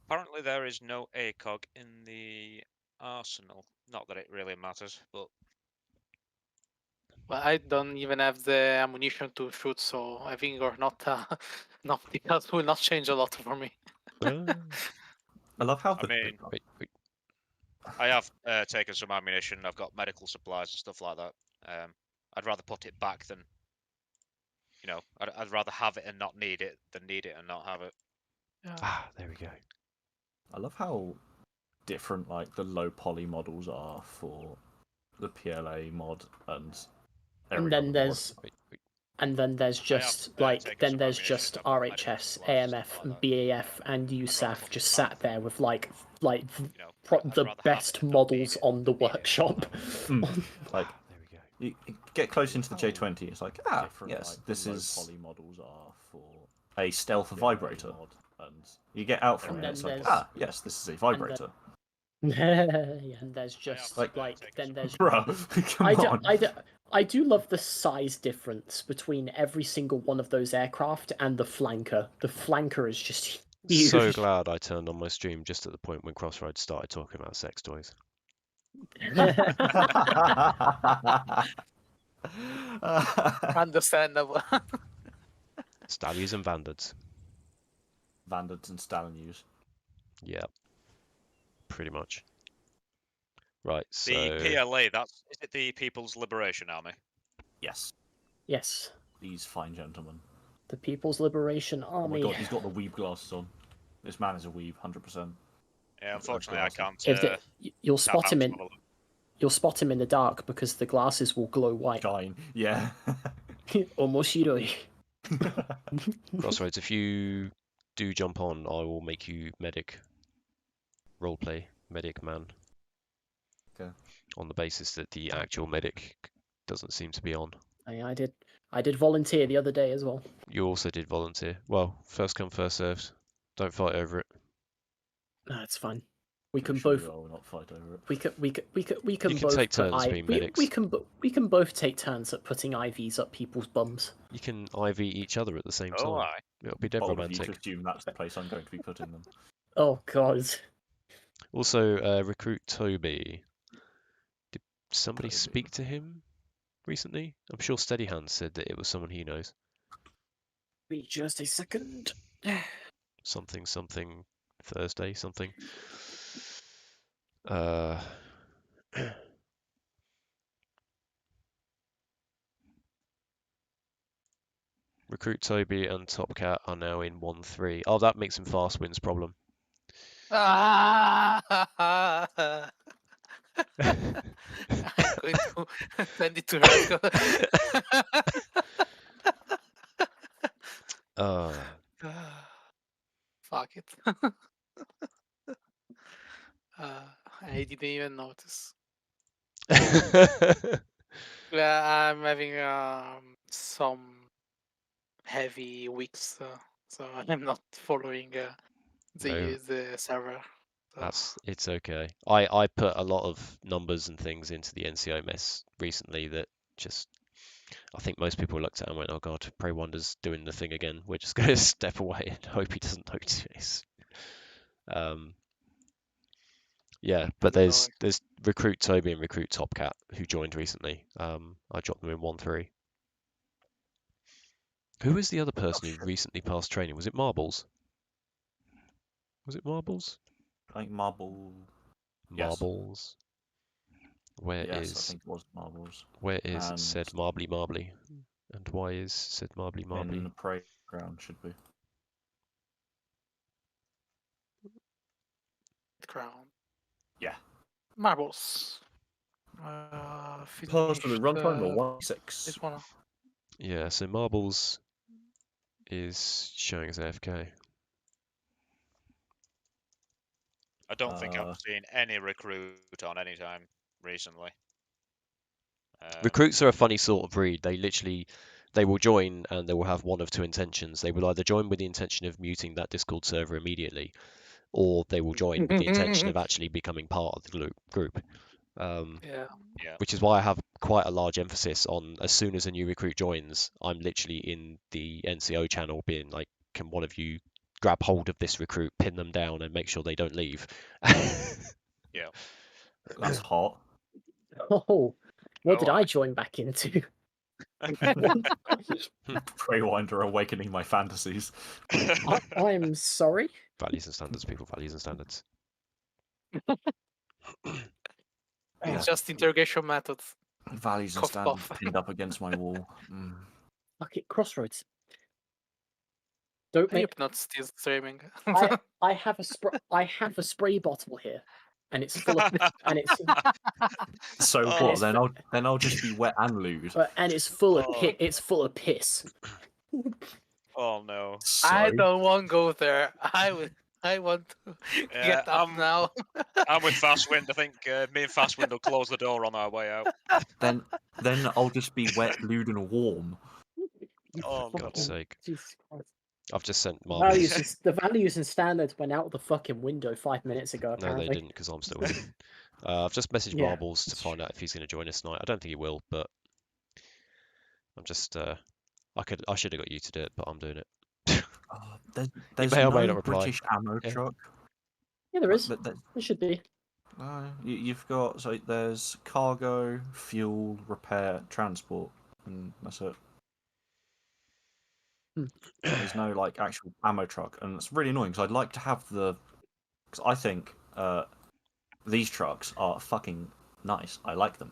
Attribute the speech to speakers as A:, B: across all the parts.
A: Apparently there is no ACOG in the arsenal. Not that it really matters, but
B: Well, I don't even have the ammunition to shoot, so having or not, nothing else will not change a lot for me.
C: I love how
A: I mean,
D: Wait.
A: I have taken some ammunition. I've got medical supplies and stuff like that. I'd rather put it back than, you know, I'd rather have it and not need it than need it and not have it.
D: Ah, there we go.
C: I love how different like the low poly models are for the PLA mod and every
E: And then
C: other
E: there's
D: Wait.
E: and then there's just
A: taken
E: then
A: some
E: there's
A: ammunition,
E: just
A: I've got medical
E: RHS,
A: supplies and
E: AMF,
A: stuff
E: and
A: like that.
E: BAF and
A: rather
E: USAF
A: put
E: just
A: it
E: sat
A: back.
E: there with like
A: You know, I'd
E: the
A: rather have
E: best
A: it and not need
E: models
A: it
E: on the
A: than need it and
E: workshop.
A: not have it.
C: like
D: There we go.
C: you get close into the J20, it's like different, yes, like, this the low is poly models are for a stealth vibrator, and you get out from
E: And
C: it,
E: then
C: it's like
E: there's-
C: yes, this is a vibrator.
E: Yeah, and there's just
A: Like,
E: then there's
C: Bro, come on.
E: I do love the size difference between every single one of those aircraft and the flanker. The flanker is just huge.
D: So glad I turned on my stream just at the point when Crossroads started talking about sex toys.
B: Understandable.
D: Stallions and Vandards.
C: Vandards and Stallions.
D: Yeah. Pretty much. Right, so...
A: The PLA, is it the People's Liberation Army?
C: Yes,
E: Yes,
C: these fine gentlemen.
E: the People's Liberation
C: Oh
E: Army.
C: my god, he's got the weeb glasses on. This man is a weeb, 100%.
A: Yeah, unfortunately I can't.
E: You'll spot
A: tap
E: him
A: hands
E: in.
A: on them.
E: You'll spot him in the dark because the glasses will glow white.
C: Shine, yeah.
E: Omoshiroi.
D: Crossroads, if you do jump on, I will make you medic. Roleplay, medic man.
C: Okay.
D: On the basis that the actual medic doesn't seem to be on.
E: I did volunteer the other day as well.
D: You also did volunteer. Well, first come, first served. Don't fight over it.
E: No, it's fine. We can
C: Sure
E: both.
C: you will not fight over it.
E: We can
D: You can
E: both
D: take
E: put
D: turns being medics.
E: we can both take turns at putting IVs up people's bums.
D: You can IV each other at the same
A: Oh,
D: time.
A: aye.
D: It'll be dead
C: Bold of you to
D: romantic.
C: assume that's the place I'm going to be putting them.
E: Oh god.
D: Also, recruit Toby. Did somebody
C: Toby.
D: speak to him recently? I'm sure Steadyhand said that it was someone he knows.
E: Wait just a second.
D: Something Thursday something. Recruit Toby and Top Cat are now in 1-3. Oh, that makes him fast wins problem.
B: I'm going to send it to her. Fuck it. I didn't even notice. Yeah, I'm having some heavy weeks, so I'm not following the server. So.
D: It's okay. I put a lot of numbers and things into the NCO mess recently that just I think most people looked at it and went, oh god, Preywinder's doing the thing again. We're just going to step away and hope he doesn't notice. Yeah, but there's Recruit Toby and Recruit Top Cat who joined recently. I dropped them in 1-3. Who was the other person who recently passed training? Was it Marbles? Was it Marbles?
C: I think Marble.
D: Marbles.
C: Yes, I think it was Marbles.
D: Where is said Marbly Marbly? And why is said Marbly Marbly?
C: In the parade ground should be.
B: Ground.
C: Yeah.
B: Marbles.
C: Possibly runtime or 1.6.
B: This one.
D: Yeah, so Marbles is showing as AFK.
A: I don't think I've seen any recruit on any time recently.
D: Recruits are a funny sort of breed. They will join and they will have one of two intentions. They will either join with the intention of muting that Discord server immediately, or they will join with the intention of actually becoming part of the group. Which is why I have quite a large emphasis on as soon as a new recruit joins, I'm literally in the NCO channel being like, can one of you grab hold of this recruit, pin them down, and make sure they don't leave.
C: That's hot.
E: Oh, what did
A: Oh,
E: I join back into?
C: Preywinder awakening my fantasies.
E: I'm sorry.
D: Values and standards, people. Values and standards.
B: It's just interrogation methods.
C: Values and
B: Cough,
C: standards
B: cough.
C: pinned up against my wall.
E: Fuck it, Crossroads. Don't
B: I
E: make.
B: hope not still streaming.
E: I have a spray bottle here, and it's full of and it's
C: So
A: Oh.
C: what? Then I'll just be wet and lewd.
E: and it's full of
A: Oh.
E: it's full of piss.
A: Oh no.
B: I
C: So?
B: don't want to go there. I want to
A: Yeah,
B: get up now.
A: I'm with Fastwind. I think me and Fastwind will close the door on our way out.
C: Then I'll just be wet, lewd, and warm.
A: Oh,
D: For God's sake.
E: Jesus Christ.
D: I've just sent
E: The
D: Marvelous.
E: the values and standards went out the fucking window 5 minutes ago.
D: No,
E: Apparently.
D: they didn't, because I'm still here. I've just messaged
E: Yeah,
D: Marbles to
E: that's
D: find out if he's going to join us tonight. I don't think he will, but I'm just. I should have got you to do it, but I'm doing it.
C: There's
D: may or may
C: no
D: not reply.
C: British ammo
D: Yeah.
C: truck.
E: Yeah, there is.
C: But
E: There should be.
C: you've got there's cargo, fuel, repair, transport, and that's it. There's no like actual ammo truck, and it's really annoying because I'd like to have because I think these trucks are fucking nice. I like them,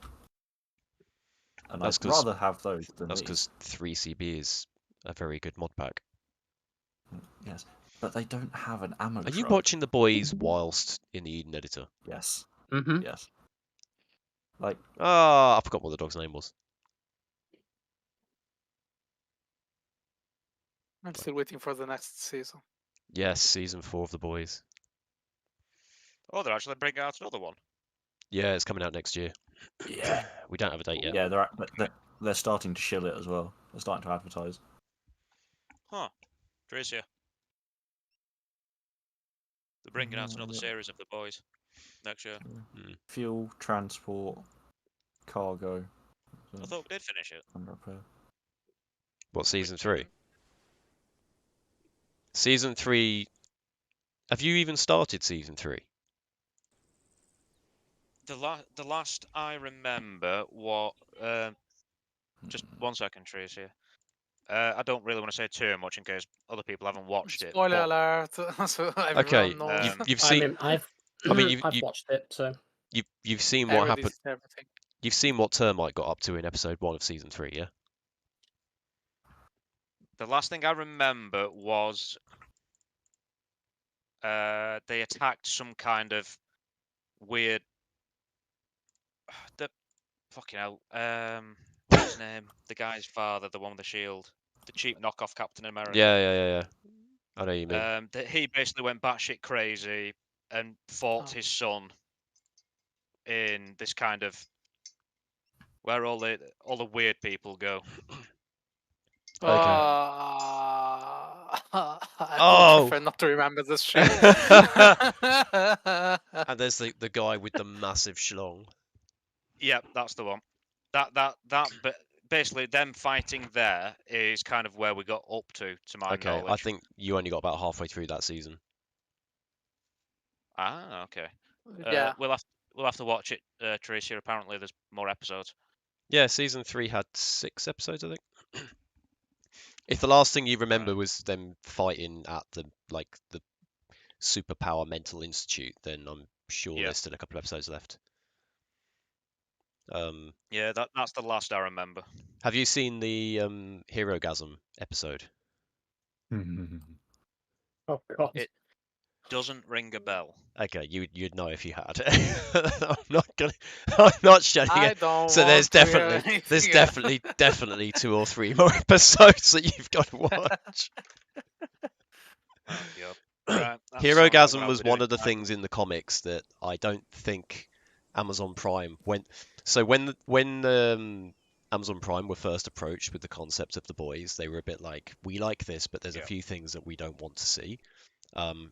C: and
D: That's
C: I'd
D: 'cause-
C: rather have those than
D: That's
C: these.
D: because 3CB is a very good mod pack.
C: Yes, but they don't have an ammo
D: Are
C: truck.
D: you watching the boys whilst in the Eden editor?
C: Yes,
E: Mm-hmm.
C: yes. Like
D: Ah, I forgot what the dog's name was.
B: I'm still waiting for the next season.
D: Yes, season 4 of the boys.
A: Oh, they're actually bringing out another one.
D: Yeah, it's coming out next year.
C: yeah,
D: We don't have a date yet.
C: yeah. They're starting to shill it as well. They're starting to advertise.
A: Huh. Tricia. They're bringing out another series of the boys next year.
C: Fuel, transport, cargo.
A: I thought we did finish it.
C: and repair.
D: What, season 3? Season 3. Have you even started season 3?
A: The last I remember was just 1 second, Tricia. I don't really want to say too much in case other people haven't watched it.
B: Spoiler
A: but
B: alert! So everyone
D: Okay,
B: knows.
D: you've
E: I
D: seen.
E: mean, I've
D: you've
E: watched it, so
D: you've seen
B: I
D: what
B: already
D: happened.
B: did everything.
D: You've seen what Termite got up to in episode 1 of season 3, yeah?
A: The last thing I remember was they attacked some kind of weird. The fucking hell. What's his name? The guy's father, the one with the shield, the cheap knockoff Captain America.
D: Yeah. I know what you mean.
A: That he basically went batshit crazy and fought his son in this kind of where all the weird people go.
B: I prefer not to remember this shit.
D: And there's the guy with the massive schlong.
A: Yep, that's the one. But basically them fighting there is kind of where we got up to my
D: Okay,
A: knowledge.
D: I think you only got about halfway through that season.
A: Ah, okay.
B: Yeah.
A: We'll have to watch it, Tricia. Apparently, there's more episodes.
D: Yeah, season 3 had 6 episodes, I think. If the last thing you remember was them fighting at the Superpower Mental Institute, then I'm sure
A: Yeah.
D: there's still a couple episodes left.
A: Yeah, that's the last I remember.
D: Have you seen the Herogasm episode?
E: oh god.
A: It doesn't ring a bell.
D: Okay, you'd know if you had. I'm not shutting
B: I
D: it.
B: don't
D: So there's
B: want to hear
D: there's
B: anything else.
D: definitely 2 or 3 more episodes that you've got to watch.
A: Oh, yep. Right, that sounds like what
D: Herogasm
A: I'll
D: was
A: be
D: one
A: doing
D: of the
A: tonight.
D: things in the comics that I don't think Amazon Prime went. So when Amazon Prime were first approached with the concept of the boys, they were a bit like, we like this, but there's a few things that we don't want to see. And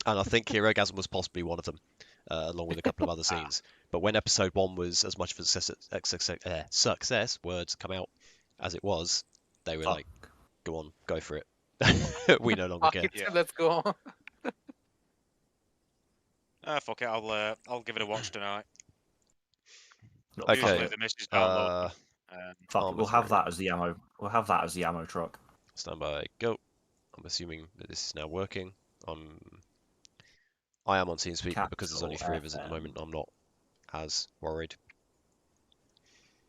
D: I think Herogasm was possibly one of them, along with a couple of other scenes. But when episode 1 was as much of a success, words come out, as it was, they were like, go on, go for it. We no longer
B: Fuck
D: care.
B: it,
A: Yeah.
B: let's go.
A: Fuck it, I'll give it a watch tonight.
C: Little
A: Usually
D: Okay.
A: the missus download.
C: Fuck it,
D: Arma's
C: we'll have
D: ready.
C: that as the ammo. We'll have that as the ammo truck.
D: Stand by, go. I'm assuming that this is now working. I am on TeamSpeak, but because there's only 3 of us at the
C: FM.
D: moment, I'm not as worried.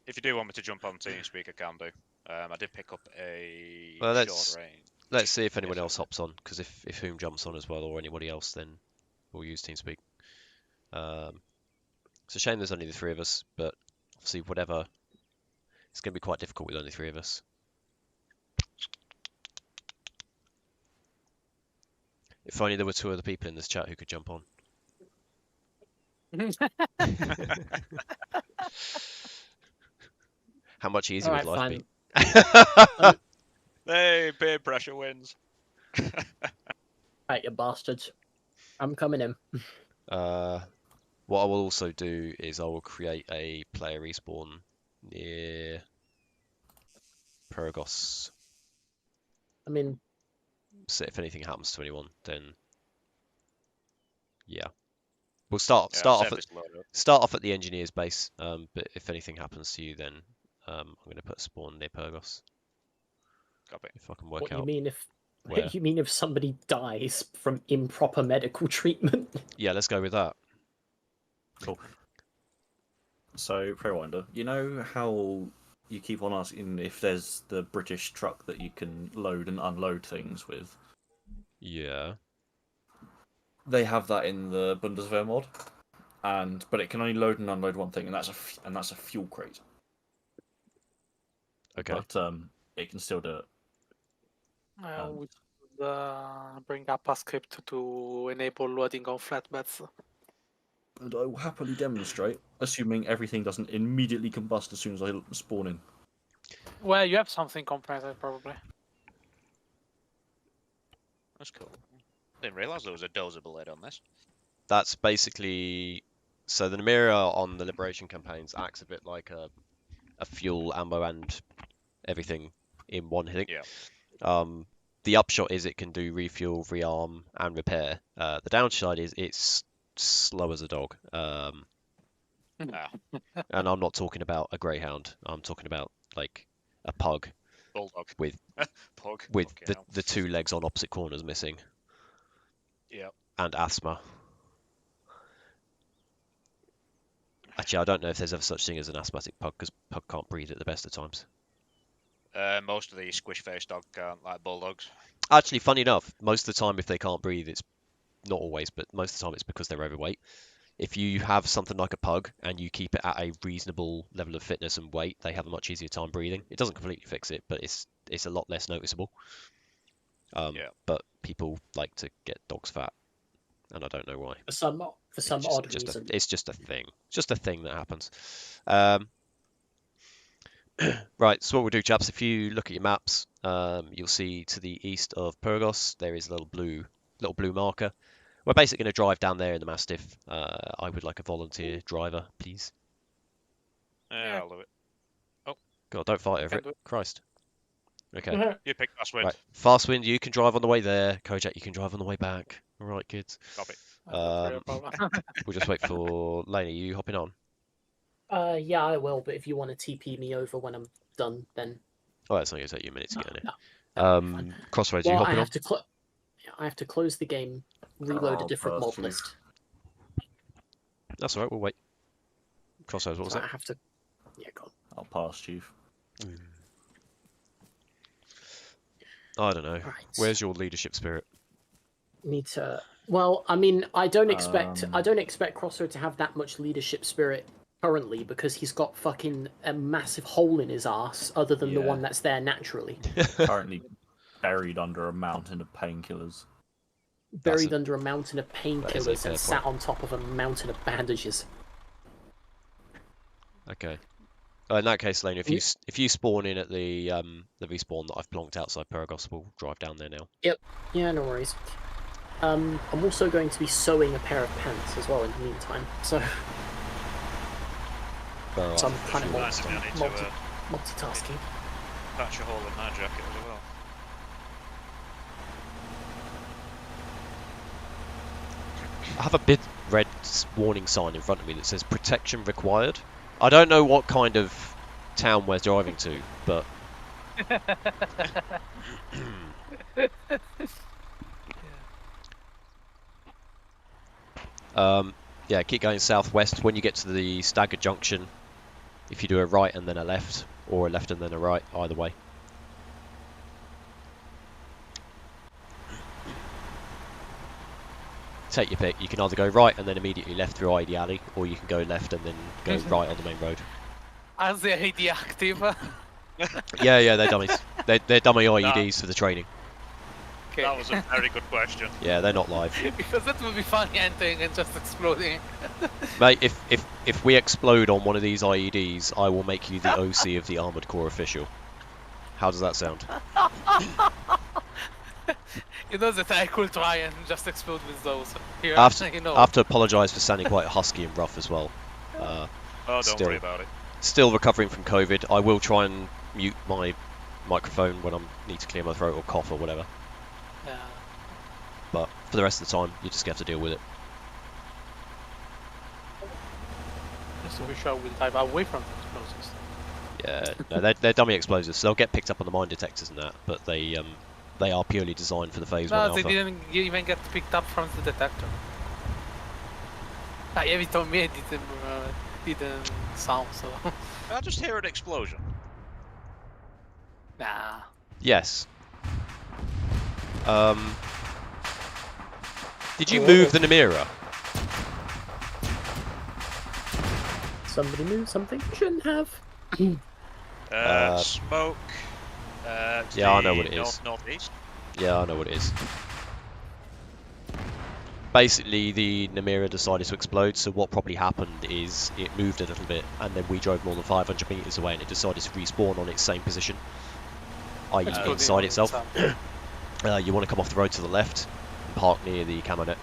A: If you do want me to jump on TeamSpeak, I can do. I did pick up a
D: Well,
A: short range.
D: Let's see if anyone
A: Yes,
D: else
A: I
D: hops on, because if Whom jumps on as well, or anybody else, then we'll use TeamSpeak. It's a shame there's only the 3 of us, but obviously whatever, it's going to be quite difficult with only 3 of us. If only there were 2 other people in this chat who could jump on. How much easier would life
E: Alright,
D: be?
A: Hey, peer pressure wins.
E: Right, you bastards. I'm coming in.
D: What I will also do is I will create a player respawn near Preywinder.
E: I mean,
D: So if anything happens to anyone, then yeah, we'll start
A: Yeah, I'll
D: off
A: save
D: at
A: this load up.
D: start off at the engineer's base. But if anything happens to you, then I'm going to put a spawn near Preywinder.
A: Copy.
D: If I can work
E: what you
D: out
E: mean if
D: where.
E: you mean if somebody dies from improper medical treatment?
D: Yeah, let's go with that.
C: Cool. So, Preywinder, you know how you keep on asking if there's the British truck that you can load and unload things with?
D: Yeah.
C: They have that in the Bundeswehr mod, but it can only load and unload one thing, and that's a fuel crate.
D: Okay.
C: But it can still do it.
B: We should bring up a script to enable loading on flatbeds.
C: And I will happily demonstrate, assuming everything doesn't immediately combust as soon as I spawn in.
B: Well, you have something compressed probably.
A: That's cool. Didn't realise there was a dosable lid on this.
D: That's basically so the Namira on the Liberation campaigns acts a bit like a fuel, ammo, and everything in one hitting.
A: Yeah.
D: The upshot is it can do refuel, rearm, and repair. The downside is it's slow as a dog.
A: Ah,
D: And I'm not talking about a greyhound. I'm talking about like a pug
A: bulldog.
D: with
A: Pug.
D: with
A: Fucking hell.
D: the 2 legs on opposite corners missing
A: Yeah.
D: and asthma. Actually, I don't know if there's ever such thing as an asthmatic pug because pug can't breathe at the best of times.
A: Most of the squish-faced dog can't, like bulldogs.
D: Actually, funny enough, most of the time if they can't breathe, it's not always, but most of the time it's because they're overweight. If you have something like a pug and you keep it at a reasonable level of fitness and weight, they have a much easier time breathing. It doesn't completely fix it, but it's a lot less noticeable.
A: Yeah.
D: But people like to get dogs fat, and I don't know why.
E: For some odd reason.
D: It's just a thing. Just a thing that happens. Right, so what we'll do, chaps, if you look at your maps, you'll see to the east of Preywinder there is a little blue marker. We're basically going to drive down there in the Mastiff. I would like a volunteer driver, please.
A: Yeah, I'll do it.
D: God, don't fight over
B: Can
D: it.
B: do it.
D: Christ. Okay.
A: You pick fast wind.
D: Right. Fast wind, you can drive on the way there. Kojak, you can drive on the way back. All right, kids.
A: Copy.
B: That's not really a problem.
D: We'll just wait for Lainey. You hopping on?
E: Yeah, I will. But if you want to TP me over when I'm done, then
D: Oh, it's not going to take you a minute to get in
E: no,
D: it.
E: that'll be fine.
D: Crossroads, you
E: Well, I
D: hopping on?
E: have to close the game, reload a different mod
C: perfect.
E: list.
D: That's all right. We'll wait. Crossroads, what was
E: So
D: that?
E: I have to. Yeah, go on.
C: I'll pass, Chief.
D: I don't know.
E: Right.
D: Where's your leadership spirit?
E: Need to. Well, I mean, I don't expect Crossroad to have that much leadership spirit currently because he's got fucking a massive hole in his ass, other than the
C: Yeah.
E: one that's there naturally.
C: Currently buried under a mountain of painkillers.
E: Buried under a mountain of
D: that is a
E: painkillers
D: fair
E: and sat on top of a mountain of bandages.
D: Okay. In that case, Lane, if you spawn in at the respawn that I've plonked outside Preywinder, we'll drive down there now.
E: Yep. Yeah, no worries. I'm also going to be sewing a pair of pants as well in the meantime, so
D: Alright,
E: I'm kind of
D: sure.
A: Nice, I need to
E: multitasking.
A: patch a hole in my jacket as well.
D: I have a big red warning sign in front of me that says protection required. I don't know what kind of town we're driving to, but yeah, keep going southwest. When you get to the staggered junction, if you do a right and then a left, or a left and then a right, either way. Take your pick. You can either go right and then immediately left through ID Alley, or you can go left and then go right on the main road.
B: Are the ID active?
D: Yeah, they're dummies. They're dummy IEDs for the training.
B: Okay.
A: That was a very good question.
D: Yeah, they're not live.
B: Because that would be funny entering and just exploding.
D: Mate, if we explode on one of these IEDs, I will make you the OC of the Armored Corps official. How does that sound?
B: You know that I could try and just explode with those. Here,
D: I have to,
B: you know.
D: I have to apologise for sounding quite husky and rough as well.
A: Oh, don't
D: Still.
A: worry about it.
D: Still recovering from COVID. I will try and mute my microphone when I need to clear my throat or cough or whatever.
B: Yeah.
D: But for the rest of the time, you just have to deal with it.
B: Just to be sure we'll dive away from the explosives.
D: Yeah, no, they're dummy explosives, so they'll get picked up on the mine detectors and that, but they are purely designed for the phase 1
B: No,
D: alpha.
B: they didn't even get picked up from the detector. Yeah, he told me it didn't sound so.
A: I just hear an explosion.
B: Nah.
D: Yes. Did you move the Namira?
E: Somebody move something you shouldn't have.
A: Smoke.
D: Yeah, I know what it is.
A: Northeast.
D: Yeah, I know what it is. Basically, the Namira decided to explode, so what probably happened is it moved a little bit, and then we drove more than 500 meters away, and it decided to respawn on its same position, i.e.
B: Exploding
D: inside
B: on
D: itself. You want to come off the road to the left, and park near the camo net.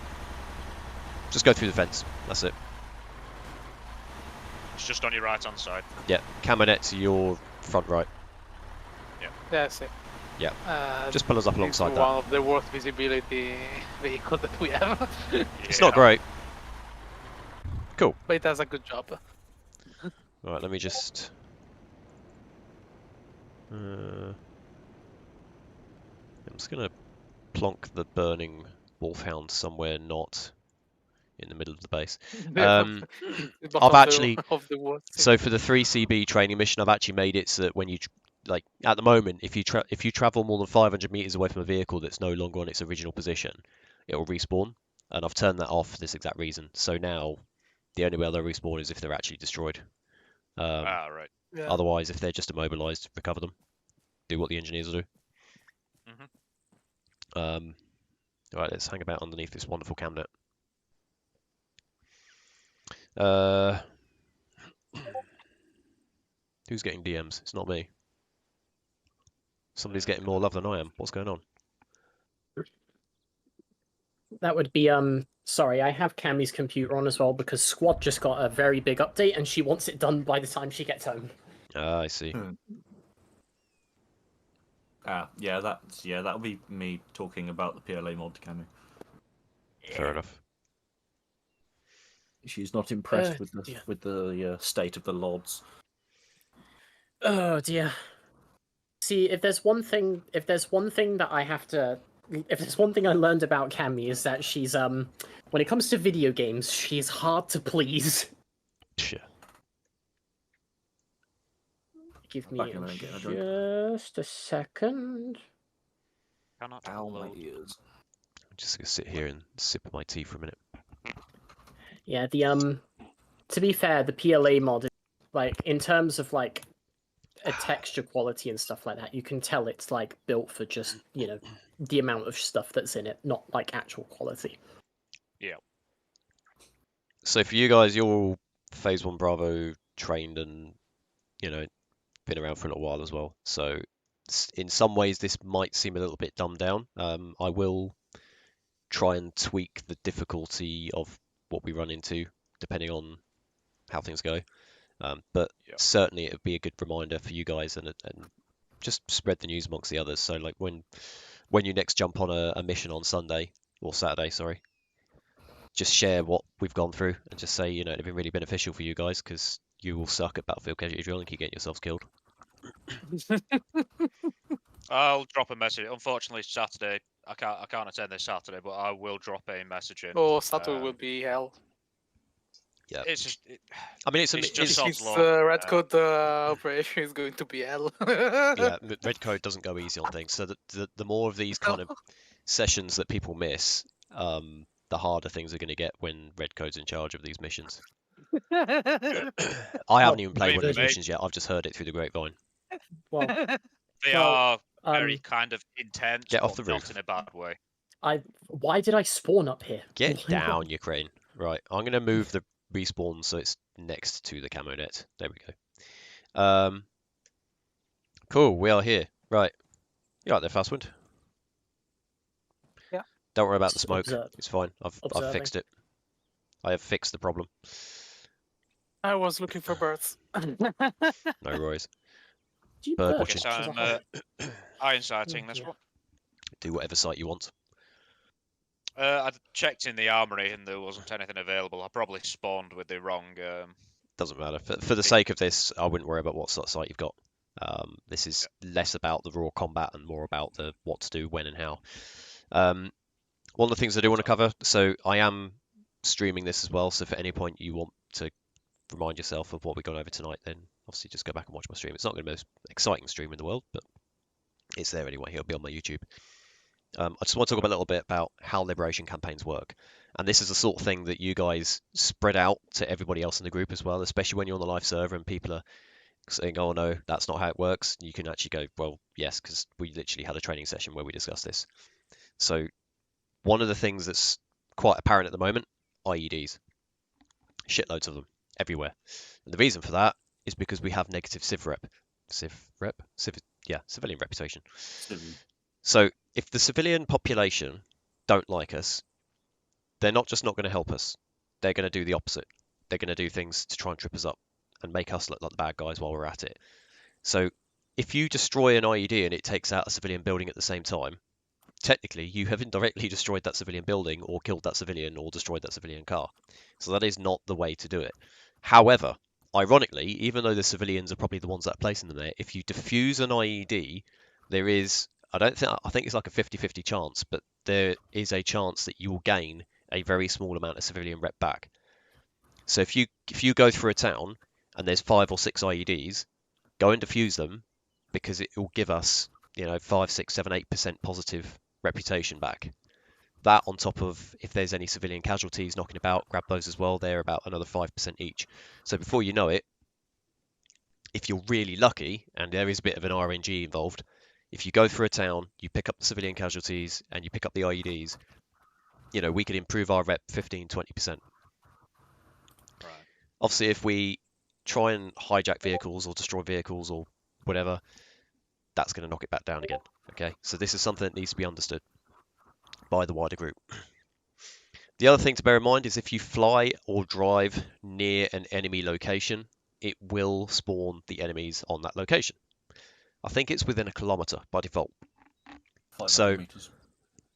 D: Just go through the fence, that's it.
A: It's just on your right hand side.
D: Yeah, camo net to your front right.
B: Yeah, I see.
D: Yeah.
B: Uh,
D: Just pull us up alongside
B: it's
D: that.
B: one of the worst visibility vehicles that we have.
D: It's not great. Cool.
B: But it does a good job.
D: Alright, let me just... I'm just going to plonk the burning wolfhound somewhere not in the middle of the base.
B: The
D: I've
B: bottom
D: actually...
B: of the worst.
D: So for the 3CB training mission, I've actually made it so that when you... Like, at the moment, if you travel more than 500 meters away from a vehicle that's no longer on its original position, it will respawn. And I've turned that off for this exact reason. So now, the only way they'll respawn is if they're actually destroyed.
A: Right.
B: Yeah.
D: Otherwise, if they're just immobilized, recover them. Do what the engineers will do. Alright, let's hang about underneath this wonderful camnet. Who's getting DMs? It's not me. Somebody's getting more love than I am. What's going on?
E: That would be sorry, I have Cammy's computer on as well because Squad just got a very big update and she wants it done by the time she gets home.
D: Ah, I see.
C: Yeah, that'll be me talking about the PLA mod to Camu.
D: Fair enough.
C: She's not impressed with
E: dear.
C: the state of the LODs.
E: Oh dear. See, if there's one thing that I have to, if there's one thing I learned about Cammy is that she's when it comes to video games, she's hard to please.
D: Sure.
E: Give me
C: Back in a minute, get a drink.
E: just a second.
A: Cannot
C: Ow, my
A: load.
C: ears.
D: I'm just gonna sit here and sip my tea for a minute.
E: Yeah, the to be fair, the PLA mod, like in terms of like a texture quality and stuff like that, you can tell it's like built for just, you know, the amount of stuff that's in it, not like actual quality.
A: Yeah.
D: So for you guys, you're all Phase 1 Bravo trained and, you know, been around for a little while as well. So in some ways, this might seem a little bit dumbed down. I will try and tweak the difficulty of what we run into, depending on how things go. But certainly it would be a good reminder for you guys and just spread the news amongst the others. So like when you next jump on a mission on Sunday or Saturday, sorry, just share what we've gone through and just say, you know, it'd been really beneficial for you guys because you will suck at battlefield casualty drill and keep getting yourselves killed.
A: I'll drop a message. Unfortunately, Saturday. I can't attend this Saturday, but I will drop a message in.
B: Oh, Saturday will be hell.
D: Yeah.
A: It's just.
D: I mean, it's
A: It's just
D: it's,
A: sod's
B: This
A: law.
B: red code operation is going to be hell.
D: yeah, red code doesn't go easy on things. So the more of these kind of sessions that people miss, the harder things are going to get when red code's in charge of these missions. I haven't even played one of these
A: mate.
D: missions yet. I've just heard it through the grapevine.
E: Well,
A: They
E: Well,
A: are very kind of intense,
D: Get off
A: but
D: the
A: not
D: roof.
A: in a bad way.
E: why did I spawn up here?
D: Get
E: Why not?
D: down, Ukraine. Right, I'm going to move the respawn so it's next to the camo net. There we go. Cool, we are here. Right. You right there, Fastwind?
B: Yeah.
D: Don't worry about the
E: Just
D: smoke.
E: observe.
D: It's fine. I've
E: Observing.
D: fixed it. I have fixed the problem.
B: I was looking for birds.
D: No worries.
E: Do you
D: Bird
E: bird
D: watching.
E: watch as a
A: I'm,
E: hobby?
A: Iron sighting this
E: yeah.
A: one.
D: Do whatever site you want.
A: I checked in the armory and there wasn't anything available. I probably spawned with the wrong.
D: Doesn't matter. For the sake of this, I wouldn't worry about what sort of site you've got. This is less about the raw combat and more about the what to do, when and how. One of the things I do want to cover, so I am streaming this as well, so if at any point you want to remind yourself of what we've gone over tonight, then obviously just go back and watch my stream. It's not going to be the most exciting stream in the world, but it's there anyway. It'll be on my YouTube. I just want to talk about a little bit about how liberation campaigns work. And this is the sort of thing that you guys spread out to everybody else in the group as well, especially when you're on the live server and people are saying, oh no, that's not how it works. You can actually go, well, yes, because we literally had a training session where we discussed this. So one of the things that's quite apparent at the moment, IEDs. Shitloads of them everywhere. And the reason for that is because we have negative civilian reputation. So if the civilian population don't like us, they're not just not going to help us. They're going to do the opposite. They're going to do things to try and trip us up and make us look like the bad guys while we're at it. So if you destroy an IED and it takes out a civilian building at the same time, technically you have indirectly destroyed that civilian building or killed that civilian or destroyed that civilian car. So that is not the way to do it. However, ironically, even though the civilians are probably the ones that are placing them there, if you defuse an IED, there is, I think it's like a 50-50 chance, but there is a chance that you will gain a very small amount of civilian rep back. So if you go through a town and there's 5 or 6 IEDs, go and defuse them because it will give us, 5, 6, 7, 8% positive reputation back. That on top of if there's any civilian casualties knocking about, grab those as well. They're about another 5% each. So before you know it, if you're really lucky, and there is a bit of an RNG involved, if you go through a town, you pick up the civilian casualties and you pick up the IEDs, we could improve our rep 15, 20%.
A: Right.
D: Obviously, if we try and hijack vehicles or destroy vehicles or whatever, that's going to knock it back down again. Okay, so this is something that needs to be understood by the wider group. The other thing to bear in mind is if you fly or drive near an enemy location, it will spawn the enemies on that location. I think it's within 1 kilometer by default.
C: 500
D: So-
C: meters.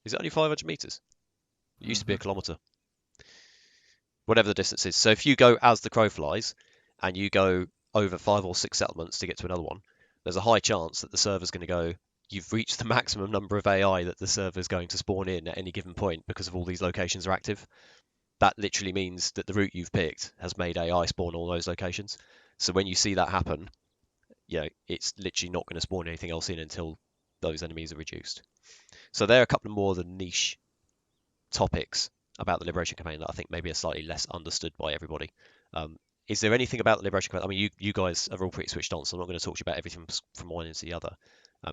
D: Is it only 500 meters? It used to be 1 kilometer. Whatever the distance is. So if you go as the crow flies and you go over 5 or 6 settlements to get to another one, there's a high chance that the server's going to go, you've reached the maximum number of AI that the server is going to spawn in at any given point because of all these locations are active. That literally means that the route you've picked has made AI spawn all those locations. So when you see that happen, it's literally not going to spawn anything else in until those enemies are reduced. So there are a couple more of the niche topics about the Liberation Campaign that I think maybe are slightly less understood by everybody. Is there anything about the Liberation Campaign? I mean, you guys are all pretty switched on, so I'm not going to talk to you about everything from one into the other.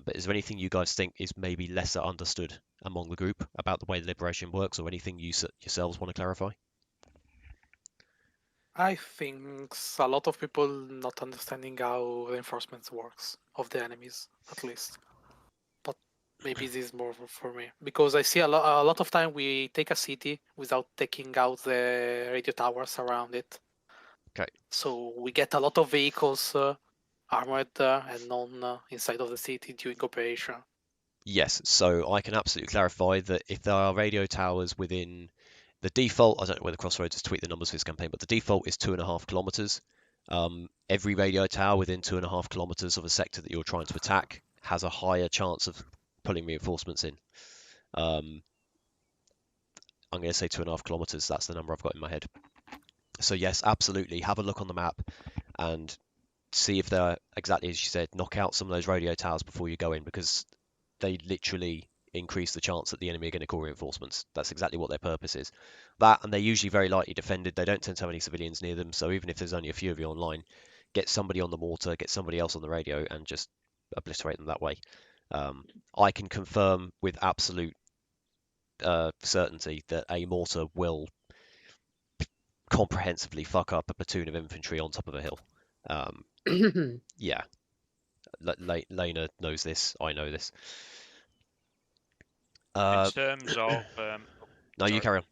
D: But is there anything you guys think is maybe lesser understood among the group about the way the Liberation works, or anything you yourselves want to clarify?
B: I think a lot of people not understanding how the enforcement works of the enemies, at least. But maybe this is more for me because I see a lot of time we take a city without taking out the radio towers around it.
D: Okay.
B: So we get a lot of vehicles armored and known inside of the city during operation.
D: Yes, so I can absolutely clarify that if there are radio towers within The default, I don't know whether Crossroads has tweaked the numbers for this campaign, but the default is 2.5 kilometers. Every radio tower within 2.5 kilometers of a sector that you're trying to attack has a higher chance of pulling reinforcements in. I'm going to say 2.5 kilometers. That's the number I've got in my head. So yes, absolutely. Have a look on the map and see if they're exactly as you said. Knock out some of those radio towers before you go in, because they literally increase the chance that the enemy are going to call reinforcements. That's exactly what their purpose is. That, and they're usually very lightly defended. They don't tend to have any civilians near them. So even if there's only a few of you online, get somebody on the mortar, get somebody else on the radio, and just obliterate them that way. I can confirm with absolute certainty that a mortar will comprehensively fuck up a platoon of infantry on top of a hill. Yeah, Lena knows this. I know this.
A: In terms of
D: No, you carry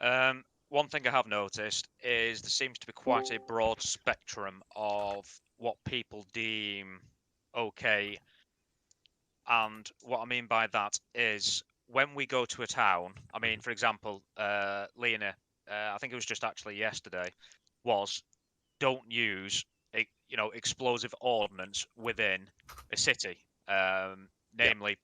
A: on. One thing I have noticed is there seems to be quite a broad spectrum of what people deem okay, and what I mean by that is when we go to a town. I mean, for example, Lena, I think it was just actually yesterday, was don't use explosive ordnance within a city. Namely,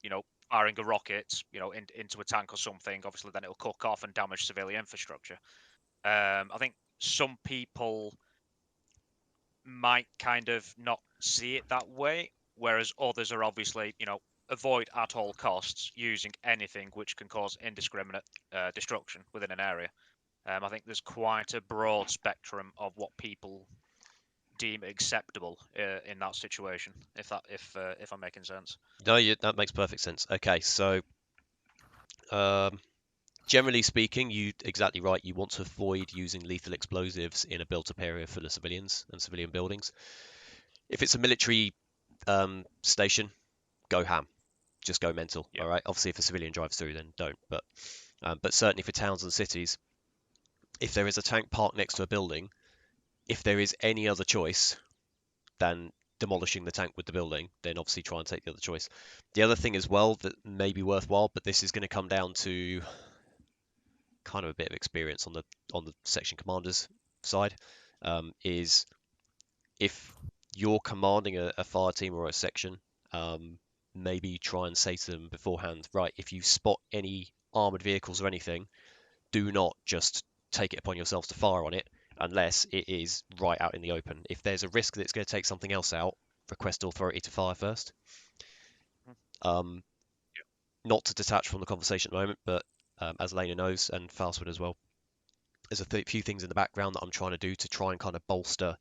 A: firing a rocket, into a tank or something. Obviously, then it'll cook off and damage civilian infrastructure. I think some people might kind of not see it that way, whereas others are obviously, avoid at all costs using anything which can cause indiscriminate destruction within an area. I think there's quite a broad spectrum of what people deem acceptable in that situation, if I'm making sense.
D: No, that makes perfect sense. Okay, so generally speaking, you're exactly right. You want to avoid using lethal explosives in a built-up area full of civilians and civilian buildings. If it's a military station, go ham. Just go mental.
A: Yeah.
D: All right. Obviously, if a civilian drives through, then don't. But certainly for towns and cities, if there is a tank parked next to a building, if there is any other choice than demolishing the tank with the building, then obviously try and take the other choice. The other thing as well that may be worthwhile, but this is going to come down to kind of a bit of experience on the section commander's side, is if you're commanding a fire team or a section, maybe try and say to them beforehand, right, if you spot any armored vehicles or anything, do not just take it upon yourselves to fire on it unless it is right out in the open. If there's a risk that it's going to take something else out, request authority to fire first. Not to detach from the conversation at the moment, but as Lena knows, and Fastwood as well, there's a few things in the background that I'm trying to do to try and kind of bolster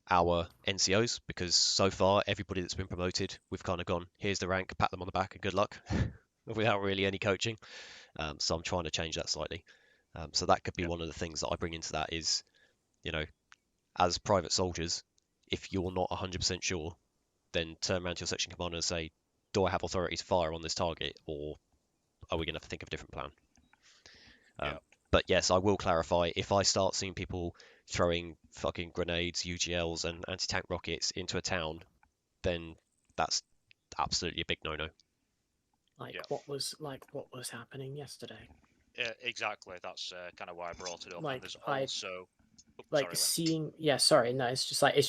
D: our NCOs, because so far everybody that's been promoted, we've kind of gone, here's the rank, pat them on the back and good luck, without really any coaching. So I'm trying to change that slightly. So that could be one of the things that I bring into that is, as private soldiers, if you're not 100% sure, then turn around to your section commander and say, do I have authority to fire on this target, or are we going to have to think of a different plan? But yes, I will clarify, if I start seeing people throwing fucking grenades, UGLs and anti-tank rockets into a town, then that's absolutely a big no-no.
E: What was happening yesterday?
A: Yeah, exactly. That's kind of why I brought it up.
E: Like,
A: and there's also
E: it's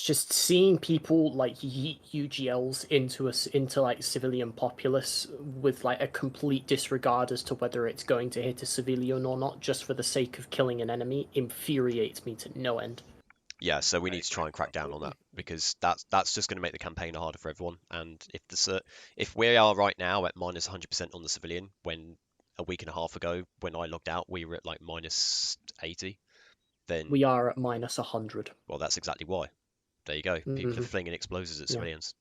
E: just seeing people like yeet UGLs into like civilian populace with like a complete disregard as to whether it's going to hit a civilian or not, just for the sake of killing an enemy, infuriates me to no end.
D: Yeah, so we need to try and crack down on that, because that's just going to make the campaign harder for everyone. And if we are right now at minus 100% on the civilian, when a week and a half ago when I logged out we were at like minus 80, then
E: we are at minus 100.
D: Well, that's exactly why. There you go. People are flinging explosives at civilians.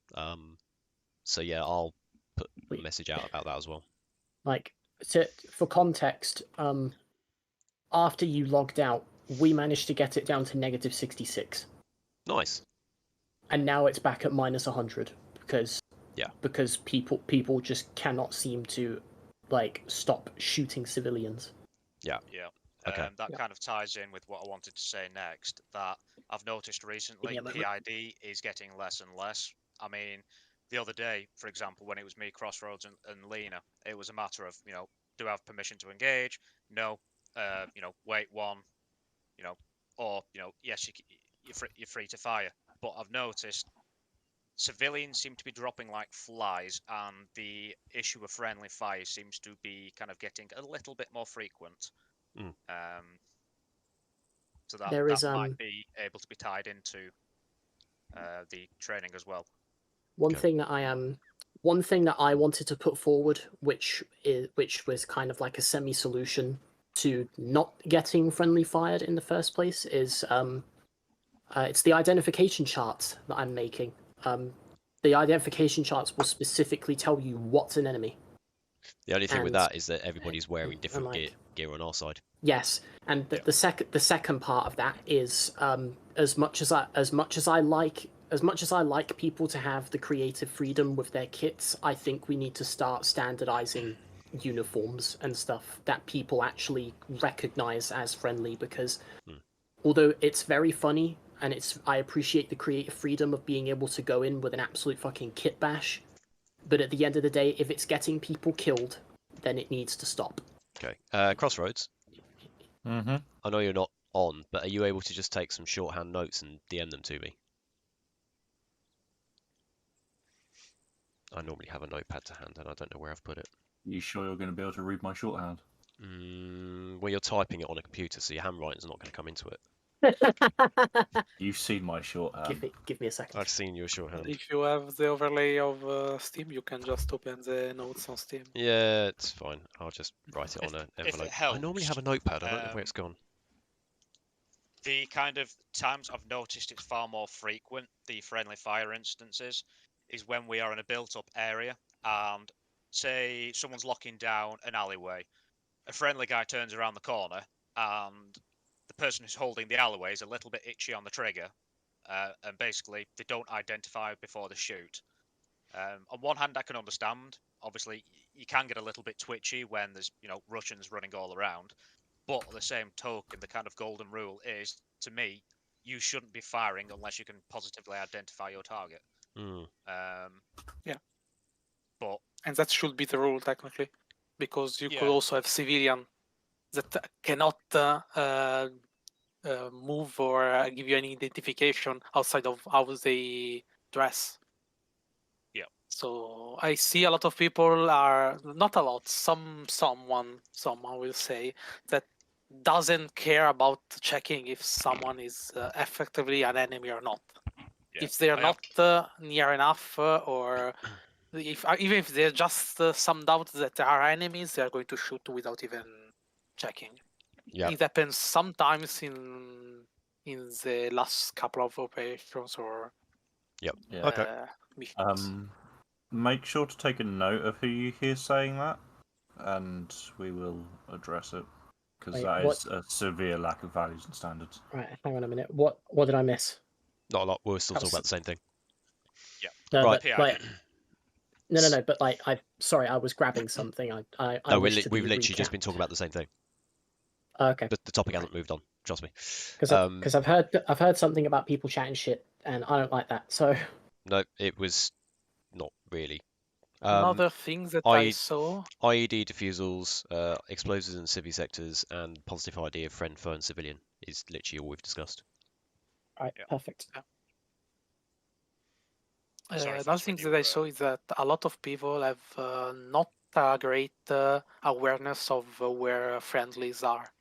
D: So yeah, I'll put a message out about that as well.
E: Like, for context, after you logged out, we managed to get it down to negative 66.
D: Nice.
E: And now it's back at minus 100 because people just cannot seem to like stop shooting civilians.
A: Yeah.
D: Okay.
A: That kind of ties in with what I wanted to say next, that I've noticed recently PID is getting less and less. I mean, the other day, for example, when it was me, Crossroads and Lena, it was a matter of, do I have permission to engage? No. wait one, or yes, you're free to fire. But I've noticed civilians seem to be dropping like flies, and the issue of friendly fire seems to be kind of getting a little bit more frequent.
D: Mm.
A: So that
E: There is
A: might be able to be tied into the training as well.
E: one
D: Okay.
E: thing that I wanted to put forward, which was kind of like a semi-solution to not getting friendly fired in the first place, is it's the identification charts that I'm making. The identification charts will specifically tell you what's an enemy.
D: The only thing with
E: And-
D: that is that everybody's wearing different
E: like-
D: gear on our side.
E: Yes, and the second part of that is as much as I like people to have the creative freedom with their kits, I think we need to start standardizing uniforms and stuff that people actually recognize as friendly, because although it's very funny and I appreciate the creative freedom of being able to go in with an absolute fucking kit bash, but at the end of the day, if it's getting people killed, then it needs to stop.
D: Okay. Crossroads.
C: Mm-hmm.
D: I know you're not on, but are you able to just take some shorthand notes and DM them to me? I normally have a notepad to hand, and I don't know where I've put it.
C: You sure you're going to be able to read my shorthand?
D: Well, you're typing it on a computer, so your handwriting's not going to come into it.
C: You've seen my shorthand.
E: Give me a second.
D: I've seen your shorthand.
B: If you have the overlay of Steam, you can just open the notes on Steam.
D: Yeah, it's fine. I'll just write it on an
A: If it
D: envelope. I normally have a
A: helps,
D: notepad. I don't know where it's gone.
A: The kind of times I've noticed it's far more frequent, the friendly fire instances, is when we are in a built-up area and say someone's locking down an alleyway. A friendly guy turns around the corner and the person who's holding the alleyway is a little bit itchy on the trigger, and basically they don't identify before they shoot. On one hand, I can understand. Obviously, you can get a little bit twitchy when there's Russians running all around. But at the same token, the kind of golden rule is, to me, you shouldn't be firing unless you can positively identify your target.
B: Yeah.
A: But
B: And that should be the rule technically, because you
A: Yeah.
B: could also have civilian that cannot move or give you any identification outside of how they dress.
A: Yeah.
B: So I see a lot of people are not a lot. Someone will say that doesn't care about checking if someone is effectively an enemy or not.
A: yeah,
B: If they're
A: I
B: not
A: have-
B: near enough, or even if they're just some doubt that they are enemies, they are going to shoot without even checking.
D: Yeah.
B: It happens sometimes in the last couple of operations or
C: Yeah.
D: Okay.
B: missions.
C: Make sure to take a note of who you hear saying that, and we will address it, because
E: Wait,
C: that
E: what?
C: is a severe lack of values and standards.
E: Right, hang on a minute. What did I miss?
D: Not a lot. We're still talking
E: That's-
D: about the same thing.
E: No,
D: Right.
E: but, like, no. But like, I was grabbing something. I
D: No,
E: wish to
D: we've
E: be
D: literally just been
E: recapped.
D: talking about the same thing.
E: Okay.
D: The topic hasn't moved on. Trust me.
E: Because I've heard something about people chatting shit, and I don't like that. So
D: No, it was not really.
B: Another thing that
D: I-
B: I saw.
D: IED defusals, explosives in civvy sectors, and positive ID of friend, foe, and civilian is literally all we've discussed.
E: right,
A: Yeah.
E: perfect.
A: Sorry,
B: Another
A: Faz,
B: thing
A: when
B: that
A: you,
B: I saw is that a lot of people have not a great awareness of where friendlies are.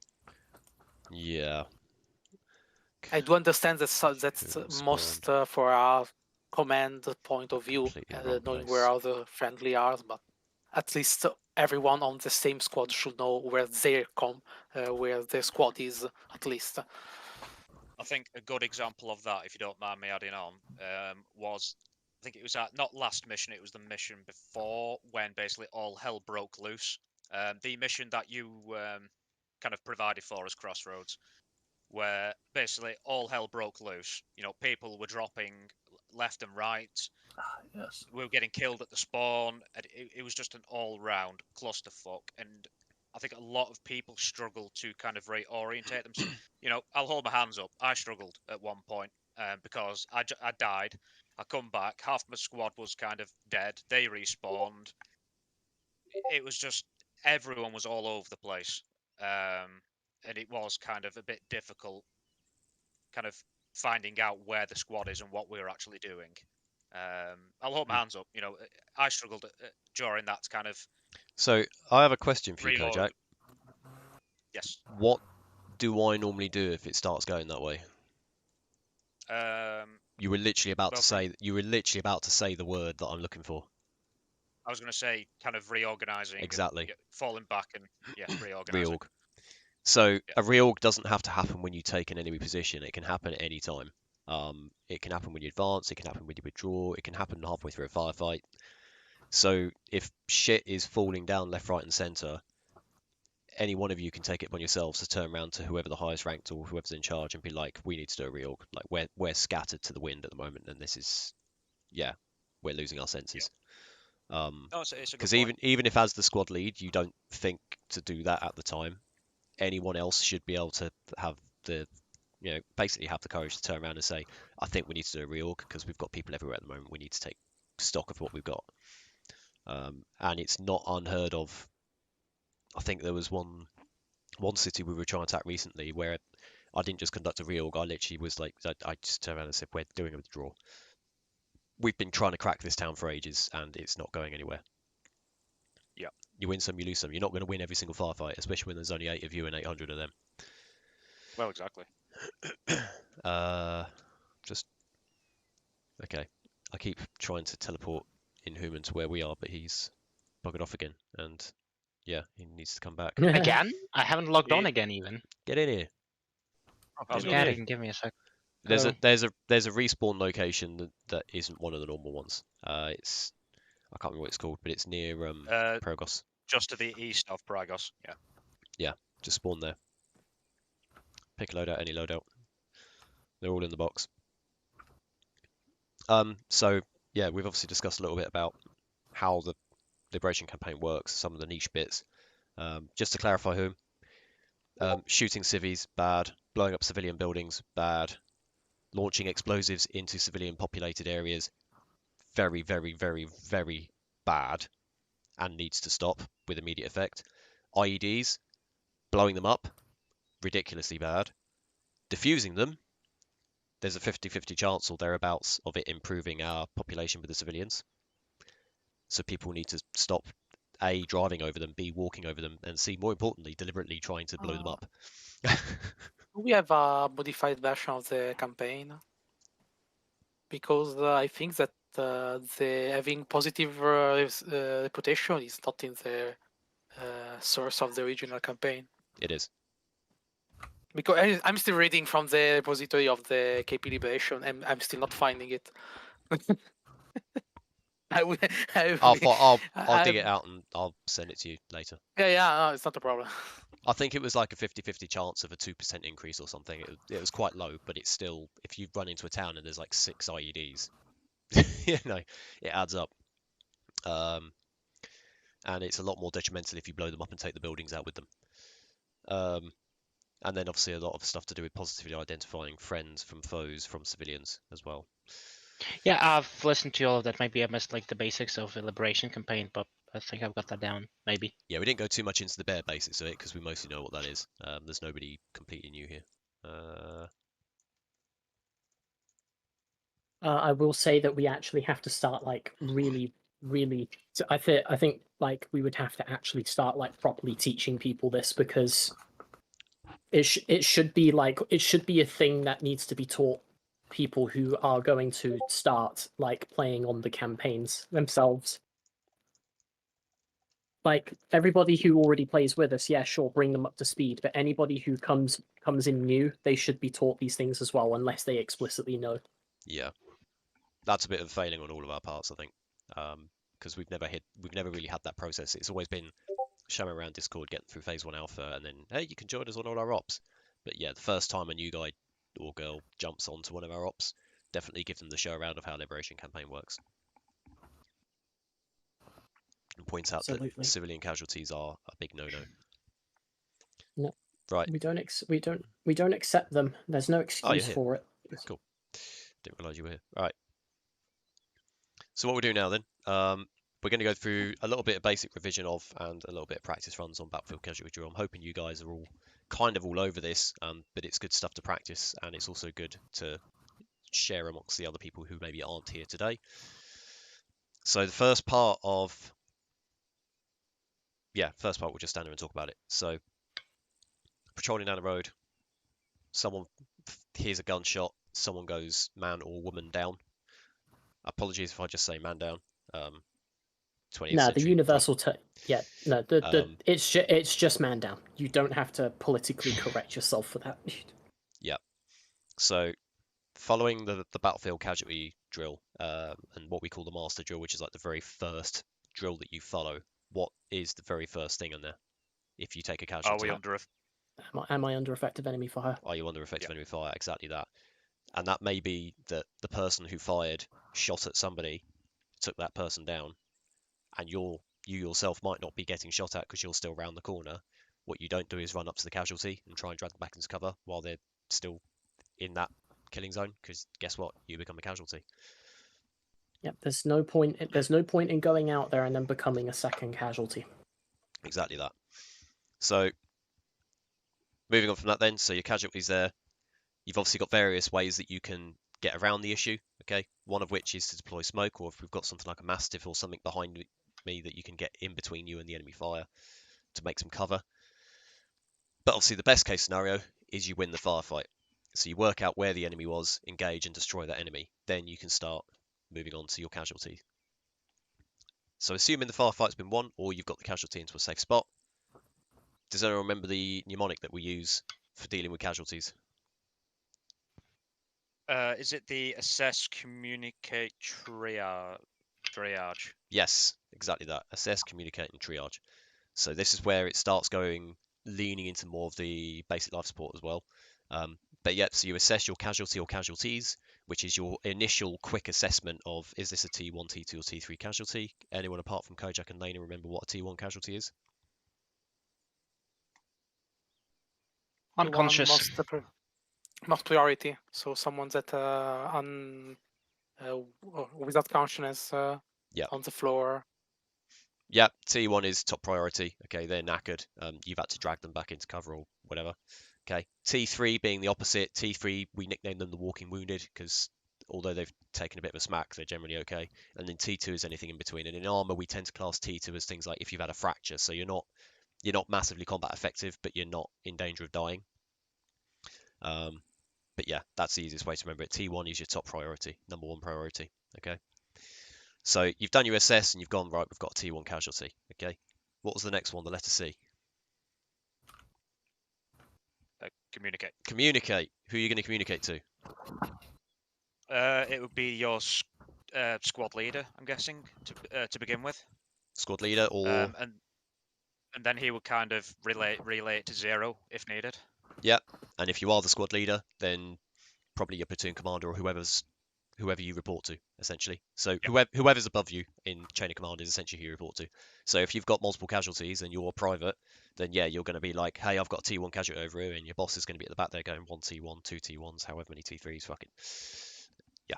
D: Yeah.
B: I do understand that that's
D: Couldn't
B: most
D: spawn.
B: for a command point of view,
D: Completely wrong
B: knowing
D: place.
B: where other friendly are, but at least everyone on the same squad should know where where their squad is, at least.
A: I think a good example of that, if you don't mind me adding on, was, I think it was not last mission, it was the mission before, when basically all hell broke loose. The mission that you kind of provided for us, Crossroads, where basically all hell broke loose. People were dropping left and right.
C: Yes.
A: We were getting killed at the spawn. And it was just an all-round clusterfuck. And I think a lot of people struggle to kind of reorientate themselves. I'll hold my hands up. I struggled at one point because I died. I come back. Half my squad was kind of dead. They respawned. It was just, everyone was all over the place. and it was kind of a bit difficult, kind of finding out where the squad is and what we were actually doing. I'll hold my hands up. You know, I struggled during that kind of
D: So I have a question for you,
A: reorg.
D: Kojak.
A: Yes.
D: What do I normally do if it starts going that way? You were literally about
A: Well,
D: to say. You were literally about to say the word that I'm looking for.
A: I was going to say kind of reorganizing.
D: Exactly.
A: And, falling back and reorganizing.
D: Reorg. So
A: Yeah.
D: a reorg doesn't have to happen when you take an enemy position. It can happen at any time. It can happen when you advance. It can happen when you withdraw. It can happen halfway through a firefight. So if shit is falling down left, right, and center, any one of you can take it upon yourselves to turn around to whoever the highest ranked or whoever's in charge and be like, we need to do a reorg. Like we're scattered to the wind at the moment, and this is, yeah, we're losing our senses.
A: Oh, it's a good
D: Because
A: point.
D: even if as the squad lead you don't think to do that at the time, anyone else should be able to have the, basically have the courage to turn around and say, I think we need to do a reorg because we've got people everywhere at the moment. We need to take stock of what we've got. And it's not unheard of. I think there was one city we were trying to attack recently where I didn't just conduct a reorg. I literally was like, I just turned around and said, we're doing a withdraw. We've been trying to crack this town for ages and it's not going anywhere.
A: Yeah.
D: You win some, you lose some. You're not going to win every single firefight, especially when there's only 8 of you and 800 of them.
A: Well, exactly.
D: Just okay. I keep trying to teleport Inhuman to where we are, but he's buggered off again, and yeah, he needs to come back.
F: Again? I haven't logged on
A: Yeah.
F: again even.
D: Get in here.
A: I was
D: Get
A: gonna
D: in
F: Yeah,
D: here.
F: give me a sec.
D: There's
F: Oh.
D: a respawn location that isn't one of the normal ones. It's I can't remember what it's called, but it's near Progos.
A: Just to the east of Pragos. Yeah.
D: Yeah, just spawn there. Pick a loadout, any loadout. They're all in the box. So yeah, we've obviously discussed a little bit about how the Liberation campaign works, some of the niche bits. Just to clarify whom, shooting civvies, bad. Blowing up civilian buildings, bad. Launching explosives into civilian populated areas, very, very, very, very bad and needs to stop with immediate effect. IEDs, blowing them up, ridiculously bad. Diffusing them, there's a 50-50 chance or thereabouts of it improving our population with the civilians. So people need to stop A, driving over them, B, walking over them, and C, more importantly, deliberately trying to blow them up.
B: We have a modified version of the campaign because I think that the having positive reputation is not in the source of the original campaign.
D: It is.
B: Because I'm still reading from the repository of the KP Liberation, and I'm still not finding it.
D: I'll dig it out and I'll send it to you later.
B: Yeah, no, it's not a problem.
D: I think it was like a 50-50 chance of a 2% increase or something. It was quite low, but it's still, if you run into a town and there's like 6 IEDs, it adds up. And it's a lot more detrimental if you blow them up and take the buildings out with them. And then obviously a lot of stuff to do with positively identifying friends from foes from civilians as well.
F: Yeah, I've listened to all of that. Maybe I missed like the basics of the Liberation campaign, but I think I've got that down. Maybe.
D: Yeah, we didn't go too much into the bare basics of it because we mostly know what that is. There's nobody completely new here.
E: I will say that we actually have to start like really. I think like we would have to actually start like properly teaching people this because it should be a thing that needs to be taught people who are going to start like playing on the campaigns themselves. Like everybody who already plays with us, yeah, sure, bring them up to speed. But anybody who comes in new, they should be taught these things as well, unless they explicitly know.
D: Yeah, that's a bit of failing on all of our parts, I think, because we've never really had that process. It's always been showing around Discord, getting through phase 1 alpha, and then hey, you can join us on all our ops. But yeah, the first time a new guy or girl jumps onto one of our ops, definitely give them the show around of how Liberation campaign works. And points out
E: Absolutely.
D: that civilian casualties are a big no-no.
E: No.
D: Right.
E: We don't accept them. There's no excuse
D: here.
E: for it.
D: Cool. Didn't realise you were here. Right. So what we'll do now then, we're going to go through a little bit of basic revision of and a little bit of practice runs on Battlefield Casualty Drill. I'm hoping you guys are all kind of all over this, but it's good stuff to practice, and it's also good to share amongst the other people who maybe aren't here today. So the first part we'll just stand there and talk about it. So patrolling down the road, someone hears a gunshot, someone goes man or woman down. Apologies if I just say man down. 20th
E: No,
D: century.
E: the universal it's just man down. You don't have to politically correct yourself for that.
D: Yeah. So following the battlefield casualty drill, and what we call the master drill, which is like the very first drill that you follow, what is the very first thing in there? If you take a casualty,
E: Am I under effective enemy fire?
D: are you under effective enemy fire? Exactly that. And that may be that the person who fired shot at somebody, took that person down, and you yourself might not be getting shot at because you're still round the corner. What you don't do is run up to the casualty and try and drag them back into cover while they're still in that killing zone, because guess what? You become a casualty.
E: Yep, there's no point in going out there and then becoming a second casualty.
D: Exactly that. So moving on from that then, so your casualties there, you've obviously got various ways that you can get around the issue, okay? One of which is to deploy smoke, or if we've got something like a mastiff or something behind me that you can get in between you and the enemy fire to make some cover. But obviously the best case scenario is you win the firefight. So you work out where the enemy was, engage and destroy that enemy. Then you can start moving on to your casualty. So assuming the firefight's been won, or you've got the casualty into a safe spot, does anyone remember the mnemonic that we use for dealing with casualties?
A: Is it the assess, communicate, triage?
D: Yes, exactly that. Assess, communicate, and triage. So this is where it starts leaning into more of the basic life support as well. But yeah, so you assess your casualty or casualties, which is your initial quick assessment of, is this a T1, T2, or T3 casualty? Anyone apart from Kojak and Lena remember what a T1 casualty is?
F: Unconscious.
B: Most priority. So someone that without consciousness on the floor.
D: Yeah, T1 is top priority. Okay, they're knackered. You've had to drag them back into cover or whatever. Okay, T3 being the opposite. T3, we nickname them the walking wounded because although they've taken a bit of a smack, they're generally okay. And then T2 is anything in between. And in Arma, we tend to class T2 as things like if you've had a fracture. So you're not massively combat effective, but you're not in danger of dying. But yeah, that's the easiest way to remember it. T1 is your top priority, number one priority. Okay. So you've done your SS and you've gone, right, we've got a T1 casualty. Okay. What was the next one? The letter C.
A: Communicate.
D: Communicate. Who are you going to communicate to?
A: It would be your squad leader, I'm guessing, to begin with.
D: Squad leader, or
A: and then he would kind of relay it to 0 if needed.
D: yeah. And if you are the squad leader, then probably your platoon commander or whoever you report to, essentially. So whoever's above you in chain of command is essentially who you report to. So if you've got multiple casualties and you're private, then yeah, you're going to be like, hey, I've got a T1 casualty over here, and your boss is going to be at the back there going 1 T1, 2 T1s, however many T3s, fucking yeah.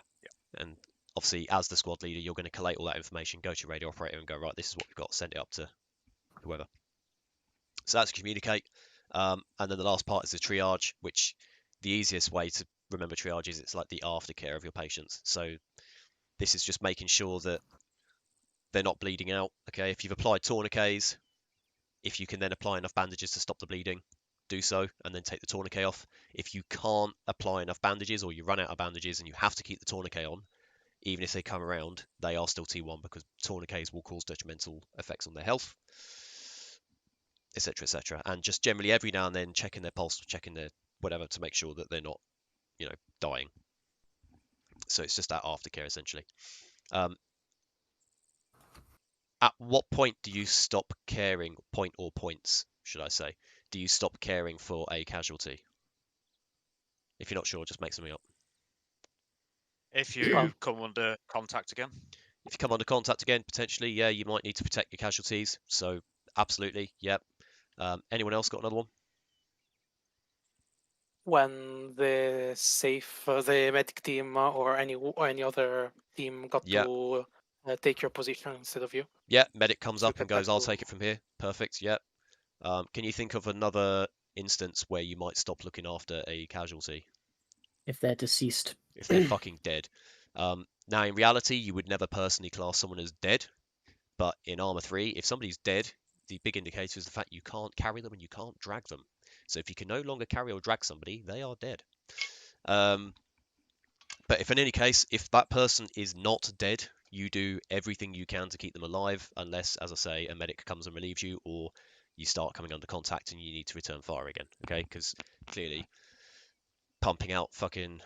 D: And obviously, as the squad leader, you're going to collate all that information, go to your radio operator and go, right, this is what we've got, send it up to whoever. So that's communicate. And then the last part is the triage, which the easiest way to remember triage is it's like the aftercare of your patients. So this is just making sure that they're not bleeding out. Okay, if you've applied tourniquets, if you can then apply enough bandages to stop the bleeding, do so and then take the tourniquet off. If you can't apply enough bandages or you run out of bandages and you have to keep the tourniquet on, even if they come around, they are still T1 because tourniquets will cause detrimental effects on their health, etc., etc. And just generally every now and then checking their pulse, checking their whatever to make sure that they're not, dying. So it's just that aftercare essentially. At what point do you stop caring, points, should I say? Do you stop caring for a casualty? If you're not sure, just make something up.
A: If you come under contact again.
D: If you come under contact again, potentially, yeah, you might need to protect your casualties. So absolutely, yeah. Anyone else got another one?
B: When the medic team or any other team got to take your position instead of you.
D: Yeah, medic comes up and goes, I'll take it from here. Perfect, yeah. Can you think of another instance where you might stop looking after a casualty
E: If they're deceased.
D: if they're fucking dead. Now, in reality, you would never personally class someone as dead, but in Arma 3, if somebody's dead, the big indicator is the fact you can't carry them and you can't drag them. So if you can no longer carry or drag somebody, they are dead. But if in any case, if that person is not dead, you do everything you can to keep them alive, unless, as I say, a medic comes and relieves you, or you start coming under contact and you need to return fire again, okay? Because clearly, pumping out fucking,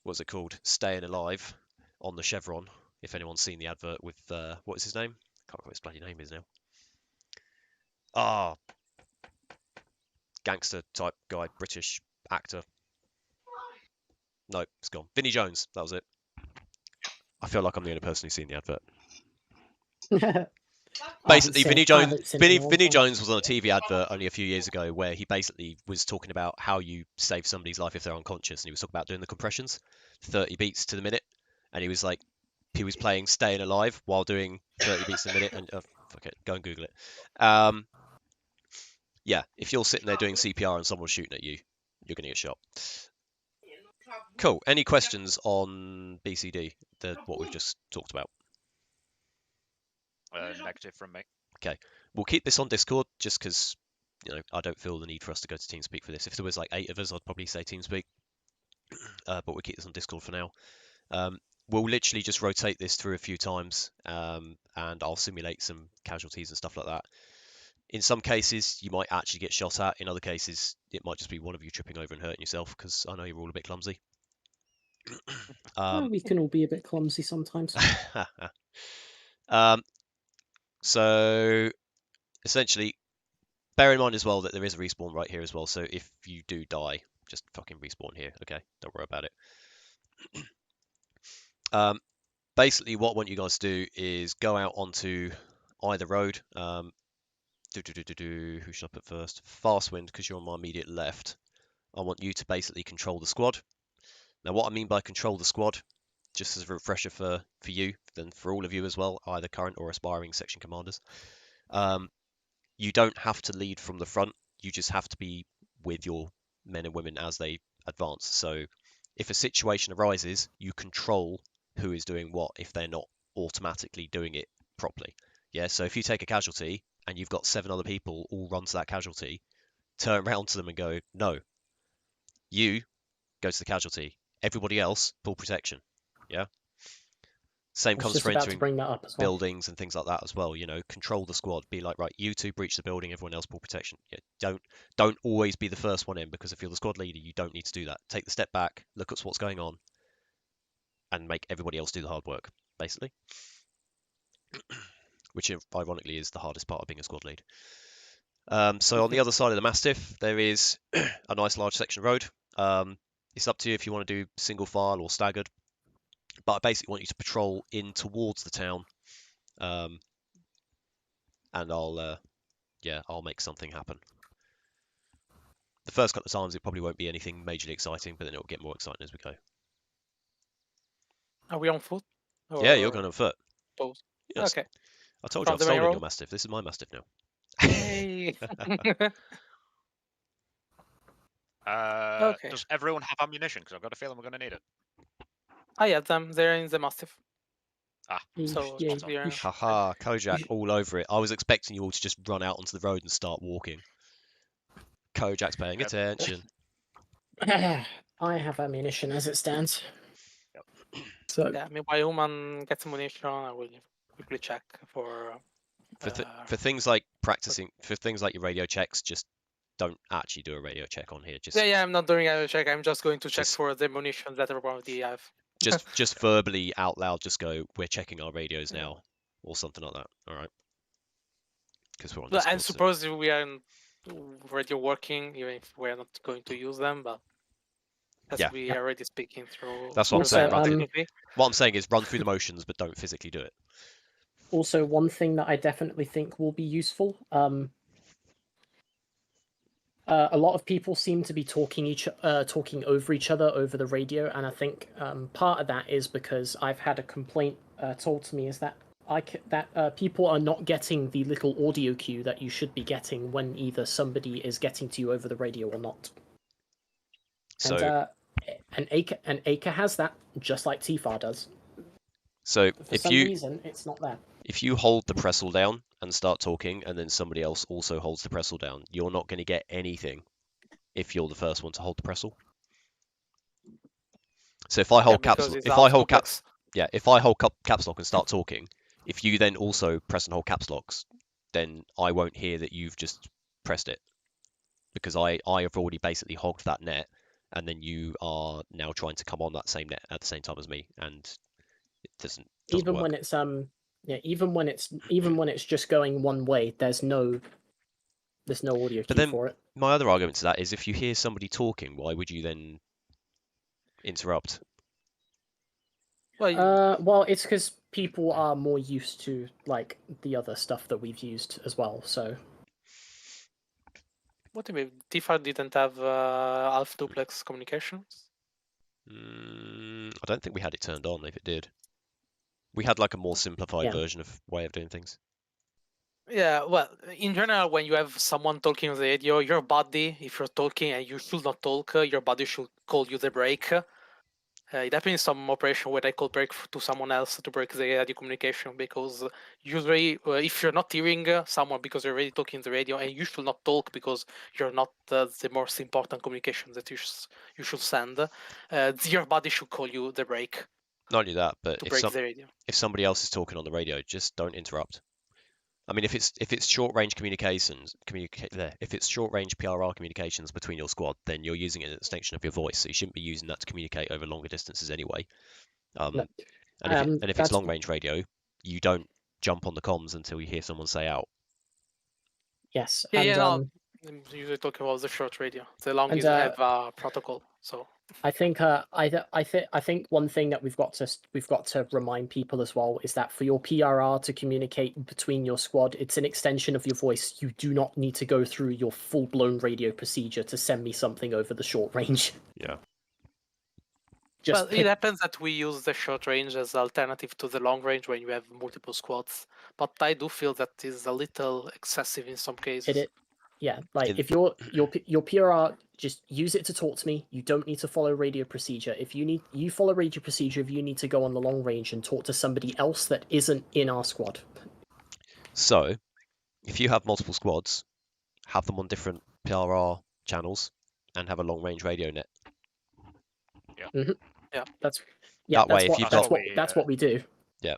D: what's it called, Staying Alive on the Chevron, if anyone's seen the advert with, what is his name? Can't remember what his bloody name is now. Ah, gangster type guy, British actor. No, it's gone. Vinnie Jones, that was it. I feel like I'm the only person who's seen the advert. Basically, Vinnie Jones was on a TV advert only a few years ago where he basically was talking about how you save somebody's life if they're unconscious, and he was talking about doing the compressions, 30 beats to the minute, and he was like, he was playing Staying Alive while doing 30 beats a minute, and fuck it, go and Google it. Yeah, if you're sitting there doing CPR and someone's shooting at you, you're gonna get shot. Cool. Any questions on BCD, what we've just talked about?
A: Negative from me.
D: Okay, we'll keep this on Discord just because, you know, I don't feel the need for us to go to TeamSpeak for this. If there was like 8 of us, I'd probably say TeamSpeak, but we'll keep this on Discord for now. We'll literally just rotate this through a few times, and I'll simulate some casualties and stuff like that. In some cases, you might actually get shot at. In other cases, it might just be one of you tripping over and hurting yourself, because I know you're all a bit clumsy.
E: We can all be a bit clumsy sometimes.
D: So essentially, bear in mind as well that there is a respawn right here as well. So if you do die, just fucking respawn here. Okay, don't worry about it. Basically, what I want you guys to do is go out onto either road. Who should I put first? Fastwind, because you're on my immediate left. I want you to basically control the squad. Now, what I mean by control the squad, just as a refresher for you, then for all of you as well, either current or aspiring section commanders, you don't have to lead from the front. You just have to be with your men and women as they advance. So if a situation arises, you control who is doing what if they're not automatically doing it properly. Yeah, so if you take a casualty and you've got 7 other people all run to that casualty, turn around to them and go, no, you go to the casualty. Everybody else, full protection. Yeah. Same comes for entering buildings and things like that as well. You know, control the squad. Be like, right, you two breach the building, everyone else pull protection. Yeah, don't always be the first one in, because if you're the squad leader, you don't need to do that. Take the step back, look at what's going on, and make everybody else do the hard work, basically. Which ironically is the hardest part of being a squad lead. So on the other side of the Mastiff, there is a nice large section road. It's up to you if you want to do single file or staggered. But I basically want you to patrol in towards the town, and I'll make something happen. The first couple of times it probably won't be anything majorly exciting, but then it'll get more exciting as we go.
B: Are we on foot?
D: Yeah, you're going on foot.
B: Both.
D: Yes.
B: Okay.
D: I told you I've stolen your Mastiff. This is my Mastiff now.
B: Hey. Okay.
A: Does everyone have ammunition? Because I've got a feeling we're going to need it.
B: I have them. They're in the Mastiff.
A: Ah,
B: so
E: yeah,
D: haha, Kojak all over it. I was expecting you all to just run out onto the road and start walking. Kojak's paying attention.
E: I have ammunition as it stands.
A: Yep.
E: So
B: yeah, meanwhile, human gets ammunition. I will quickly check for
D: things like practicing, for things like your radio checks. Just don't actually do a radio check on here. Just
B: yeah, I'm not doing a radio check. I'm just going to check for the ammunition that everybody have.
D: Just verbally out loud, just go, we're checking our radios now, or something like that. All right. Because we're on Discord,
B: I suppose we are radio working, even if we're not going to use them, but we are already speaking through.
D: That's what I'm saying. What I'm saying is run through the motions, but don't physically do it.
E: Also, one thing that I definitely think will be useful. A lot of people seem to be talking over each other over the radio, and I think part of that is because I've had a complaint told to me is that people are not getting the little audio cue that you should be getting when either somebody is getting to you over the radio or not.
D: So,
E: And Acre has that, just like TFAR does.
D: so
E: For some reason, it's not there.
D: if you hold the pressel down and start talking, and then somebody else also holds the pressel down, you're not going to get anything if you're the first one to hold the pressel. So if I hold caps lock and start talking, if you then also press and hold caps locks, then I won't hear that you've just pressed it, because I have already basically hogged that net, and then you are now trying to come on that same net at the same time as me, and it doesn't
E: Even
D: work.
E: when it's even when it's just going one way, there's no audio
D: But
E: cue
D: then
E: for it.
D: my other argument to that is, if you hear somebody talking, why would you then interrupt?
B: Well,
E: It's because people are more used to like the other stuff that we've used as well. So
B: what do you mean? TFAR didn't have half duplex communications?
D: I don't think we had it turned on. If it did, we had like a more simplified version of way of doing things.
B: Yeah, well, in general, when you have someone talking on the radio, your body, if you're talking and you should not talk, your body should call you the break. It happened in some operation where I call break to someone else to break the radio communication, because usually if you're not hearing someone because you're already talking on the radio, and you should not talk because you're not the most important communication that you should send, your body should call you the break.
D: Not only that, but
B: to break the radio.
D: If somebody else is talking on the radio, just don't interrupt. I mean, if it's short range communications, if it's short range PRR communications between your squad, then you're using it as an extension of your voice, so you shouldn't be using that to communicate over longer distances anyway.
E: No.
D: And if it's long range radio, you don't jump on the comms until you hear someone say out.
E: Yes.
B: I'm usually talking about the short radio. The long is have a protocol. So
E: I think I think one thing that we've got to remind people as well is that for your PRR to communicate between your squad, it's an extension of your voice. You do not need to go through your full-blown radio procedure to send me something over the short range.
D: Yeah.
B: It happens that we use the short range as alternative to the long range when you have multiple squads, but I do feel that is a little excessive in some cases.
E: Yeah, like if your PRR, just use it to talk to me. You don't need to follow radio procedure. If you follow radio procedure if you need to go on the long range and talk to somebody else that isn't in our squad.
D: So, if you have multiple squads, have them on different PRR channels and have a long range radio net.
A: Yeah.
B: Yeah.
E: That's what we do.
D: Yeah.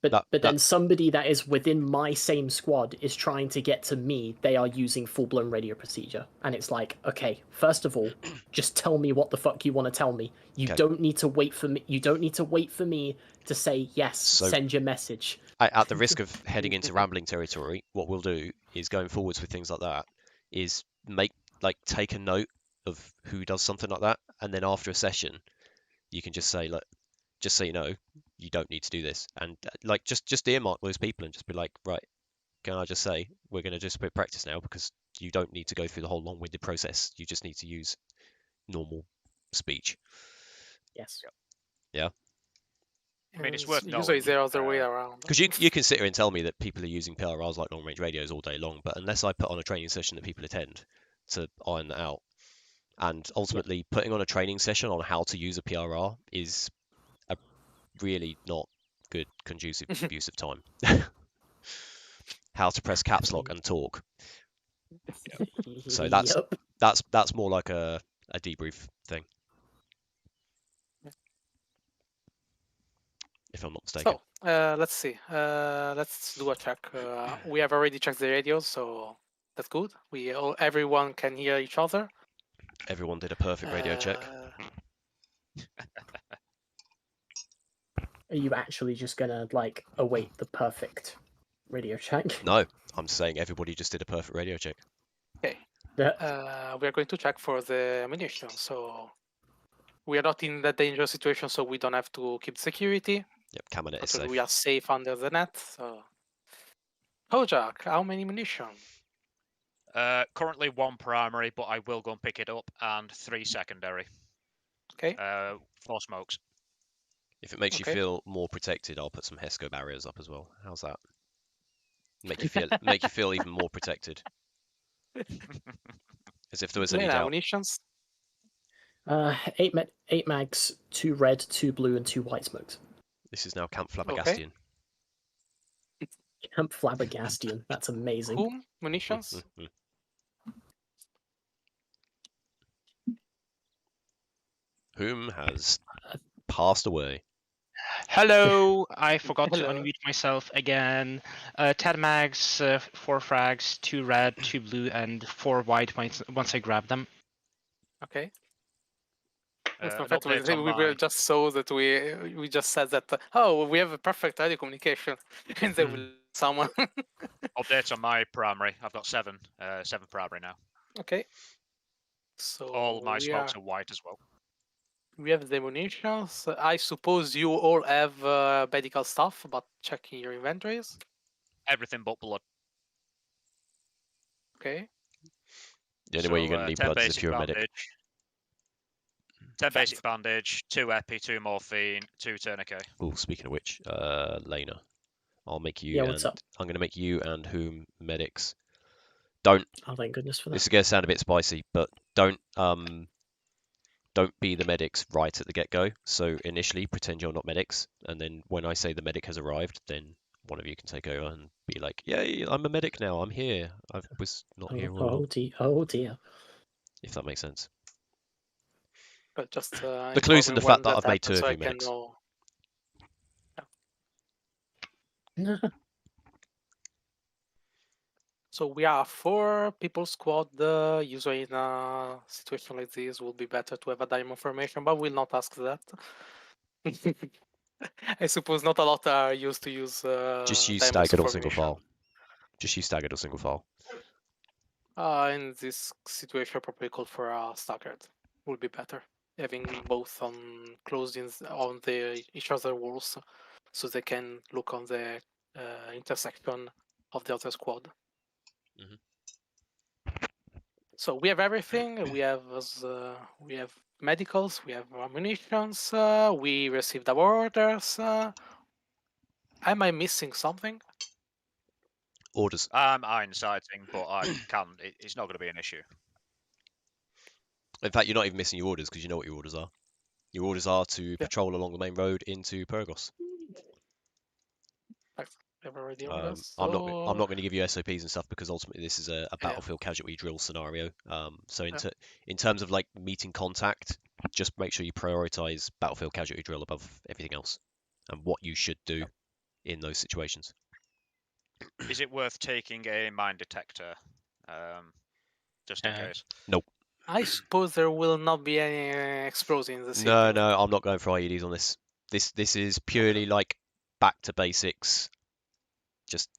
E: But then somebody that is within my same squad is trying to get to me. They are using full-blown radio procedure, and it's like, okay, first of all, just tell me what the fuck you want to tell me. You don't need to wait for me. You don't need to wait for me to say yes. Send your message.
D: At the risk of heading into rambling territory, what we'll do is, going forwards with things like that, is take a note of who does something like that, and then after a session, you can just say, look, just so you know, you don't need to do this, and just earmark those people and just be like, right, can I just say we're going to just put practice now, because you don't need to go through the whole long-winded process. You just need to use normal speech.
E: Yes.
D: Yeah.
A: I mean, it's worth knowing.
B: Usually the other way around.
D: Because you can sit here and tell me that people are using PRRs like long-range radios all day long, but unless I put on a training session that people attend to iron that out, and ultimately putting on a training session on how to use a PRR is a really not good conducive use of time. How to press caps lock and talk. So that's more like a debrief thing, if I'm not mistaken.
B: So let's see. Let's do a check. We have already checked the radios, so that's good. Everyone can hear each other.
D: Everyone did a perfect radio check.
E: Are you actually just gonna await the perfect radio check?
D: No, I'm saying everybody just did a perfect radio check.
B: Okay. We are going to check for the ammunition. So we are not in that dangerous situation, so we don't have to keep security.
D: Yep, Cabinet is safe.
B: We are safe under the net. So, Kojak, how many ammunition?
A: Currently 1 primary, but I will go and pick it up, and 3 secondary.
B: Okay.
A: 4 smokes.
D: If it makes you
B: Okay.
D: feel more protected, I'll put some HESCO barriers up as well. How's that? Make you feel even more protected. As if there was any
B: Lena,
D: doubt.
B: munitions.
E: 8 mags, 2 red, 2 blue, and 2 white smokes.
D: This is now Camp Flabbergastian.
E: Camp Flabbergastian. That's amazing.
B: Whom? Munitions.
D: Whom has passed away.
F: Hello, I forgot to
B: Hello.
F: unmute myself again. 10 mags, 4 frags, 2 red, 2 blue, and 4 white once I grab them.
B: Okay.
A: An
B: In fact,
A: update on
B: we
A: my...
B: just saw that we just said that oh, we have a perfect radio communication, and they will someone.
A: Update on my primary. I've got 7 primary now.
B: Okay. So
A: All my
B: we
A: smokes are white as well.
B: We have the munitions. I suppose you all have medical stuff, but checking your inventories.
A: Everything but blood.
B: Okay.
D: The only way you're going to need
A: 10
D: blood is if
A: basic
D: you're a medic.
A: bandage. 10 basic bandage, 2 epi, 2 morphine, 2 tourniquet.
D: Oh, speaking of which, Lena, I'll make you.
E: Yeah, what's up?
D: I'm going to make you and whom medics. Don't.
E: Oh, thank goodness for that.
D: This is going to sound a bit spicy, but don't be the medics right at the get-go. So initially, pretend you're not medics, and then when I say the medic has arrived, then one of you can take over and be like, "Yay, I'm a medic now. I'm here. I was not here all along."
E: Oh dear.
D: If that makes sense.
B: But just
D: The clue's in the fact that I've made 2 of you medics.
B: So we are 4 people squad. Usually in a situation like this, would be better to have a diamond formation, but we'll not ask that. I suppose not a lot are used to use.
D: Just use
B: diamond
D: staggered or single
B: formation.
D: file. Just use staggered or single file.
B: In this situation, probably call for a staggered. Would be better having both on closings on the each other walls, so they can look on the intersection of the other squad. So we have everything. We have medicals. We have ammunitions. We received our orders. Am I missing something?
D: Orders.
A: I'm iron-sighting, but I can. It's not going to be an issue.
D: In fact, you're not even missing your orders because you know what your orders are. Your orders are to patrol along the main road into Pyrgos.
B: We have already
D: I'm
B: orders.
D: not going to give you SOPs and stuff because ultimately this is a battlefield casualty drill scenario. So in terms of like meeting contact, just make sure you prioritize battlefield casualty drill above everything else, and what you should do in those situations.
A: Is it worth taking a mine detector, just in case?
D: Nope.
B: I suppose there will not be any explosions in the city.
D: No, I'm not going for IEDs on this. This is purely like back to basics. Just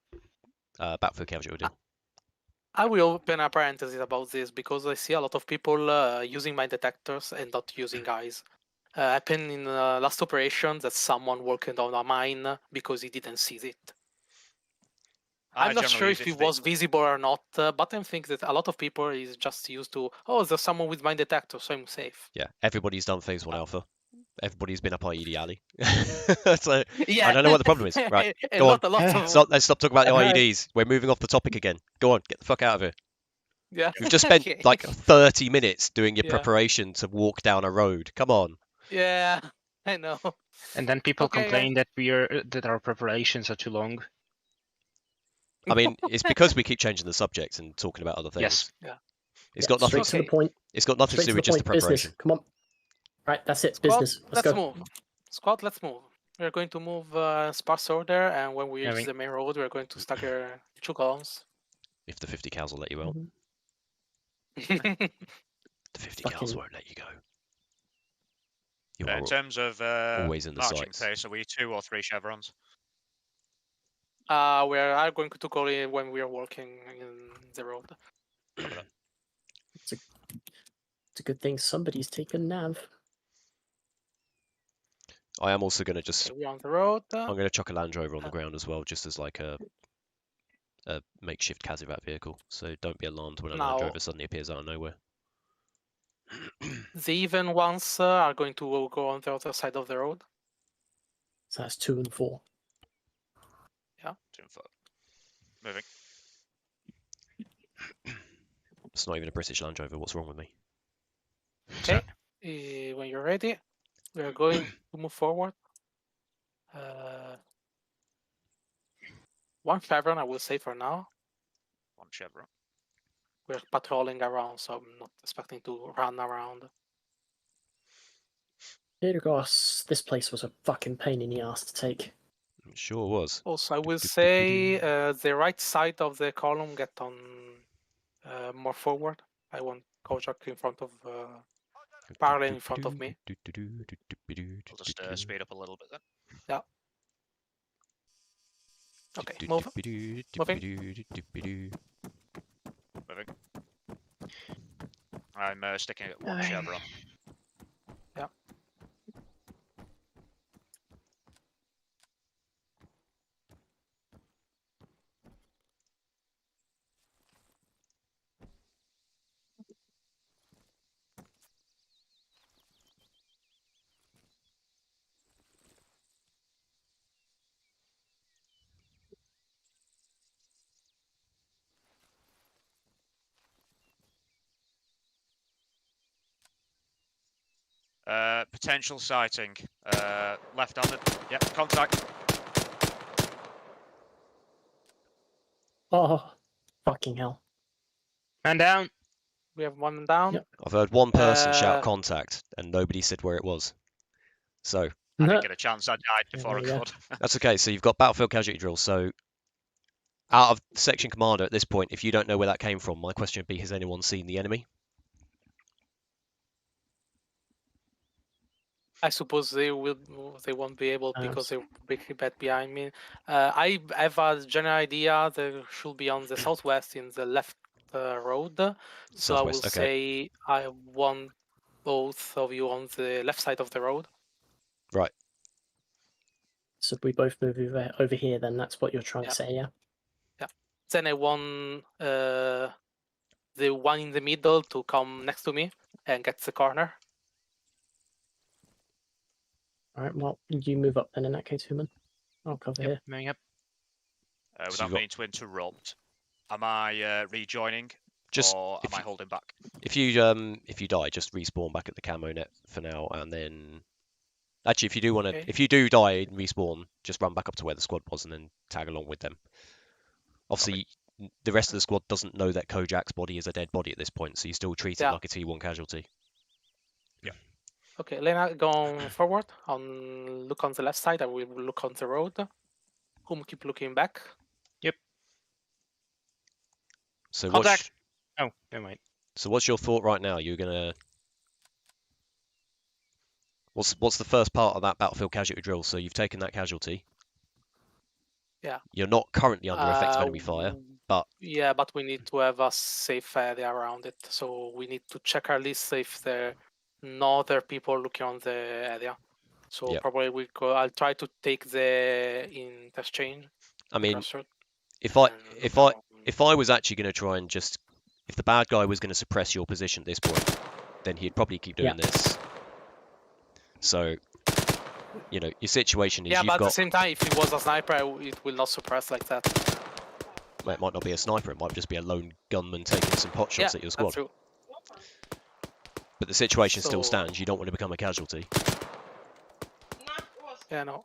D: battlefield casualty drill.
B: I will open a parenthesis about this because I see a lot of people using mine detectors and not using eyes. Happened in the last operation that someone working on a mine because he didn't see it. I'm not sure if it was visible or not, but I think that a lot of people is just used to, oh, there's someone with mine detector, so I'm safe.
D: Yeah, everybody's done phase 1 alpha. Everybody's been up IED alley. So
B: Yeah.
D: I don't know what the problem is. Right, go on. Let's stop talking about the IEDs. We're moving off the topic again. Go on, get the fuck out of here.
B: Yeah.
D: We've just spent like 30 minutes doing your preparation to walk down a road. Come on.
B: Yeah, I know.
F: And then people complain that that our preparations are too long.
D: I mean, it's because we keep changing the subject and talking about other things.
F: Yes.
B: Yeah.
D: It's got nothing
E: to the point.
D: It's got nothing to do with just the preparation.
E: Business. Come on. Right, that's it.
B: Squad,
E: Business. Let's
B: let's
E: go.
B: move. Squad, let's move. We're going to move sparse order, and when we reach the main road, we're going to stagger 2 columns.
D: If the 50 cals will let you out. The 50 cals won't let you go. You are
A: in terms of
D: always in the
A: marching
D: sights.
A: pace, are we 2 or 3 chevrons?
B: We are going to call it when we are walking in the road.
E: It's a good thing somebody's taken nav.
D: I am also going to just.
B: We're on the road.
D: I'm going to chuck a Land Rover on the ground as well, just as like a makeshift Casevat vehicle. So don't be alarmed when a Land Rover suddenly appears out of nowhere.
B: The even ones are going to go on the other side of the road.
E: So that's 2 and 4.
A: 2 and 4. Moving.
D: It's not even a British Land Rover. What's wrong with me?
B: Okay. When you're ready, we are going to move forward. 1 chevron, I will say for now.
A: 1 chevron.
B: We're patrolling around, so I'm not expecting to run around.
E: Gosh, this place was a fucking pain in the ass to take.
D: It sure was.
B: Also, I will say the right side of the column get on more forward. I want Kojak in front of, parallel in front of me.
A: I'll just speed up a little bit then.
B: Yeah. Okay, move. Moving.
A: Moving. I'm sticking at 1 chevron.
B: Yeah.
A: Potential sighting. Left-handed. Yep, contact.
E: Oh, fucking hell.
F: Man down.
B: We have 1 down.
E: Yep.
D: I've heard one person shout
B: Uh,
D: contact, and nobody said where it was. So
A: I didn't get a chance. I died before I
E: there you
A: could.
D: that's okay. So you've got battlefield casualty drill. So out of section commander at this point, if you don't know where that came from, my question would be: has anyone seen the enemy?
B: I suppose they won't be able because they're big bit behind me. I have a general idea they should be on the southwest in the left road. So I will
D: Southwest, okay.
B: say I want both of you on the left side of the road.
D: Right.
E: So we both move over here, then that's what you're trying
B: Yeah.
E: to say, yeah?
B: Then I want the one in the middle to come next to me and get the corner.
E: Alright, well, you move up then in that case, Human. I'll cover here.
F: Moving up.
A: Without
D: you've got-
A: meaning to interrupt, am I rejoining
D: Just
A: or
D: if
A: am I
D: you-
A: holding back?
D: If you die, just respawn back at the camo net for now, and then actually, if you do want to,
B: Okay.
D: if you do die and respawn, just run back up to where the squad was and then tag along with them. Obviously, the rest of the squad doesn't know that Kojak's body is a dead body at this point, so you still treat it
B: Yeah.
D: like a T1 casualty.
B: Okay, Lena, going forward. Look on the left side. I will look on the road. Whom keep looking back.
D: So
F: Contact. Oh, never mind.
D: what's your thought right now? You're gonna what's the first part of that battlefield casualty drill? So you've taken that casualty.
B: Yeah.
D: You're not currently under effect of enemy fire, but
B: Yeah, but we need to have a safe area around it. So we need to check our list if there are no other people looking on the area. So
D: Yep.
B: probably I'll try to take the interchange.
D: I mean,
B: crossroad,
D: if I
B: and
D: if
B: look
D: I
B: around.
D: if I was actually going to try and just if the bad guy was going to suppress your position at this point, then he'd probably keep doing this. So, you know, your situation is
B: Yeah,
D: you've
B: but at the
D: got.
B: same time, if it was a sniper, it will not suppress like that.
D: Well, it might not be a sniper. It might just be a lone gunman taking some pot shots at your squad.
B: That's true.
D: But the situation still
B: So-
D: stands. You don't want to become a casualty.
B: Yeah, no.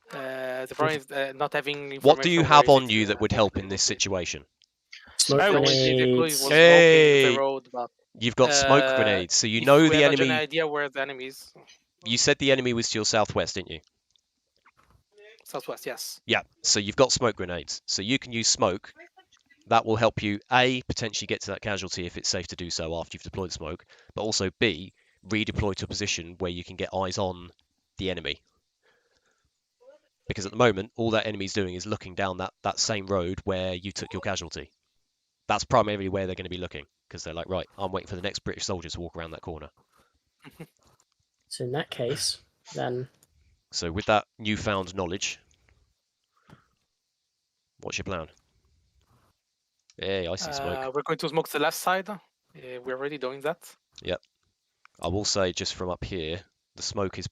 B: The problem is not having.
D: What do you
B: information
D: have
B: where
D: on
B: it
D: you
B: is,
D: that would help in this situation?
E: Smoke
B: I was the clue
E: grenades.
B: was
D: Hey!
B: walking the road, but
D: You've got smoke
B: Uh,
D: grenades, so you
B: if
D: know
B: we
D: the
B: have a general
D: enemy.
B: idea where the enemy is.
D: You said the enemy was to your southwest, didn't you?
B: Southwest, yes.
D: Yeah. So you've got smoke grenades, so you can use smoke. That will help you A, potentially get to that casualty if it's safe to do so after you've deployed the smoke, but also B, redeploy to a position where you can get eyes on the enemy. Because at the moment, all that enemy's doing is looking down that same road where you took your casualty. That's primarily where they're going to be looking, because they're like, right, I'm waiting for the next British soldier to walk around that corner.
E: So in that case, then
D: So with that newfound knowledge, what's your plan? Hey, I see smoke.
B: We're going to smoke the left side. We're already doing that.
D: I will say, just from up here, the smoke is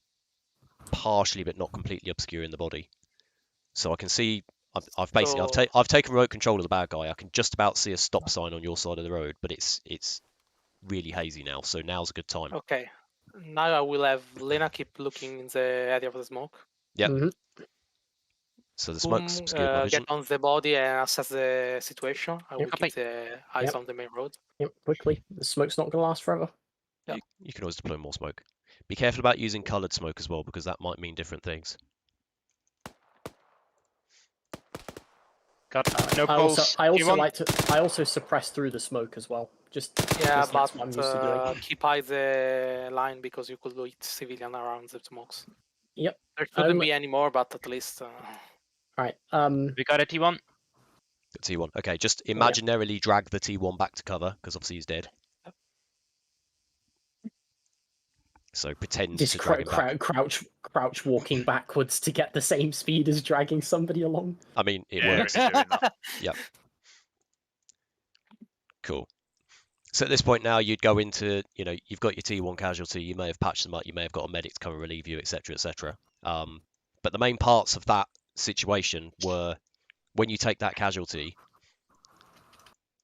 D: partially but not completely obscuring the body. So I can see. I've basically
B: So-
D: I've taken remote control of the bad guy. I can just about see a stop sign on your side of the road, but it's really hazy now. So now's a good time.
B: Okay. Now I will have Lena keep looking in the area of the smoke.
D: Yep.
E: Mhm.
D: So the smoke's
B: Boom,
D: obscured my vision.
B: get on the body and assess the situation. I will
F: Copy.
B: keep the eyes
E: Yep.
B: on the main road.
E: Yep, quickly. The smoke's not going to last forever.
B: Yeah.
D: You can always deploy more smoke. Be careful about using coloured smoke as well, because that might mean different things.
F: Got no
E: I
F: pulse.
E: I also suppress through the smoke as well. Just
B: Yeah,
E: because
B: but
E: that's what I'm used to doing.
B: keep eyes the line because you could hit civilian around the smokes.
E: Yep.
B: There shouldn't
E: Um,
B: be any more, but at least.
E: All right.
F: We got a T1.
D: Got T1. Okay, just imaginarily drag the T1 back to cover, because obviously he's dead. So pretend
E: Just
D: to drag him back.
E: crouch walking backwards to get the same speed as dragging somebody along.
D: I mean, it
A: Yeah,
D: works.
A: really doing that.
D: Cool. So at this point now, you'd go into, you've got your T1 casualty, you may have patched them up, you may have got a medic to come and relieve you, etc., etc. But the main parts of that situation were when you take that casualty,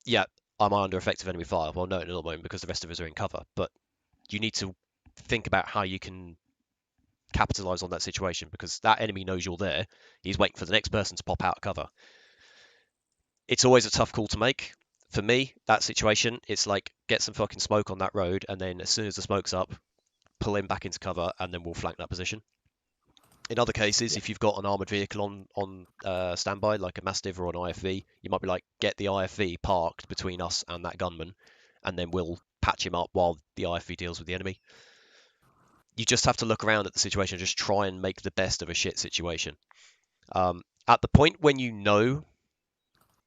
D: yeah, I'm under effective enemy fire. Well, no, in a little moment because the rest of us are in cover, but you need to think about how you can capitalize on that situation because that enemy knows you're there. He's waiting for the next person to pop out of cover. It's always a tough call to make. For me, that situation, it's like get some fucking smoke on that road, and then as soon as the smoke's up, pull him back into cover, and then we'll flank that position. In other cases, if you've got an armored vehicle on standby, like a Mastiff or an IFV, you might be like, get the IFV parked between us and that gunman, and then we'll patch him up while the IFV deals with the enemy. You just have to look around at the situation and just try and make the best of a shit situation. At the point when you know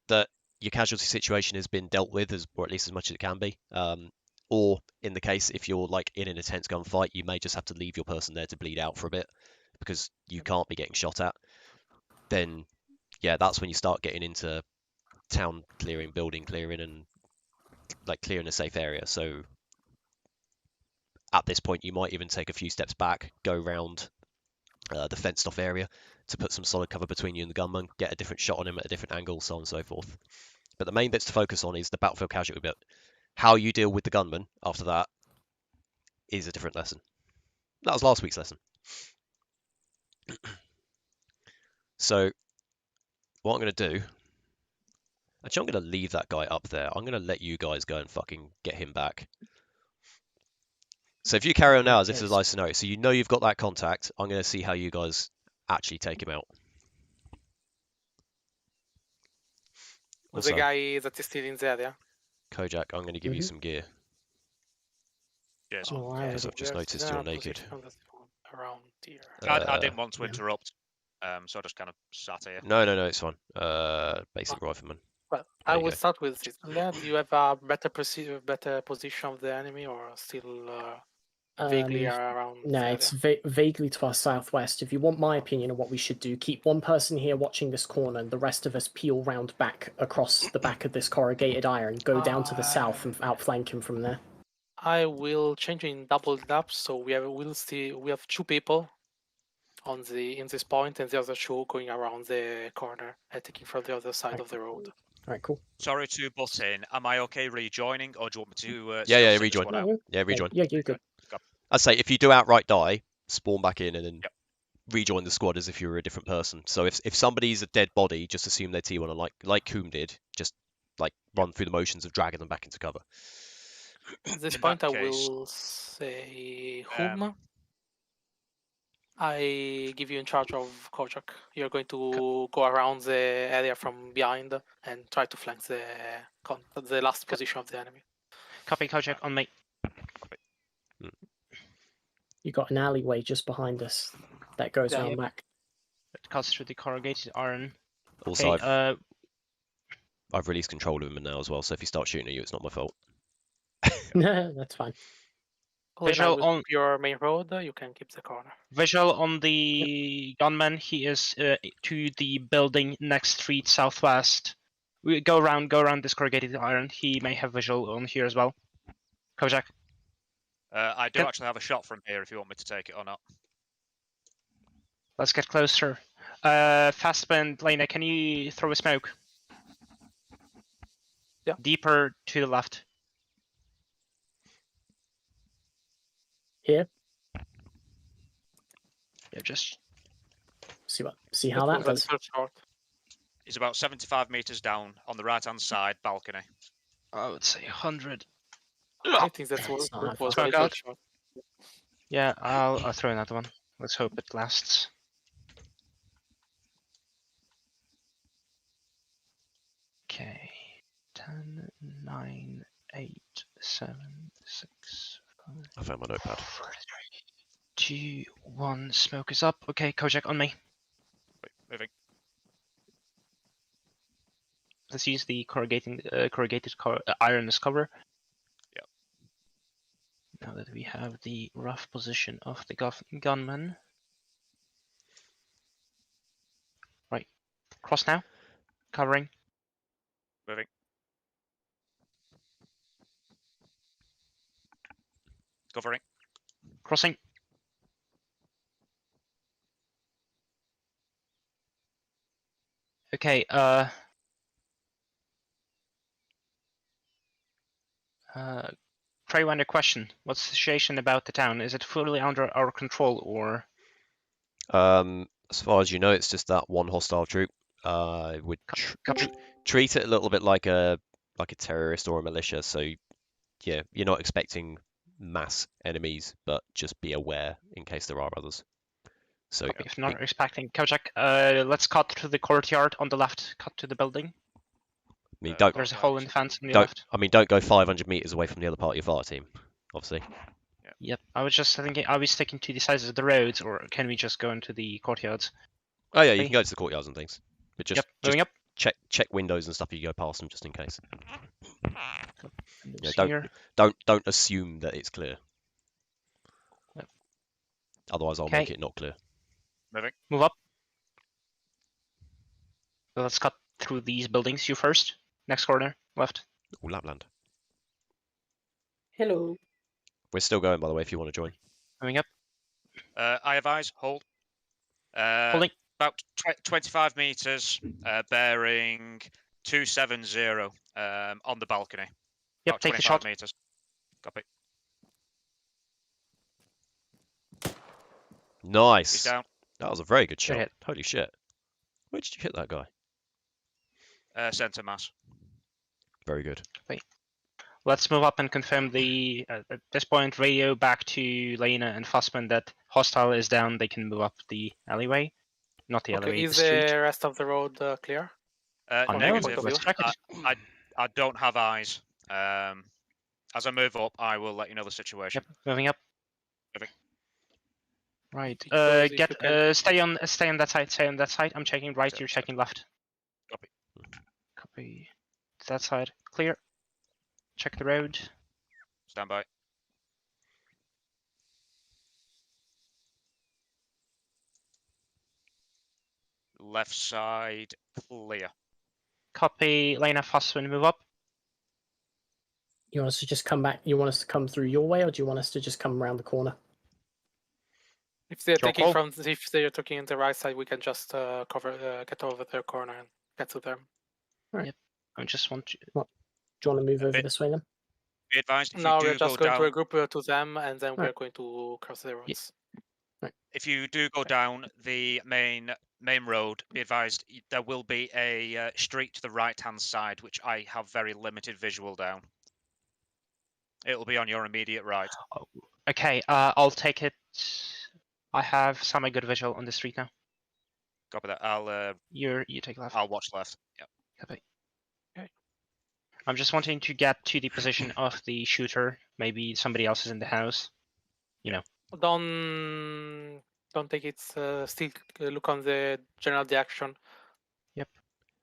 D: that your casualty situation has been dealt with, or at least as much as it can be, or in the case if you're like in an intense gunfight, you may just have to leave your person there to bleed out for a bit because you can't be getting shot at. Then, yeah, that's when you start getting into town clearing, building clearing, and like clearing a safe area. So at this point, you might even take a few steps back, go around the fenced off area to put some solid cover between you and the gunman, get a different shot on him at a different angle, so on and so forth. But the main bits to focus on is the battlefield casualty bit. How you deal with the gunman after that is a different lesson. That was last week's lesson. So what I'm going to do, actually I'm going to leave that guy up there. I'm going to let you guys go and fucking get him back. So if you carry on now as if it's a live scenario, so you know you've got that contact, I'm going to see how you guys actually take him out.
B: Who's the guy that is still in the area?
D: Kojak, I'm going to give you some gear.
A: Yes.
E: Oh,
D: Because I've just noticed you're naked.
B: Around here.
A: I didn't want to
E: yeah.
A: interrupt, so I just kind of sat here.
D: No, it's fine. Basic rifleman.
B: Well,
D: There
B: I
D: you
B: will
D: go.
B: start with this. Lea, do you have a better position of the enemy, or still vaguely around?
E: No,
B: the
E: it's
B: area?
E: vaguely to our southwest. If you want my opinion of what we should do, keep one person here watching this corner, and the rest of us peel round back across the back of this corrugated iron, go down to the south and outflank him from there.
B: I will change in double up, so we have two people in this point, and the other two going around the corner, taking from the other side of the road.
E: All right, cool.
A: Sorry to butt in. Am I okay rejoining, or do you want me to?
D: Yeah,
A: still sit
D: rejoin.
A: this one out?
D: Yeah, rejoin.
E: Yeah, you're good.
D: I'd say if you do outright die, spawn back in and then rejoin the squad as if you were a different person. So if somebody's a dead body, just assume they're T1 and like Coombe did, just like run through the motions of dragging them back into cover.
B: At this
A: In
B: point,
A: that
B: I
A: case,
B: will say whom I give you in charge of Kojak. You're going to go around the area from behind and try to flank the last position of the enemy.
F: Copy, Kojak on me.
E: You got an alleyway just behind us that goes
B: Yeah.
E: around back.
F: It cuts through the corrugated iron.
D: Also,
F: Okay,
D: I've released control of him now as well, so if he starts shooting at you, it's not my fault.
E: No, that's fine.
F: Visual on
B: your main road. You can keep the corner.
F: visual on the gunman. He is to the building next street southwest. We go around this corrugated iron. He may have visual on here as well. Kojak.
A: I do actually have a shot from here if you want me to take it or not.
F: Let's get closer. Fastbend, Lena, can you throw a smoke?
B: Yeah.
F: Deeper to the left.
E: Here,
F: Yeah, just
E: see how that does.
B: Short.
A: He's about 75 meters down on the right-hand side balcony.
F: I would say 100.
B: I think that's what
E: It's not that
B: was
F: far.
B: a
F: Smoke
B: little
F: out.
B: short.
F: Yeah, I'll throw another one. Let's hope it lasts. Okay. 10, 9, 8, 7, 6, 5,
D: I found my notepad.
F: 4, 3, 2, 1. Smoke is up. Okay, Kojak on me.
A: Wait, moving.
F: Let's use the corrugated iron as cover.
A: Yep.
F: Now that we have the rough position of the gunman. Right. Cross now. Covering.
A: Moving. Covering.
F: Crossing. Okay, Preywinder question. What's the situation about the town? Is it fully under our control or?
D: As far as you know, it's just that one hostile troop. I would treat it a little bit like a terrorist or a militia. So yeah, you're not expecting mass enemies, but just be aware in case there are others. So
F: If not expecting, Kojak, let's cut to the courtyard on the left. Cut to the building.
D: I mean, don't
F: There's a hole in the fence on the
D: don't
F: left.
D: I mean don't go 500 meters away from the other part of your fire team, obviously.
F: Yep. I was just thinking, are we sticking to the sides of the roads, or can we just go into the courtyards?
D: Oh yeah, you
F: Okay.
D: can go to the courtyards and things, but just
F: Yep. Moving up.
D: check windows and stuff as you go past them just in case. Yeah,
F: Here.
D: don't assume that it's clear.
F: Yep.
D: Otherwise, I'll
F: Okay.
D: make it not clear.
A: Moving.
F: Move up. Let's cut through these buildings. You first. Next corner, left.
D: Ooh, Lapland.
E: Hello.
D: We're still going, by the way, if you want to join.
F: Moving up.
A: I have eyes. Hold.
F: Holding.
A: About 25 meters, bearing 270 on the balcony.
F: Yep.
A: About
F: Take the
A: 25
F: shot.
A: meters. Copy. He's
D: Nice.
A: down.
D: That was a very good shot.
F: hit.
D: Holy shit. Where did you hit that guy?
A: Center mass.
D: Very good.
F: Let's move up and confirm the, at this point, radio back to Lena and Fussman that hostile is down. They can move up the alleyway. Not the alleyway,
B: Okay, is
F: the street.
B: the rest of the road clear?
F: Oh, no,
A: Negative.
F: let's check it.
A: I don't have eyes. As I move up, I will let you know the situation.
F: Yep, moving up.
A: Moving.
F: Right.
B: Because if you can-
F: Stay on that side. Stay on that side. I'm checking right. You're checking left.
A: Copy.
F: Copy. That side. Clear. Check the road.
A: Stand by. Left side clear.
F: Copy. Lena Fussman, move up.
E: You want us to just come back? You want us to come through your way, or do you want us to just come around the corner?
B: If they're
F: Your
B: taking
F: call.
B: if they're taking in the right side, we can just get over their corner and get to them.
F: I just want you.
E: Do you want to move over
A: Bit-
E: this way then?
A: Be advised, if
B: No,
A: you
B: we're
A: do
B: just
A: go
B: going
A: down,
B: to regroup to them, and then we're
E: Right.
B: going to cross the roads.
A: if you do go down the main road, be advised there will be a street to the right hand side, which I have very limited visual down. It will be on your immediate right.
F: Okay, I'll take it. I have semi good visual on the street now.
A: Copy that.
F: You take left.
A: I'll watch left. Yeah.
F: Copy.
B: Okay.
F: I'm just wanting to get to the position of the shooter. Maybe somebody else is in the house.
B: Don't take it. Still look on the general direction.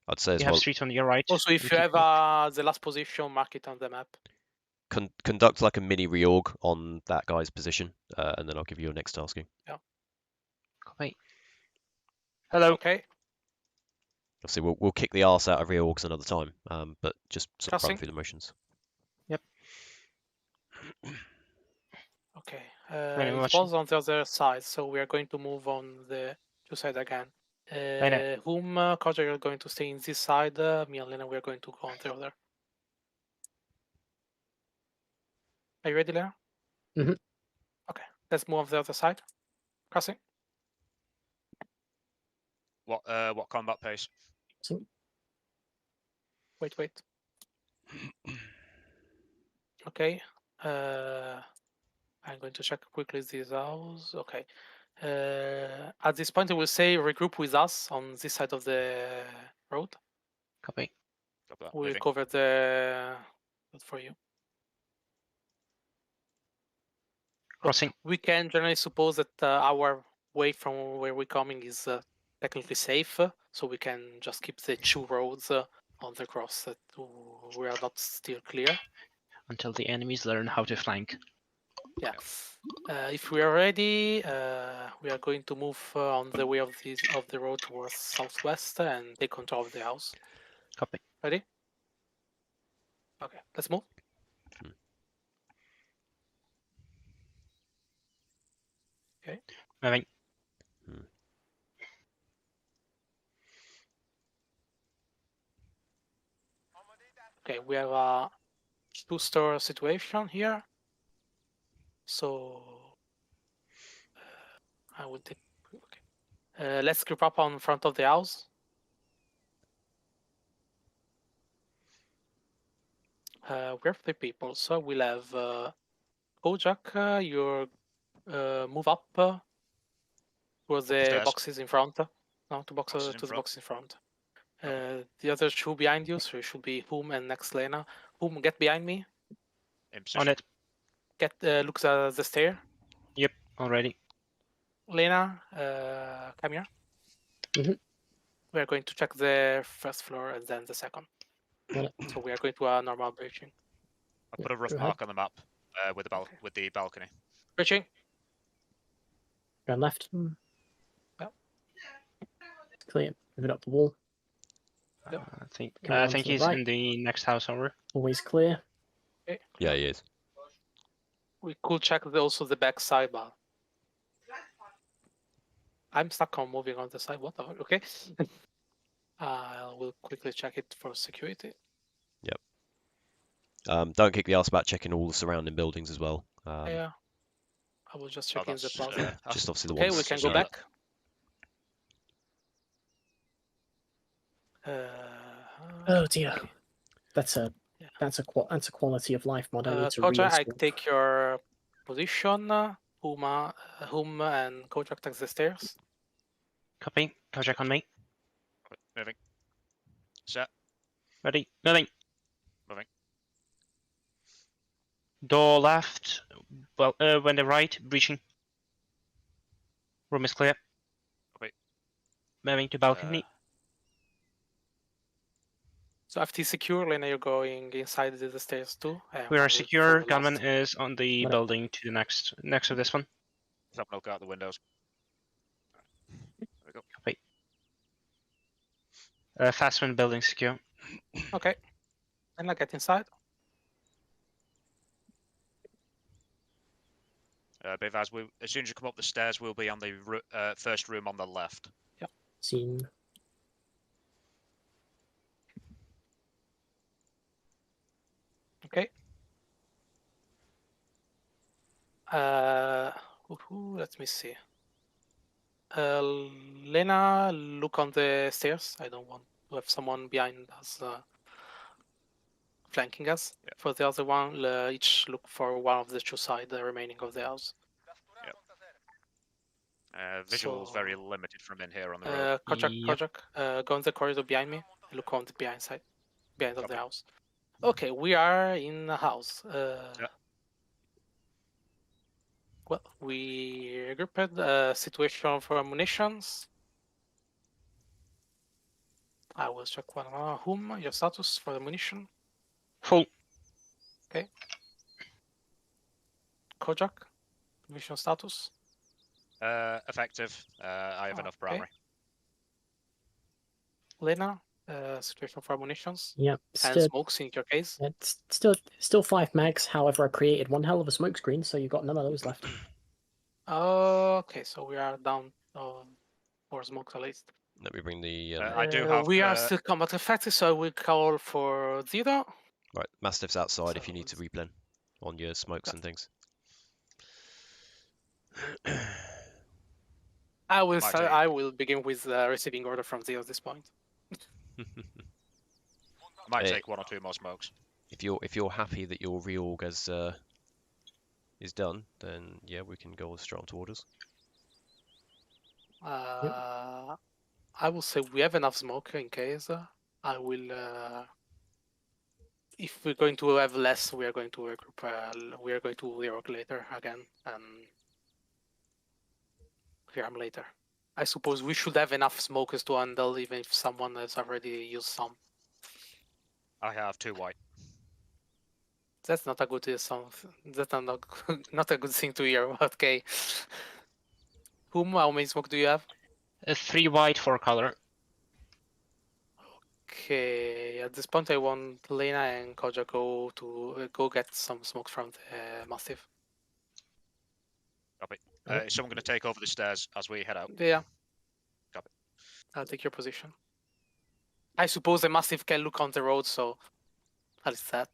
D: I'd say as
F: You have
D: well,
F: street on your right.
B: Also, if you
F: keep
B: have
F: left.
B: the last position, mark it on the map.
D: conduct like a mini reorg on that guy's position, and then I'll give you your next tasking.
F: Copy. Hello.
B: Okay.
D: Obviously, we'll kick the arse out of reorgs another time, but just sort of run
B: Tasking.
D: through the motions.
B: Okay.
F: Very
B: It
F: much.
B: was on the other side, so we are going to move on the two side again.
F: Lena.
B: Whom, Koja, you're going to stay in this side. Me and Lena, we're going to go on the other. Are you ready, Lena?
E: Mhm.
B: Okay, let's move on the other side. Crossing.
A: What combat pace?
E: So,
B: Wait. Okay. I'm going to check quickly these house. Okay. At this point, I will say regroup with us on this side of the road.
F: Copy.
A: Copy that.
B: We'll
A: Moving.
B: cover the road for you.
F: Crossing.
B: We can generally suppose that our way from where we're coming is technically safe, so we can just keep the two roads on the cross that we are not still clear.
F: Until the enemies learn how to flank.
B: Yeah. If we are ready, we are going to move on the way of the road towards southwest and take control of the house.
F: Copy.
B: Ready? Okay, let's move. Okay.
F: Moving.
B: Okay, we have a two-store situation here. So I will take. Okay. Let's group up on front of the house. We're 3 people, so we'll have Kojak. You move up towards the
A: Upstairs.
B: boxes in front. No, to
A: Boxes in
B: the
A: front.
B: box in front. The other 2 behind you, so it should be Whom and next Lena. Whom, get behind me.
A: In position.
F: On it.
B: Get look at the stair.
F: Yep. Already.
B: Lena, come here.
E: Mhm.
B: We are going to check the first floor and then the second.
E: Got it.
B: So we are going to a normal breaching.
A: I put a rough
E: Go ahead.
A: mark on the map with the balcony.
B: Breaching.
E: Ground left.
B: Yep.
E: It's clear. Moving up the wall.
B: Yep.
F: I
E: Coming on
F: think
E: to the
F: he's
E: right.
F: in the next house over.
E: Always clear.
D: Yeah, he is.
B: We could check also the back side, but I'm stuck on moving on the side. What the fuck? Okay. I will quickly check it for security.
D: Don't kick the arse about checking all the surrounding buildings as well.
B: Yeah. I will just check in the
A: that's,
B: plaza.
D: Just obviously the
B: Okay,
D: ones.
B: we can
A: so
B: go
A: that-
B: back.
E: Oh dear.
B: Okay.
E: That's a
B: Yeah.
E: that's a quality of life mod. I need to
B: Koja, I
E: reinstall.
B: take your position. Whom and Kojak takes the stairs.
F: Copy. Kojak on me.
A: Moving. Set.
F: Ready. Moving.
A: Moving.
F: Door left. Well, when the right. Breaching. Room is clear.
A: Copy.
F: Moving to balcony.
B: So after secure, Lena, you're going inside the stairs too. and
F: We
B: I
F: are
B: will
F: secure.
B: follow
F: Gunman
B: last.
F: is on the
E: Got it.
F: building to the next of this one.
A: Let's have a look out the windows. There we go.
F: Copy. Fastman building secure.
B: Okay. And I get inside.
A: Be advised, as soon as you come up the stairs, we'll be on the first room on the left.
E: Seen.
B: Okay. Let me see. Lena, look on the stairs. I don't want to have someone behind us flanking us.
A: Yeah.
B: For the other one, each look for one of the 2 sides remaining of the house.
A: Visual's very
B: So-
A: limited from in here on the road.
F: Yep.
B: Kojak, go on the corridor behind me. Look on the behind of
A: Copy.
B: the house. Okay, we are in a house.
A: Yeah.
B: Well, we regrouped situation for munitions. I will check one. Whom, your status for the munition?
F: Full.
B: Kojak, munition status.
A: Effective. I have enough
B: Okay.
A: primary.
B: Lena, situation for munitions
E: Yep.
B: and
E: Still,
B: smokes in your case.
E: it's still 5 mags. However, I created one hell of a smoke screen, so you've got none of those left.
B: Okay, so we are down. or smokes at least.
D: Let me bring the
A: I do have.
B: We are still combat effective, so we call for 0.
D: right. Mastiff's outside if you
B: So
D: need to replen on your smokes and things.
B: I will
A: Might
B: start,
A: take-
B: I will begin with receiving order from 0 at this point.
A: Might
D: Hey.
A: take 1 or 2 more smokes.
D: If you're happy that your reorg is done, then yeah, we can go straight on to orders.
B: I will say we have enough smoke in case. I will. If we're going to have less, we are going to regroup. We are going to reorg later again and rearm later. I suppose we should have enough smokers to handle, even if someone has already used some.
A: I have 2 white.
B: That's not a good song. That's not a good thing to hear. Okay. How many smoke do you have?
F: 3 white, 4 color.
B: Okay. At this point, I want Lena and Koja go get some smoke from the Mastiff.
A: Copy. Is someone going to take over the stairs as we head out?
B: Yeah.
A: Copy.
B: I'll take your position. I suppose the Mastiff can look on the road, so at least that.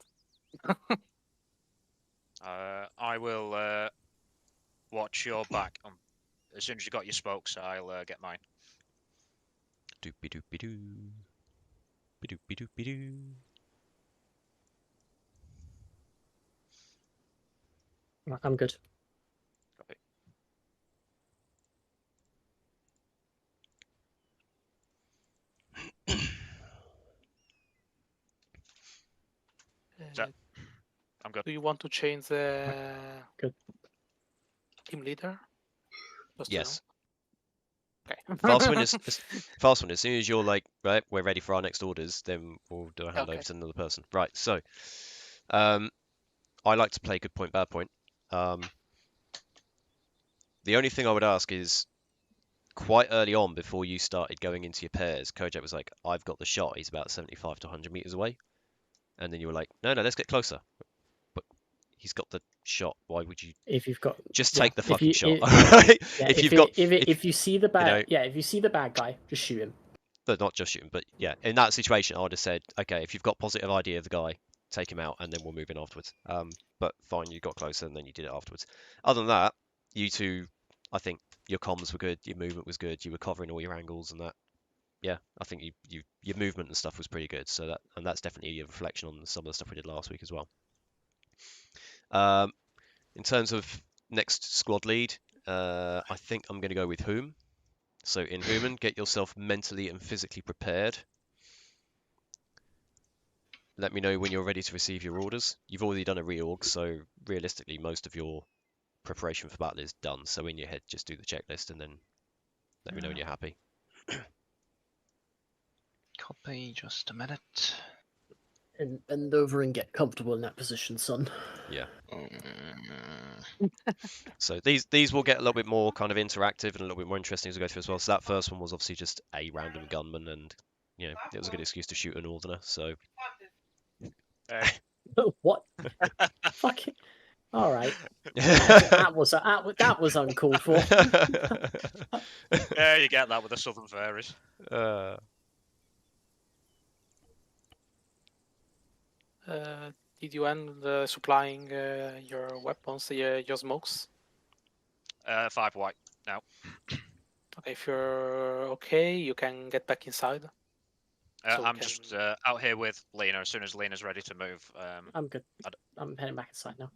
A: I will watch your back. As soon as you got your smokes, I'll get mine.
D: Doopy doopy doo. Doopy doopy doo.
E: I'm good.
A: Copy. I'm good.
B: Do you want to change the
E: Good.
B: team leader? Just to
D: Yes.
B: know. Okay.
D: Fast one. As soon as you're like, right, we're ready for our next orders, then we'll do a handover
B: Okay.
D: to another person. Right. So, I like to play good point, bad point. The only thing I would ask is, quite early on, before you started going into your pairs, Kojak was like, "I've got the shot. He's about 75 to 100 meters away," and then you were like, "No, let's get closer." But he's got the shot. Why would you
E: If you've got
D: just
E: yeah,
D: take the
E: if
D: fucking
E: you-
D: shot?
E: it- yeah,
D: if
E: if
D: you've
E: it-
D: got,
E: if you see the bad
D: know-
E: yeah, if you see the bad guy, just shoot him.
D: but not just shoot him. But yeah, in that situation, I would have said, okay, if you've got positive idea of the guy, take him out, and then we'll move in afterwards. But fine, you got closer, and then you did it afterwards. Other than that, you two, I think your comms were good, your movement was good, you were covering all your angles, and that. Yeah, I think your movement and stuff was pretty good. So that's definitely a reflection on some of the stuff we did last week as well. In terms of next squad lead, I think I'm going to go with Whom. So in Human, get yourself mentally and physically prepared. Let me know when you're ready to receive your orders. You've already done a reorg, so realistically, most of your preparation for battle is done. So in your head, just do the checklist and then let me know when you're happy.
F: Copy, just a minute.
E: And bend over and get comfortable in that position, son.
D: Yeah.
F: Mm,
D: So these will get a little bit more kind of interactive and a little bit more interesting as we go through as well. So that first one was obviously just a random gunman, and you know it was a good excuse to shoot a northerner. So
E: What? Fucking. All right. That was uncalled for.
A: Yeah, you get that with the Southern Fairies.
B: Did you end supplying your weapons, your smokes?
A: 5 white now.
B: Okay, if you're okay, you can get back inside. So we
A: I'm just out here with Lena. As soon as Lena's ready to move,
E: I'm good. I'm heading back inside now.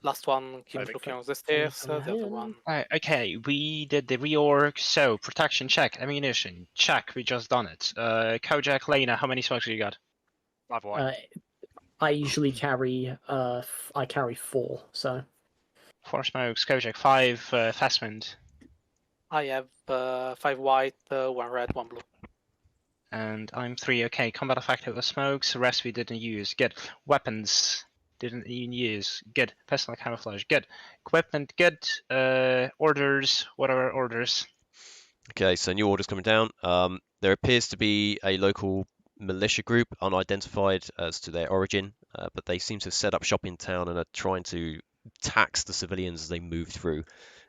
B: Last one, keep
A: Perfect.
B: looking on the stairs.
E: Coming
B: The other
E: in.
B: one.
F: okay, we did the reorg. So protection check, ammunition check. We just done it. Kojak, Lena, how many smokes you got?
A: 5 white.
E: I usually carry I carry 4, so
F: 4 smokes. Kojak, 5. Fastwind.
B: I have 5 white, 1 red, 1 blue.
F: And I'm 3. Okay, combat effective with smokes. The rest we didn't use. Good. Weapons. Didn't even use. Good. Personal camouflage. Good. Equipment. Good. Orders. What are our orders?
D: Okay, so new orders coming down. There appears to be a local militia group, unidentified as to their origin, but they seem to have set up shop in town and are trying to tax the civilians as they move through.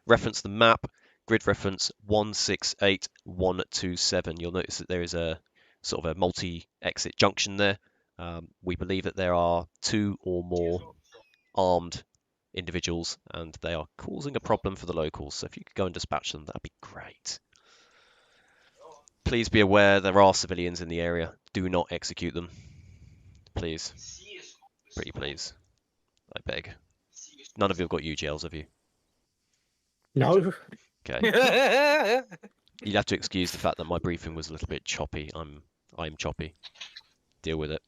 D: Reference the map. grid reference 168127. You'll notice that there is a sort of a multi-exit junction there. We believe that there are 2 or more armed individuals, and they are causing a problem for the locals. So if you could go and dispatch them, that'd be great. Please be aware there are civilians in the area. Do not execute them. Please. Pretty please. I beg. None of you have got UGLs, have you?
E: No.
D: Okay. You'd have to excuse the fact that my briefing was a little bit choppy. I'm choppy. Deal with it.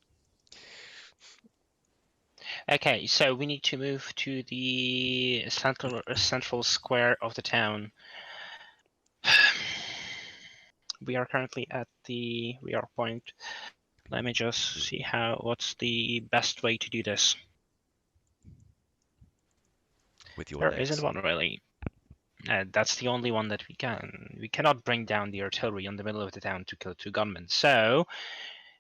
F: Okay, so we need to move to the central square of the town. We are currently at the rear point. Let me just see what's the best way to do this.
D: With your
F: There
D: legs.
F: isn't one really. That's the only one that we can. We cannot bring down the artillery in the middle of the town to kill 2 gunmen. So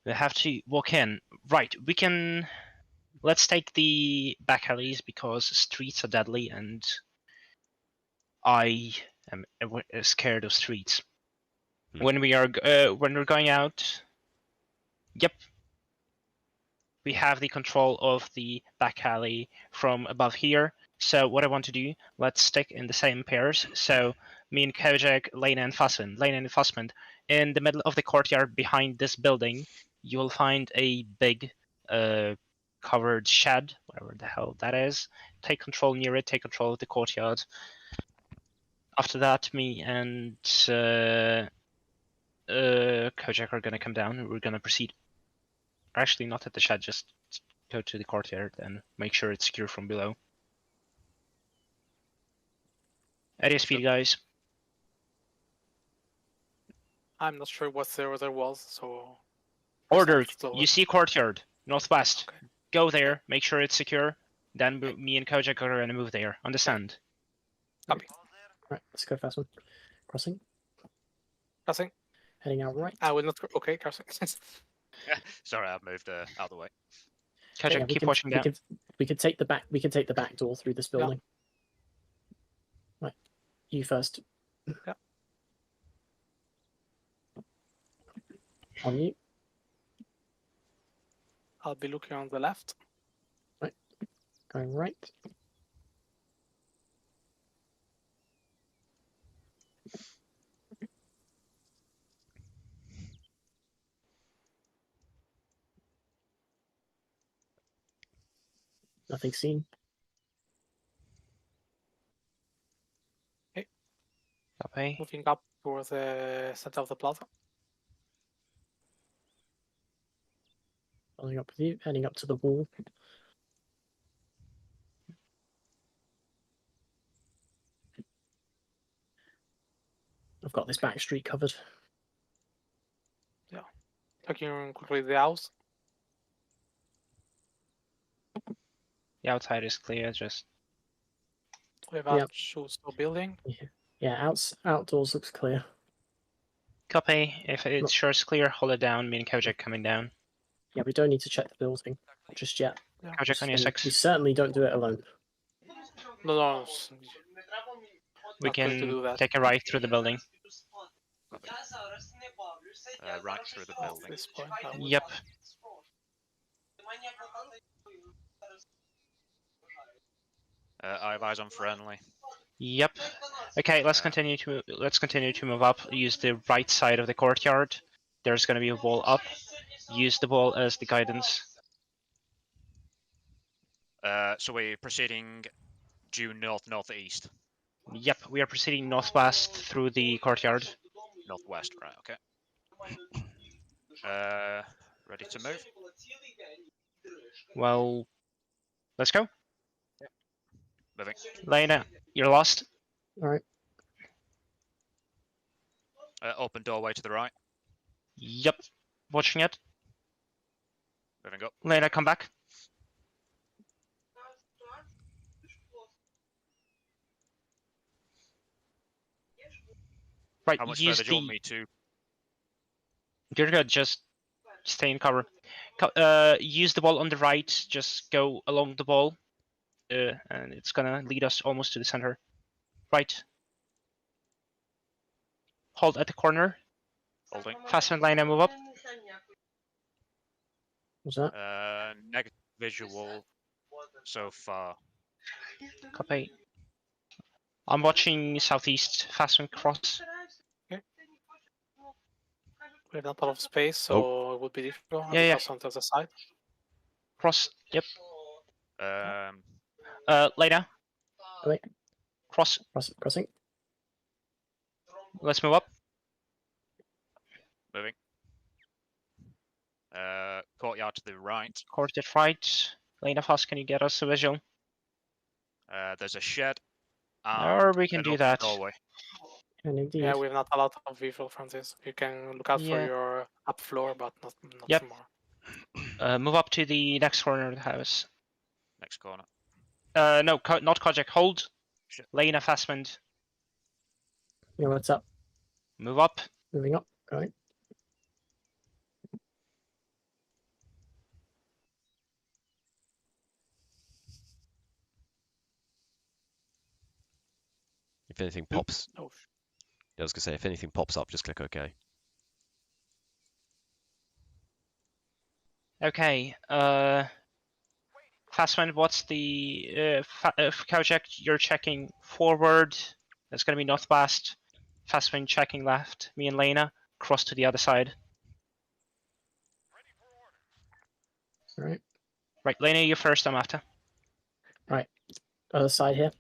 F: we have to walk in. Right, we can. Let's take the back alleys because streets are deadly, and I am scared of streets. When we're going out, yep, we have the control of the back alley from above here. So what I want to do, let's stick in the same pairs. So me and Kojak, Lena and Fussman. In the middle of the courtyard behind this building, you will find a big covered shed, whatever the hell that is. Take control near it, take control of the courtyard. After that, me and Kojak are gonna come down. We're gonna proceed. Actually, not at the shed, just go to the courtyard and make sure it's secure from below. At your speed, guys.
B: I'm not sure what there was, so.
F: Order.
B: Slower.
F: You see courtyard, northwest.
B: Okay.
F: Go there, make sure it's secure. Then me and Kojak are gonna move there. Understand?
B: Copy.
E: Right, let's go fast one. Crossing.
B: Crossing.
E: Heading out right.
B: I will not. Okay, crossing.
A: Sorry, I've moved out of the way.
F: Kojak,
E: Yeah,
F: keep watching down.
E: We could take the back. We can take the back door through this building. Right, you first.
B: Yeah.
E: On you.
B: I'll be looking on the left.
E: Right. Going right. Nothing seen.
F: Copy.
B: Moving up towards the center of the plaza.
E: Following up with you. Heading up to the wall. I've got this back street covered.
B: Looking quickly at the house.
F: The outside is clear, just
B: Without shows no building.
E: Yeah, outdoors looks clear.
F: copy. If it's sure it's clear, hold it down. Me and Kojak coming down.
E: Yeah, we don't need to check the building just yet.
F: Kojak on your
E: And
F: 6.
E: we certainly don't do it alone.
B: No.
F: We
B: not going to
F: can
B: do that.
F: take a right through the building.
A: Right through the
B: At
A: building.
B: this point, I would-
F: Yep.
A: I have eyes on friendly.
F: Yep. Okay, let's continue to move up. Use the right side of the courtyard. There's going to be a wall up. Use the wall as the guidance.
A: So we're proceeding due northeast.
F: Yep, we are proceeding northwest through the courtyard.
A: Northwest, right? Okay. Ready to move?
F: Well, let's go.
A: Moving.
F: Lena, you're lost.
E: All right.
A: Open doorway to the right.
F: Yep, watching it.
A: Moving up.
F: Lena, come back. Right,
A: How much
F: use
A: further do you want me to?
F: You're good, just stay in cover. Use the wall on the right, just go along the wall. And it's gonna lead us almost to the center. Right. Hold at the corner.
A: Holding.
F: Fassman, Lena, move up.
E: What's that?
A: Negative visual so far.
F: Copy. I'm watching southeast. Fassman, cross.
B: We have not a lot of space, so it would be difficult.
F: Yeah, yeah.
B: Cross onto the side.
F: Cross. Yep. Lena.
E: Wait.
F: Cross.
E: Crossing.
F: Let's move up.
A: Moving. Courtyard to the right.
F: Courtyard right. Lena, fast. Can you get us a visual?
A: There's a shed.
F: Or we can
A: an
F: do
A: open
F: that.
A: doorway.
E: And indeed.
B: Yeah, we have not a lot of visual from this. You can look out for
F: Yeah.
B: your up floor, but not
F: Yep.
B: more.
F: Move up to the next corner of the house.
A: Next corner.
F: No, not Kojak. Hold.
A: Shit.
F: Lena, Fassman.
E: Yeah, what's up?
F: Move up.
E: Moving up. Going.
D: If anything pops,
B: Oh,
D: I was gonna say if anything pops up, just click OK.
F: Okay. Fassman, what's the Kojak? You're checking forward. That's gonna be northwest. Fassman checking left. Me and Lena cross to the other side.
E: All right.
F: Right, Lena, you first. I'm after.
E: Other side here.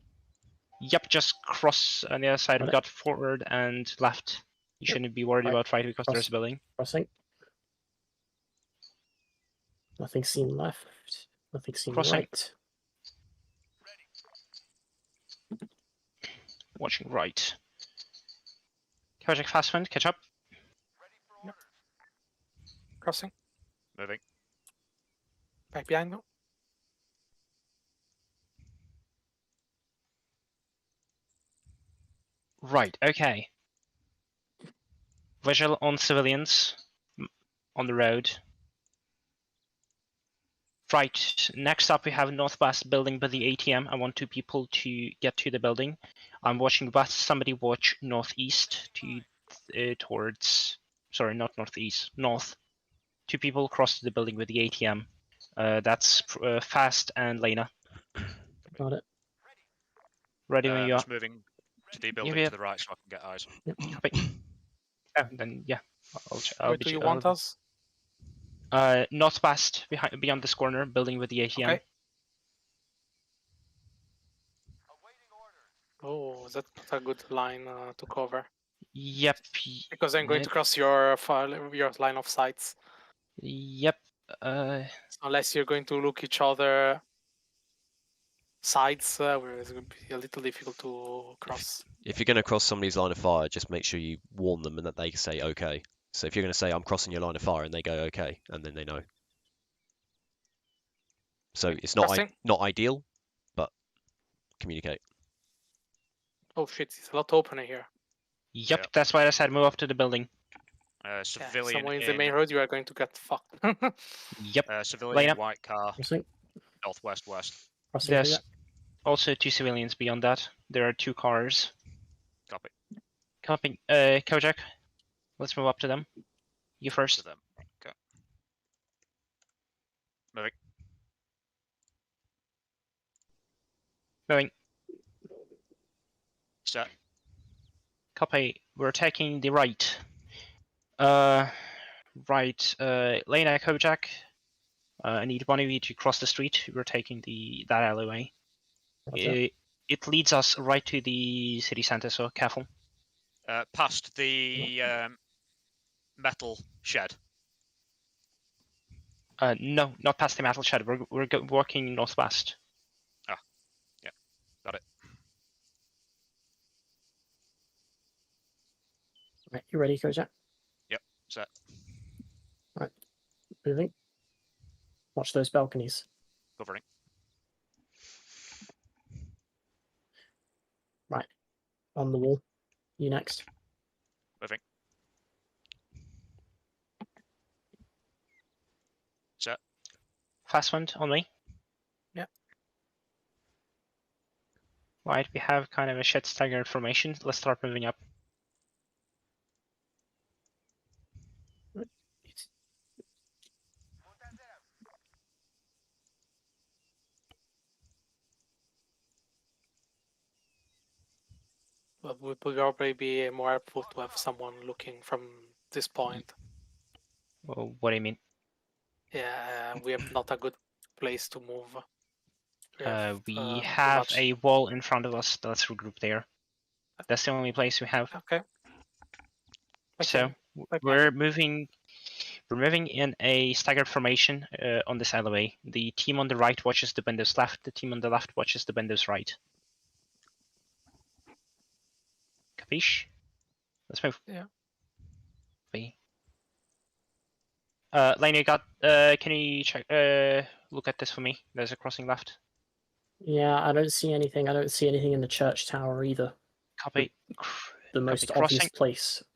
F: Yep, just cross on the other side.
E: Got
F: We've
E: it.
F: got forward and left. You
E: Yep.
F: shouldn't be worried
E: Right.
F: about right because
E: Cross.
F: there's a building.
E: Crossing. Nothing seen left. Nothing seen
F: Crossing.
E: right.
F: Watching right. Kojak, Fassman, catch up.
B: crossing.
A: Moving.
B: Back behind you.
F: Right, okay. Visual on civilians on the road. Right, next up we have northwest building by the ATM. I want 2 people to get to the building. I'm watching west, somebody watch northeast to towards, sorry, not northeast, north. 2 people cross to the building with the ATM. That's Fast and Lena.
E: Got it.
F: Ready when you are.
A: Just moving to the building
F: yeah.
A: to the right so I can get eyes.
F: Oh, then yeah, I'll
B: Where
F: be
B: do you want us?
F: northwest beyond this corner, building with the ATM.
B: Okay. Oh, that's not a good line to cover.
F: Yep.
B: Because I'm going to cross your line of sights.
F: Yep.
B: Unless you're going to look each other sides, where it's going to be a little difficult to cross.
D: If you're going to cross somebody's line of fire, just make sure you warn them and that they say OK. So if you're going to say, I'm crossing your line of fire, and they go OK, and then they know. So it's not ideal, but communicate.
B: Oh shit, it's a lot opener here.
F: Yep,
A: Yeah.
F: that's why I said move up to the building.
A: Civilian
B: someone in the main road, you are going to get fucked.
F: Yep.
A: Civilian
F: Lena.
A: white car,
E: Crossing.
A: northwest west.
E: Crossing.
F: There's
E: Through
F: also 2 civilians beyond that. There are 2 cars.
A: Copy.
F: Copy. Kojak, let's move up to them. You
A: To
F: first.
A: them. Okay. Moving.
F: Moving.
A: Set.
F: Copy. We're taking the right. Right. Lena, Kojak. I need one of you to cross the street. We're taking that alleyway.
E: Roger.
F: It leads us right to the city center, so careful.
A: Past the metal shed.
F: No, not past the metal shed. We're working northwest.
A: Yeah, got it.
E: Right, you ready, Kojak?
A: Set.
E: Moving. Watch those balconies.
A: Covering.
E: On the wall. You next.
A: Moving. Set.
F: Fast one on me.
B: Yeah.
F: Right, we have kind of a shit staggered formation. Let's start moving up.
B: But would probably be more helpful to have someone looking from this point.
F: Well, what do you mean?
B: Yeah, we have not a good place to move.
F: We
B: too
F: have
B: much-
F: a wall in front of us. Let's regroup there. That's the only place we have.
B: Okay.
F: So
B: okay.
F: we're moving in a staggered formation on this alleyway. The team on the right watches the windows left. The team on the left watches the windows right. Capiche? Let's move.
B: Yeah.
F: Lane, you got? Can you check? Look at this for me. There's a crossing left.
E: Yeah, I don't see anything. I don't see anything in the church tower either.
F: Copy.
E: The most
F: crossing.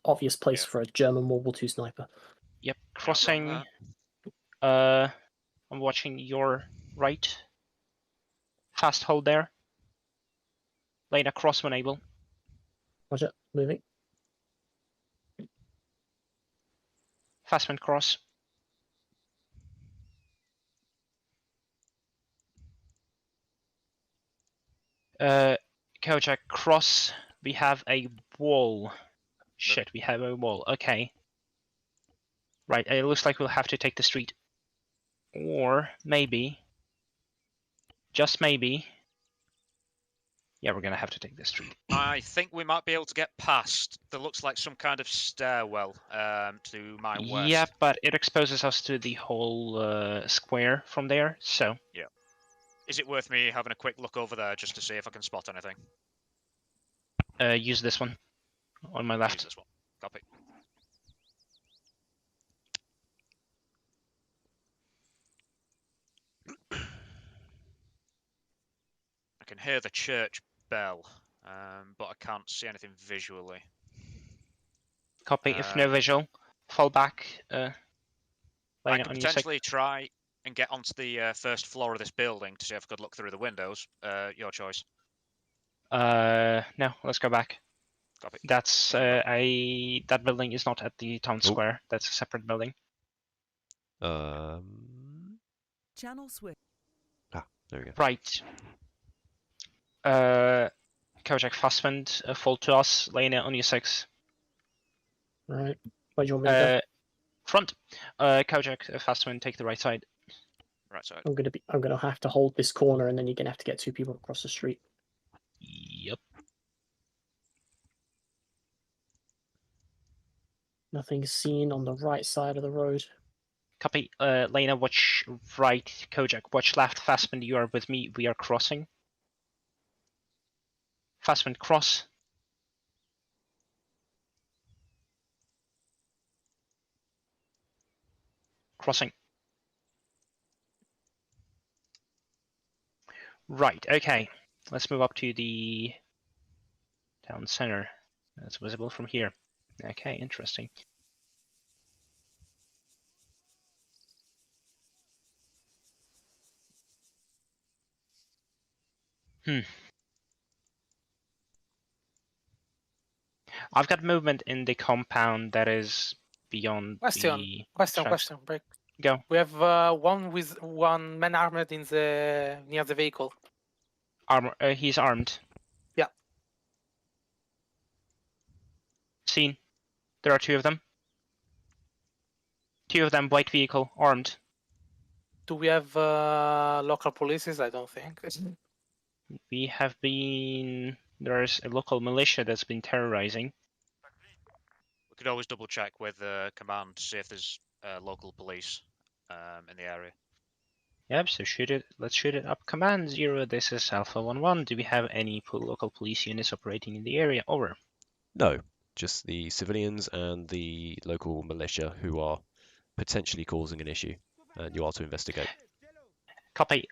E: obvious place
A: Yeah.
E: for a German World War II sniper.
F: Yep,
A: Yeah,
F: crossing.
A: that.
F: I'm watching your right. Fast hold there. Lane across when able.
E: Roger, moving.
F: Fastman cross. Kojak cross. We have a wall. Shit, we have a wall. Okay. Right, it looks like we'll have to take the street. Or maybe, just maybe, yeah, we're gonna have to take the street.
A: I think we might be able to get past. There looks like some kind of stairwell to my west.
F: Yeah, but it exposes us to the whole square from there, so.
A: Is it worth me having a quick look over there just to see if I can spot anything?
F: Use this one on my
A: Use
F: left.
A: this one. Copy. I can hear the church bell, but I can't see anything visually.
F: Copy. If no visual, fall back.
A: I
F: Lane
A: can
F: on your sec.
A: potentially try and get onto the first floor of this building to see if I could look through the windows. Your choice.
F: No, let's go back.
A: Copy.
F: That's that building is not at the town square. That's a separate building.
G: Channel switch.
D: There we go.
F: Right. Kojak Fastwind, fall to us. Lena on your 6.
E: Right. Where do you want me to go?
F: Front. Kojak Fastwind, take the right side.
A: Right side.
E: I'm gonna have to hold this corner, and then you're gonna have to get 2 people across the street.
F: Yep.
E: Nothing seen on the right side of the road.
F: Copy. Lena, watch right. Kojak, watch left. Fastwind, you are with me. We are crossing. Fastwind, cross. Crossing. Right, okay. Let's move up to the town center. That's visible from here. Okay, interesting. I've got movement in the compound that is beyond the
B: Question. Break.
F: Go.
B: We have one man armed in the near the vehicle.
F: Armor. He's armed.
B: Yeah.
F: Seen. There are 2 of them. 2 of them, white vehicle, armed.
B: Do we have local polices? I don't think.
F: We have been. There's a local militia that's been terrorizing.
A: We could always double check with command to see if there's local police in the area.
F: Yep, so shoot it. Let's shoot it up. Command 0, this is Alpha 1-1. Do we have any local police units operating in the area? Over.
D: No, just the civilians and the local militia who are potentially causing an issue, and you are to investigate.
F: Copy.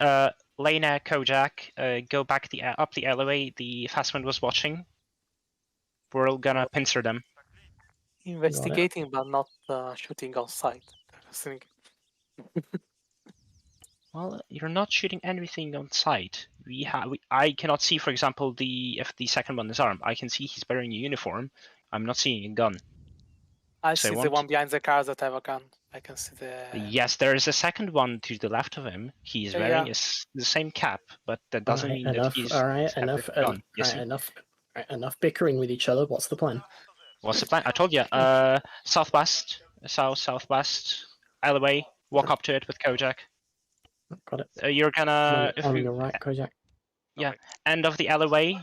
F: Lena, Kojak, go back up the alleyway the Fastwind was watching. We're gonna pincer them.
B: Investigating, but not shooting on sight.
F: Well, you're not shooting anything on sight. I cannot see, for example, if the second one is armed. I can see he's wearing a uniform. I'm not seeing a gun.
B: I
F: So I
B: see the
F: want-
B: one behind the cars that have a gun. I can see the.
F: Yes, there is a second one to the left of him. He's
B: Yeah,
F: wearing
B: yeah.
F: the same cap, but that doesn't mean that he's
E: Alright,
F: have
E: enough.
F: a gun. Yes,
E: Alright, enough. Right, enough bickering with each other. What's the plan?
F: What's the plan? I told you. Southwest, southwest alleyway. Walk up to it with Kojak.
E: Got it.
F: You're gonna
E: On your right, Kojak.
F: Yeah, end of the alleyway.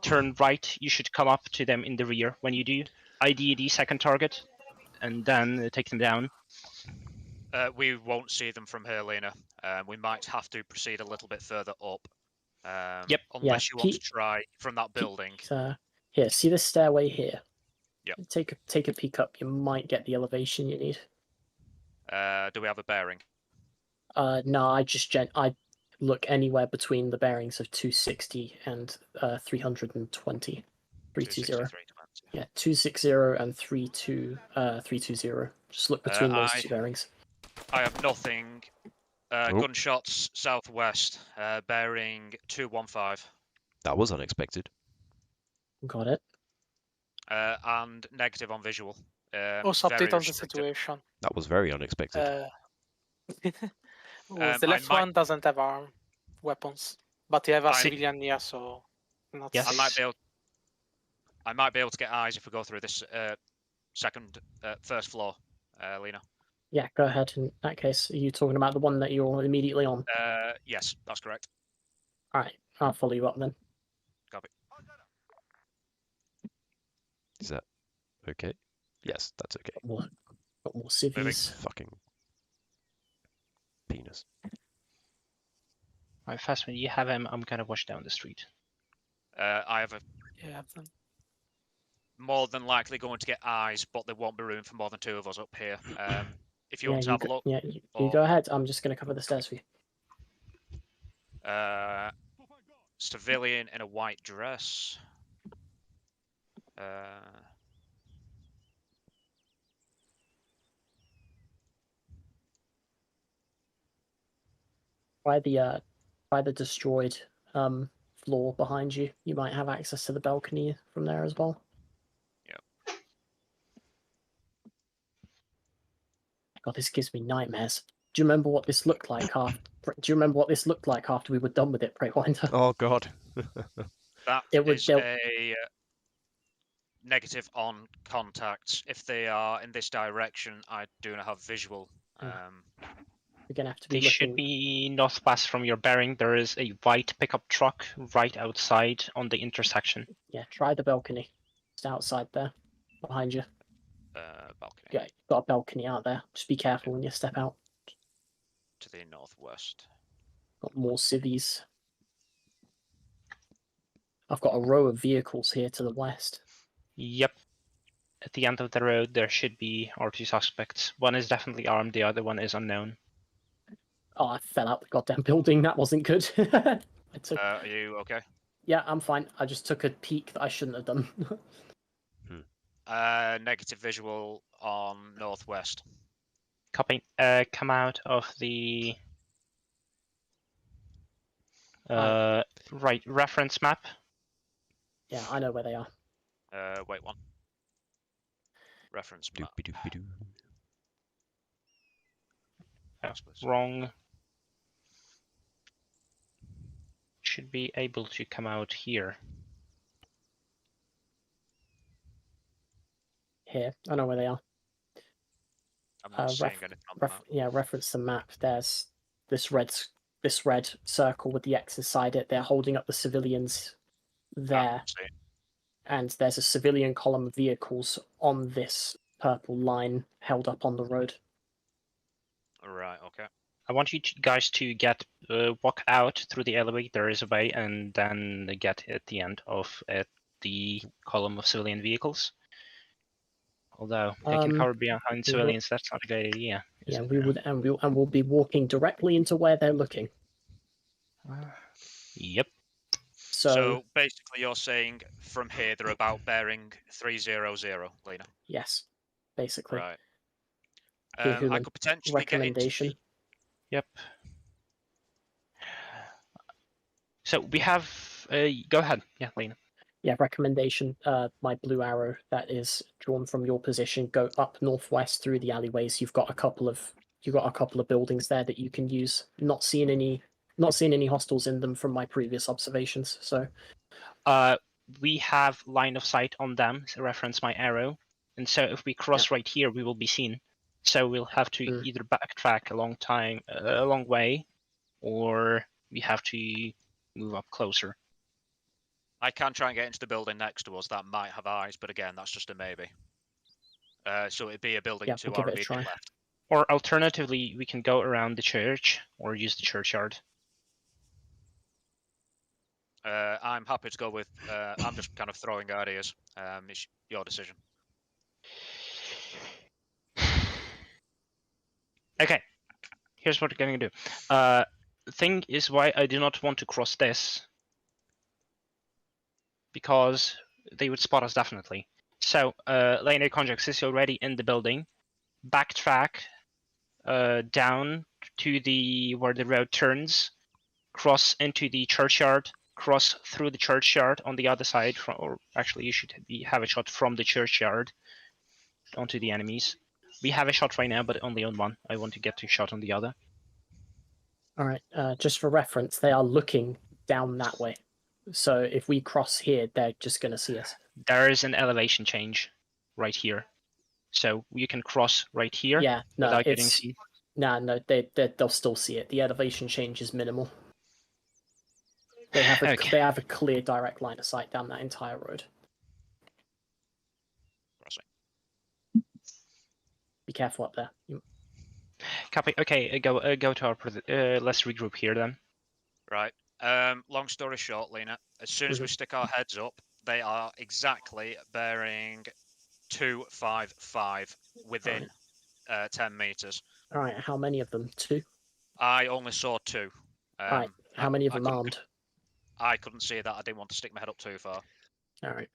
F: Turn right. You should come up to them in the rear. When you do, ID the second target, and then take them down.
A: We won't see them from here, Lena. We might have to proceed a little bit further up.
F: Yep.
A: Unless you want to try from that building.
E: Here, see this stairway here?
A: Yep.
E: Take a peek up. You might get the elevation you need.
A: Do we have a bearing?
E: No, I look anywhere between the bearings of 260 and 320. 320. Yeah, 260 and 320. Just look between those two bearings.
A: I have nothing. Gunshots southwest, bearing 215.
D: That was unexpected.
E: Got it.
A: And negative on visual.
B: Also,
A: very
B: update on the
A: restricted.
B: situation.
D: That was very unexpected.
B: The left one doesn't have weapons, but you have a civilian near, so not.
F: Yes.
A: I might be able to get eyes if we go through this first floor, Lena.
E: Yeah, go ahead. In that case, are you talking about the one that you're immediately on?
A: Yes, that's correct.
E: All right, I'll follow you up then.
A: Copy.
D: Is that okay? Yes, that's okay.
E: Got more civvies.
D: Fucking penis.
F: Alright, fast when you have him, I'm gonna wash down the street.
A: I have
B: Yeah.
A: more than likely going to get eyes, but there won't be room for more than two of us up here. If you want to
E: you
A: have a look.
E: Yeah, you go ahead. I'm just going to cover the stairs for you.
A: Civilian in a white dress.
E: By the destroyed floor behind you, you might have access to the balcony from there as well.
A: Yep.
E: God, this gives me nightmares. Do you remember what this looked like after? Do you remember what this looked like after we were done with it, Preywinder?
D: Oh God.
A: That is a negative on contacts. If they are in this direction, I do not have visual.
E: We're gonna have to be
F: They
E: looking.
F: should be northwest from your bearing. There is a white pickup truck right outside on the intersection.
E: Yeah, try the balcony. It's outside there, behind you.
A: Balcony.
E: Yeah, you've got a balcony out there. Just be careful when you step out.
A: To the northwest.
E: Got more civvies. I've got a row of vehicles here to the west.
F: Yep. At the end of the road, there should be R2 suspects. One is definitely armed, the other one is unknown.
E: Oh, I fell out the goddamn building. That wasn't good.
A: Are you okay?
E: Yeah, I'm fine. I just took a peek that I shouldn't have done.
A: Negative visual on northwest.
F: Copy. Come out of the right reference map.
E: Yeah, I know where they are.
A: Wait one. Reference map.
D: Doopy-doopy-doo.
F: Wrong. Should be able to come out here.
E: Here, I know where they are.
A: I'm not seeing anything on the map.
E: Yeah, reference the map. There's this red circle with the X inside it. They're holding up the civilians there, and there's a civilian column of vehicles on this purple line held up on the road.
A: Right. Okay.
F: I want you guys to get walk out through the elevator. There is a way, and then get at the end of the column of civilian vehicles. Although taking cover behind civilians, that's not a good idea.
E: Yeah, we would, and we'll be walking directly into where they're looking.
F: Yep.
A: So basically, you're saying from here they're about bearing 300, Lena.
E: Yes, basically.
A: Right. I could potentially
E: recommendation.
A: get into
F: Yep. So we have. Go ahead. Yeah, Lena.
E: Yeah, recommendation. My blue arrow that is drawn from your position. Go up northwest through the alleyways. You've got a couple of buildings there that you can use. Not seeing any hostiles in them from my previous observations. So,
F: we have line of sight on them, so reference my arrow. And so if we cross right here, we will be seen. So we'll have to either backtrack a long way, or we have to move up closer.
A: I can try and get into the building next to us that might have eyes, but again, that's just a maybe. So it'd be a building to
E: we'll
A: our
E: give it a
A: immediate
E: try.
A: left.
F: Or alternatively, we can go around the church or use the churchyard.
A: I'm happy to go with. I'm just kind of throwing ideas. It's your decision.
F: Okay, here's what we're going to do. The thing is why I do not want to cross this, because they would spot us definitely. So, Lane Conjux is already in the building. Backtrack down to where the road turns, cross into the churchyard, cross through the churchyard on the other side, or actually you should have a shot from the churchyard onto the enemies. We have a shot right now, but only on one. I want to get a shot on the other.
E: All right. Just for reference, they are looking down that way. So if we cross here, they're just going to see us.
F: There is an elevation change right here. So you can cross right here without getting seen.
E: No, they'll still see it. The elevation change is minimal. They have a clear direct line of sight down that entire road. Be careful up there.
F: Copy. Okay, go to our. Let's regroup here then.
A: Right. Long story short, Lena, as soon as we stick our heads up, they are exactly bearing 255 within 10 meters.
E: All right. How many of them? 2?
A: I only saw 2.
E: All right. How many of them armed?
A: I couldn't see that. I didn't want to stick my head up too far.
E: All right.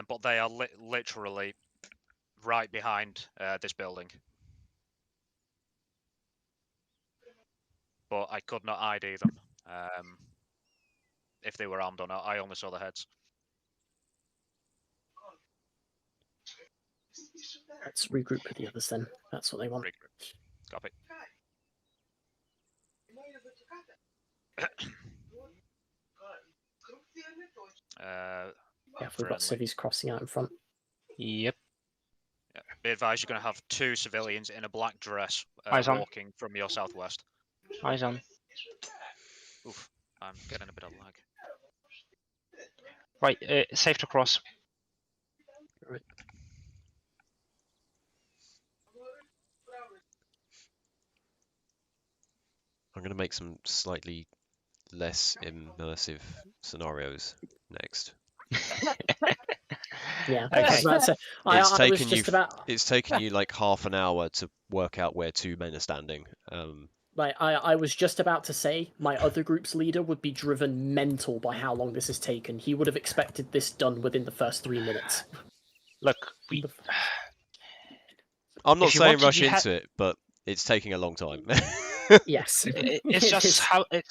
A: But they are literally right behind this building. But I could not ID them. If they were armed or not, I only saw the heads.
E: Let's regroup with the others then. That's what they want.
A: Regroup. Copy.
E: Yeah, we've got civvies crossing out in front.
F: Yep.
A: Yeah. Be advised, you're going to have 2 civilians in a black dress walking from your southwest.
F: Eyes on.
A: Oof, I'm getting a bit of lag.
F: Right, safe to cross.
E: Right.
D: I'm going to make some slightly less immersive scenarios next.
E: Yeah.
F: Okay.
D: It's taken you like half an hour to work out where 2 men are standing.
E: I was just about to say my other group's leader would be driven mental by how long this has taken. He would have expected this done within the first 3 minutes.
F: Look,
D: I'm not saying rush into it, but it's taking a long time.
E: Yes.
F: It's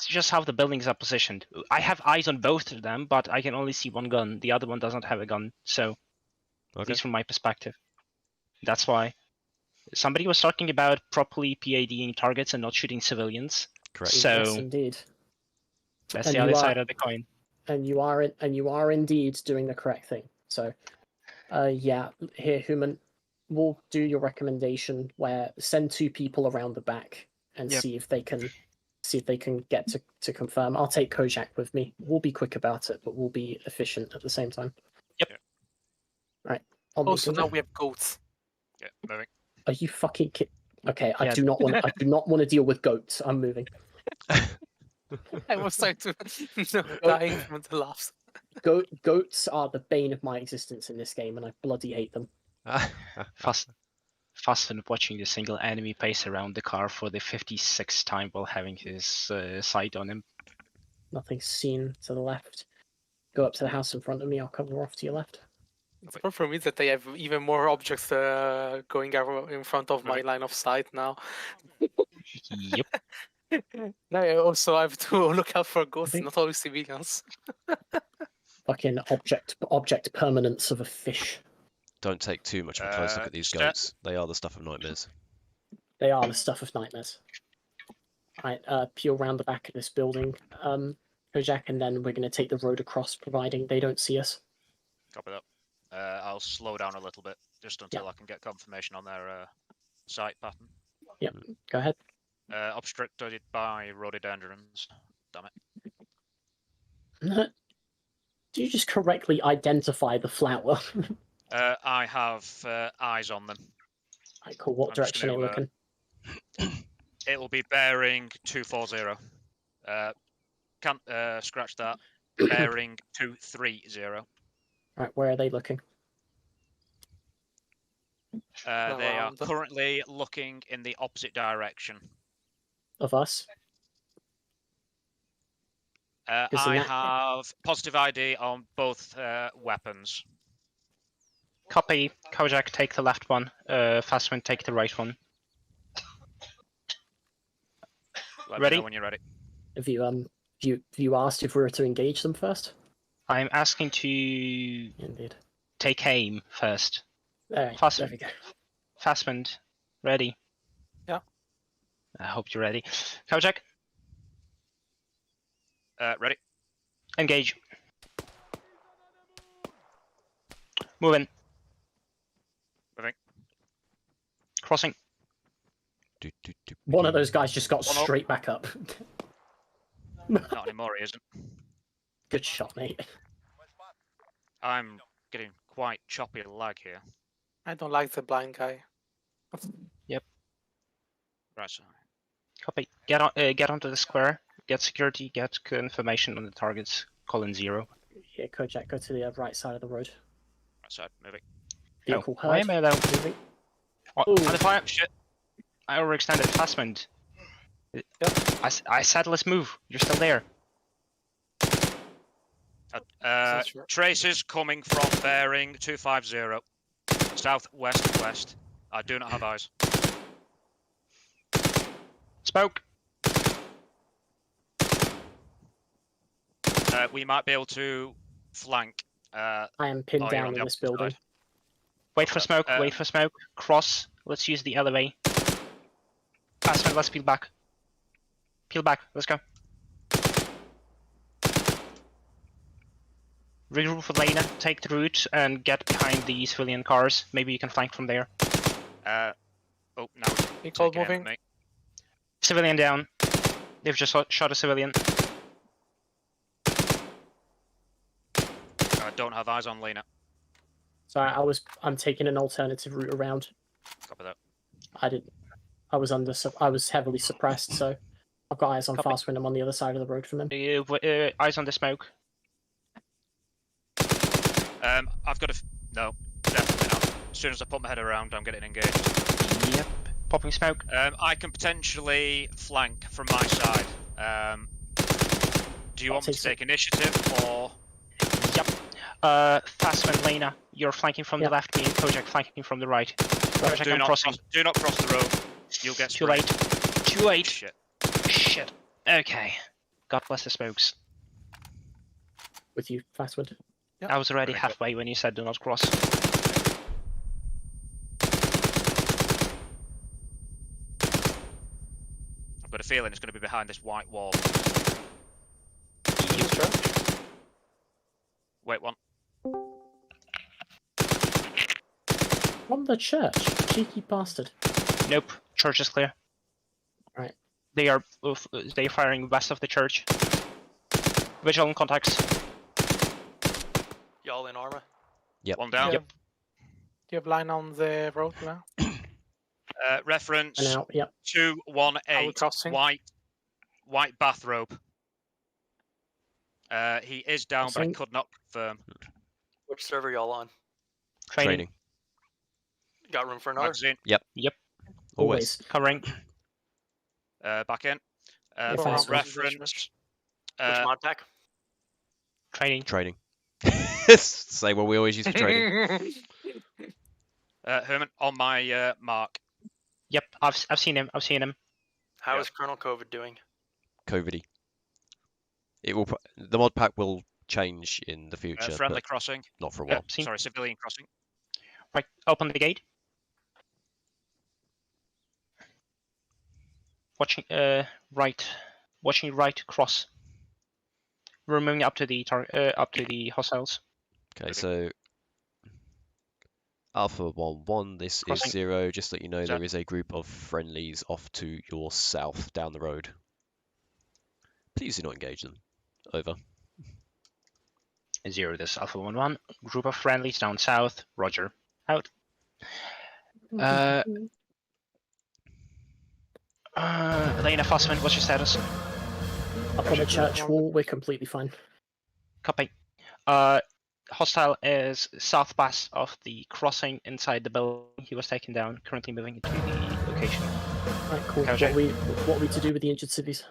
F: just how the buildings are positioned. I have eyes on both of them, but I can only see one gun. The other one doesn't have a gun, so at least from my perspective. That's why. Somebody was talking about properly PADing targets and not shooting civilians.
D: Correct.
F: So
E: yes, indeed.
F: That's the other side of the coin.
E: And you are indeed doing the correct thing. So, yeah, here, Human, we'll do your recommendation where send 2 people around the back and see if they can get to confirm. I'll take Kojak with me. We'll be quick about it, but we'll be efficient at the same time.
F: Yep.
E: Right.
B: Also, now we have goats.
A: Yeah, moving.
E: Are you fucking kidding? Okay,
F: Yeah.
E: I do not want to deal with goats. I'm moving.
B: I was trying to dying from the laughs.
E: Goats are the bane of my existence in this game, and I bloody hate them.
F: Fasten watching the single enemy pace around the car for the 56th time while having his sight on him.
E: Nothing seen to the left. Go up to the house in front of me. I'll cover off to your left.
B: It's more for me that I have even more objects going in front of my line of sight now.
F: Yep.
B: Now I also have to look out for ghosts, not always civilians.
E: Fucking object permanence of a fish.
D: Don't take too much of a close look at these goats. They are the stuff of nightmares.
E: They are the stuff of nightmares. Right, peel round the back of this building. Kojak, and then we're going to take the road across, providing they don't see us.
A: Copy that. I'll slow down a little bit just until I can get confirmation on their sight pattern.
E: Go ahead.
A: Obstructed by rhododendrons. Damn it.
E: Do you just correctly identify the flower?
A: I have eyes on them.
E: Right, cool. What
A: I'm just
E: direction are you
A: gonna,
E: looking?
A: It will be bearing 240. Can't scratch that. Bearing 230.
E: Right, where are they looking?
A: They are
B: Around.
A: currently looking in the opposite direction.
E: Of us?
A: I
E: in that-
A: have positive ID on both weapons.
F: Copy. Kojak, take the left one. Fastwind, take the right one.
A: Let
F: Ready?
A: me know when you're ready.
E: Have you asked if we were to engage them first?
F: I'm asking to
E: Indeed.
F: take aim first.
E: Alright,
F: Fast-
E: there we go.
F: Fastwind, ready?
B: Yeah.
F: I hope you're ready. Kojak,
A: Ready?
F: engage. Moving.
A: Moving.
F: Crossing.
E: One of those guys just got
A: One up.
E: straight back up.
A: Not anymore, he isn't.
E: Good shot, mate.
A: I'm getting quite choppy lag here.
B: I don't like the blind guy.
A: Right, so
F: Copy. Get onto the square. Get security. Get confirmation on the targets. Colon 0.
E: Yeah, Kojak, go to the right side of the road.
A: right side, moving.
E: Vehicle
F: Why
E: heard.
F: am I allowed?
E: Moving.
F: On
E: Ooh.
F: the fire.
A: Shit.
F: I overextended. Fastwind. I said let's move. You're still there.
B: Sure.
A: Traces coming from bearing 250. Southwest west. I do not have eyes.
F: Smoke.
A: We might be able to flank.
E: I am pinned
A: you're on
E: down
A: the
E: in this
A: opposite
E: building.
A: side.
F: Wait for smoke.
A: Uh,
F: Wait for smoke. Cross. Let's use the elevate. Fastwind, let's peel back. Peel back. Let's go. Regroup with Lena. Take the route and get behind the civilian cars. Maybe you can flank from there.
A: Oh, now
B: Vehicle
A: taking aim at
B: moving.
A: me.
F: Civilian down. They've just shot a civilian.
A: I don't have eyes on Lena.
E: Sorry, I'm taking an alternative route around.
A: Copy that.
E: I was heavily suppressed, so I've got eyes on
F: Copy.
E: fast when I'm on the other side of the road from them.
F: Eyes on the smoke.
A: I've got no, definitely not. As soon as I put my head around, I'm getting engaged.
F: Yep. Popping smoke.
A: I can potentially flank from my side. Do you want me to take initiative or?
F: Yep. Fastwind, Lena. You're flanking from the left, me and Kojak flanking from the right. Kojak,
A: Do
F: I'm
A: not
F: crossing.
A: do not cross the road. You'll get
F: Too
A: sprayed.
F: late. Too late.
A: Shit.
F: Shit. Okay. God bless the smokes.
E: With you, Fastwood.
B: Yep.
F: I was already
A: Very good.
F: halfway when you said do not cross.
A: I've got a feeling it's going to be behind this white wall. Wait, one.
E: From the church, cheeky bastard.
F: Nope. Church is clear.
E: Right.
F: They are firing west of the church. Vigilant contacts.
H: Y'all in Arma?
D: Yep.
A: One down.
B: Do you have line on the road now?
A: Reference
E: And out, yep.
A: 218.
B: crossing?
A: White bathrobe. He is down, but I
E: Crossing.
A: could not confirm.
H: Which server y'all on?
D: Training.
H: Got room for another?
A: Magazine.
D: Always.
F: Covering.
A: Back in.
E: Yeah,
A: For
E: fast one.
A: reference.
H: Which mod pack?
F: Training.
D: Training. Say what we always use for training.
A: Herman, on my mark.
F: Yep. I've seen him. I've seen him.
H: How
A: Yeah.
H: is Colonel COVID doing?
D: COVIDy. It will. The mod pack will change in the future,
A: Friendly
D: but
A: crossing.
D: not for a while.
F: Seen.
A: Sorry, civilian crossing.
F: Right. Open the gate. Watching right. Watching right cross. We're moving up to the hostiles.
D: Okay,
A: Ready.
D: so Alpha 1-1, this
F: Crossing.
D: is 0. Just so you know,
A: Check.
D: there is a group of friendlies off to your south down the road. Please do not engage them. Over.
F: 0, this is Alpha 1-1. Group of friendlies down south. Roger. Out. Elena Fossman, what's your status?
E: Up on the church wall, we're completely fine.
F: Copy. Hostile is southwest of the crossing inside the building. He was taken down. Currently moving into the location.
E: Right, cool.
F: Okay.
E: What are we to do with the injured civvies?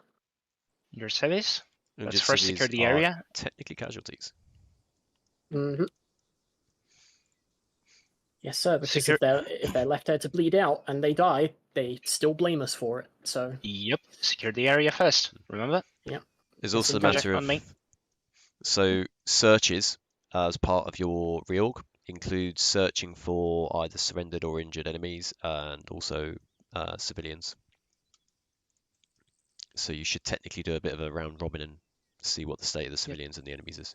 F: Your service.
D: Injured
F: Let's first
D: civvies
F: secure the
D: are
F: area.
D: Technically casualties.
E: Mm-hmm. Yes, sir. Because
F: Secure-
E: if they're left there to bleed out and they die, they still blame us for it. So
F: Yep. Secure the area first. Remember?
D: There's
E: Yes,
D: also a
E: indeed.
D: matter
F: On me.
D: of so searches as part of your reorg includes searching for either surrendered or injured enemies and also civilians. So you should technically do a bit of a round robin and see what the state of the civilians and the enemies is.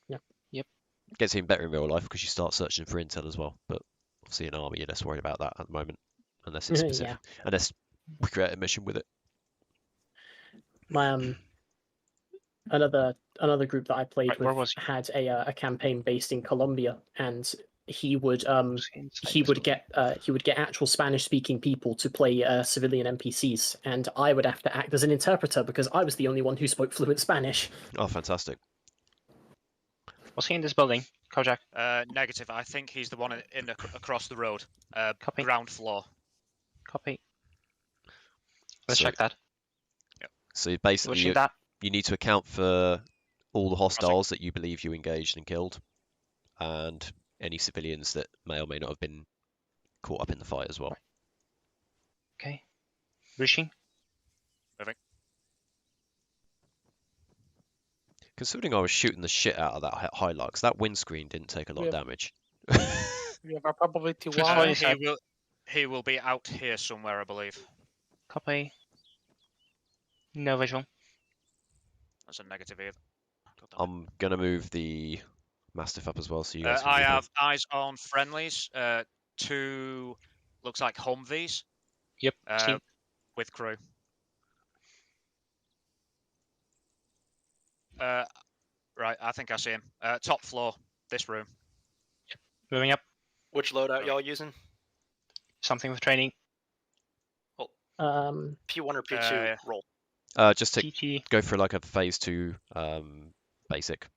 E: Yep.
F: Yep.
D: Gets even better in real life because you start searching for intel as well. But obviously in Arma you're less worried about that at the moment, unless it's specific, unless we create a mission with it.
E: My another group that I played
F: Right, where
E: with
F: was
E: had a campaign based in Colombia, and he would get actual Spanish speaking people to play civilian NPCs, and I would have to act as an interpreter because I was the only one who spoke fluent Spanish.
D: Oh, fantastic.
F: Was he in this building? Kojak.
A: Negative. I think he's the one across the road.
F: Copy.
A: Ground floor.
F: Copy. Let's
D: So-
F: check that.
D: So basically
F: Pushing that.
D: you need to account for all the hostiles that you believe you engaged and killed, and any civilians that may or may not have been caught up in the fight as well.
F: Okay. Rushing.
D: Considering I was shooting the shit out of that highlight, 'cause that windscreen didn't take a lot of
B: Yeah.
D: damage.
B: We have a probability
F: First
B: one.
F: one is
A: He will be out here somewhere, I believe.
F: Copy. No visual.
A: That's a negative either. God damn it.
D: I'm gonna move the Mastiff up as well, so you guys can
A: I
D: move on.
A: have eyes on friendlies. 2 looks like Humvees
F: Yep. Seen.
A: with crew. Right, I think I see him. Top floor, this room.
F: Moving up.
H: Which loadout y'all using?
F: Something with training.
H: P1 or P2? Roll.
D: Just take
F: TT.
D: go for like a phase 2 basic,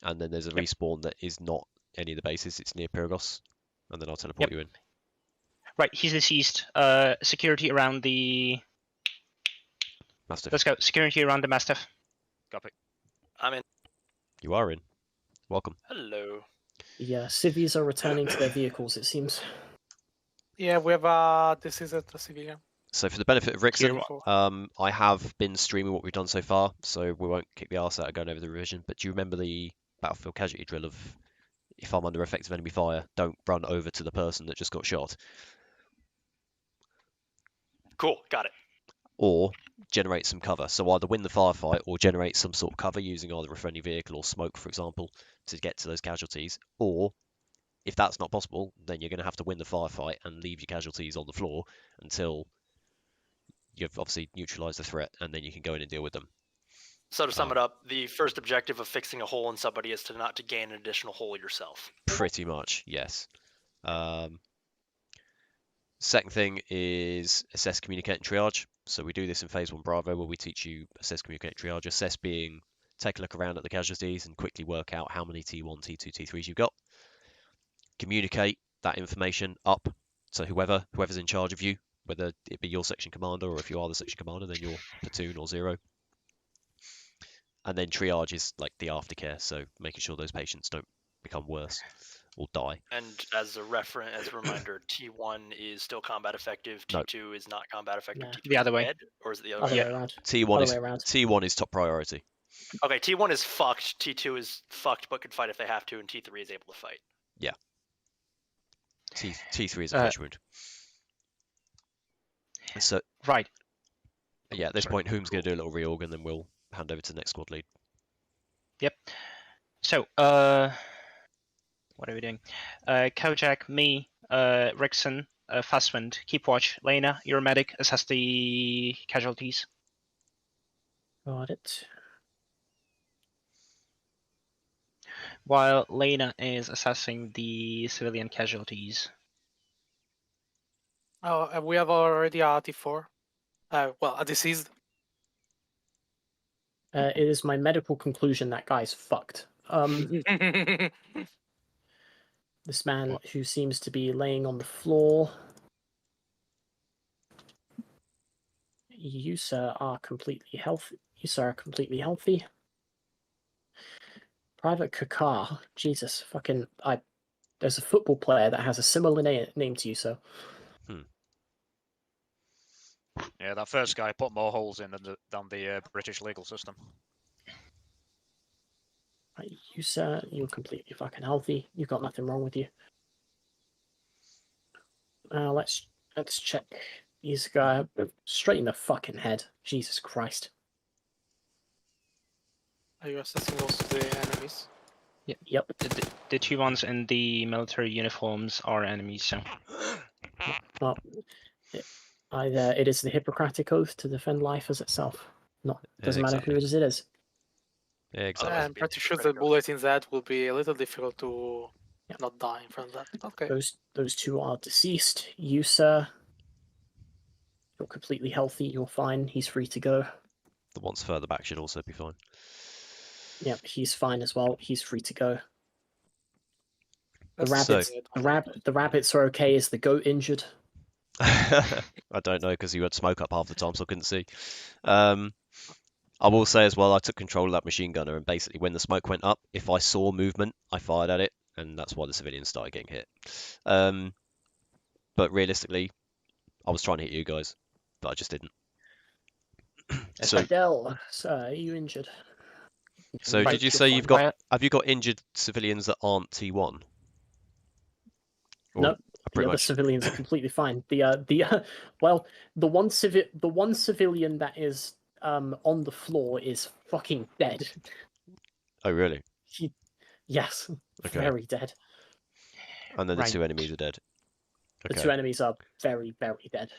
D: and then there's a
F: Yep.
D: respawn that is not any of the bases. It's near Pyrgos, and then I'll teleport you in.
F: Right, he's deceased. Security around the.
D: Mastiff,
F: Let's go. Security around the Mastiff.
A: Copy.
H: I'm in.
D: you are in. Welcome.
H: Hello.
E: Yeah, civvies are returning to their vehicles. It seems.
B: Yeah, we have this is a civilian.
D: So for the benefit of Rixon,
B: Beautiful.
D: I have been streaming what we've done so far, so we won't kick the arse out of going over the revision. But do you remember the battlefield casualty drill of if I'm under effective enemy fire, don't run over to the person that just got shot,
H: Cool. Got it.
D: or generate some cover. So either win the firefight or generate some sort of cover using either a friendly vehicle or smoke, for example, to get to those casualties. Or if that's not possible, then you're going to have to win the firefight and leave your casualties on the floor until you've obviously neutralized the threat, and then you can go in and deal with them.
H: So to sum it up, the first objective of fixing a hole in somebody is to not to gain an additional hole yourself.
D: Pretty much, yes. Second thing is assess, communicate, and triage. So we do this in phase 1 Bravo, where we teach you assess, communicate, triage. Assess being take a look around at the casualties and quickly work out how many T1, T2, T3s you've got. Communicate that information up to whoever's in charge of you, whether it be your section commander, or if you are the section commander, then your platoon or 0. And then triage is like the aftercare, so making sure those patients don't become worse or die.
H: And as a reminder, T1 is still combat effective.
D: No.
H: T2 is not combat effective.
E: No.
H: T3
F: The other
H: is
F: way.
H: dead, or is it the other
E: Other
H: way?
E: way around.
D: T1 is top priority.
H: Okay, T1 is fucked. T2 is fucked, but could fight if they have to, and T3 is able to fight.
D: T3 is a flesh wound. So
F: Right.
D: yeah, at this
F: Sorry.
D: point, Whom's going to do a little reorg, and then we'll hand over to the next squad lead.
F: Yep. So, what are we doing? Kojak, me, Rickson, Fastwind, keep watch. Lena, you're a medic, assess the casualties.
E: Got it.
F: While Lena is assessing the civilian casualties.
B: Oh, we have already a T4. Well, a deceased.
E: It is my medical conclusion that guy's fucked. This man who seems to be laying on the floor. You, sir, are completely healthy. You, sir, are completely healthy. Private Kakar. Jesus, fucking... There's a football player that has a similar name to you, sir.
A: Yeah, that first guy put more holes in than the British legal system.
E: You, sir, you're completely fucking healthy. You've got nothing wrong with you. Let's check. These guy straight in the fucking head. Jesus Christ.
B: Are you assessing also the enemies?
E: Yep.
F: The two ones in the military uniforms are enemies, so.
E: Well, it is the Hippocratic Oath to defend life as itself. Doesn't matter who it is.
D: Yeah, exactly.
B: I'm pretty sure the bullet in that will be a little difficult to not die in front of that. Okay.
E: Those two are deceased. You, sir, you're completely healthy. You're fine. He's free to go.
D: The ones further back should also be fine.
E: Yep, he's fine as well. He's free to go. The rabbits are okay. Is the goat injured?
D: I don't know because you had smoke up half the time, so I couldn't see. I will say as well, I took control of that machine gunner, and basically when the smoke went up, if I saw movement, I fired at it, and that's why the civilians started getting hit. But realistically, I was trying to hit you guys, but I just didn't. So,
E: Adele, sir, are you injured?
D: so did you say you've got? Have you got injured civilians that aren't T1?
E: No, the other civilians are completely fine. The one civilian that is on the floor is fucking dead.
D: Oh really?
E: Yes,
D: okay.
E: Very dead.
D: And then the two enemies are dead.
E: Okay. The two enemies are very, very dead.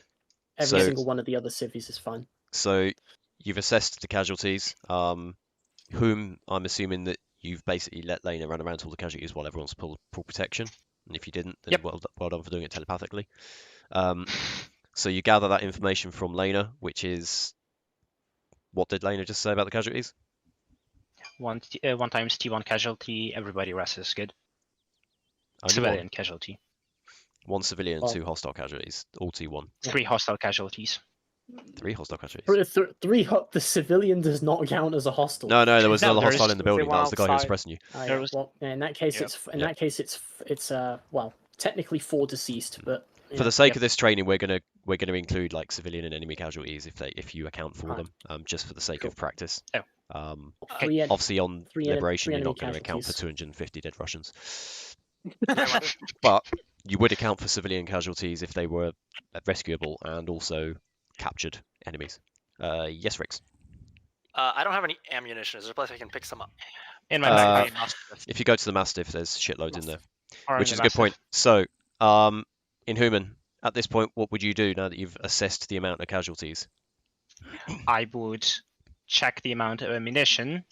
E: Every single one of the other civvies is fine.
D: So you've assessed the casualties, whom I'm assuming that you've basically let Lena run around to all the casualties while everyone's full protection. And if you didn't, then well done for doing it telepathically. So you gather that information from Lena, which is... What did Lena just say about the casualties?
F: One times T1 casualty, everybody rests is good.
D: Only
F: civilian casualty.
D: One civilian and 2 hostile casualties, all T1.
F: 3 hostile casualties.
D: 3 hostile casualties?
E: The civilian does not count as a hostile.
D: No, there was another hostile in the building. That was the guy who was pressing you.
E: Well, in that case, it's technically 4 deceased, but
D: for the sake of this training, we're gonna include like civilian and enemy casualties if you account for them, just for the sake of practice. Obviously, on Liberation, you're not going to account for 250 dead Russians, but you would account for civilian casualties if they were rescuable and also captured enemies. Yes, Rix.
H: I don't have any ammunition. Is there a place I can pick some up?
F: In my
D: if you go to the Mastiff, there's shitloads in there, which is a good point. So, Inhuman, at this point, what would you do now that you've assessed the amount of casualties?
F: I would check the amount of ammunition.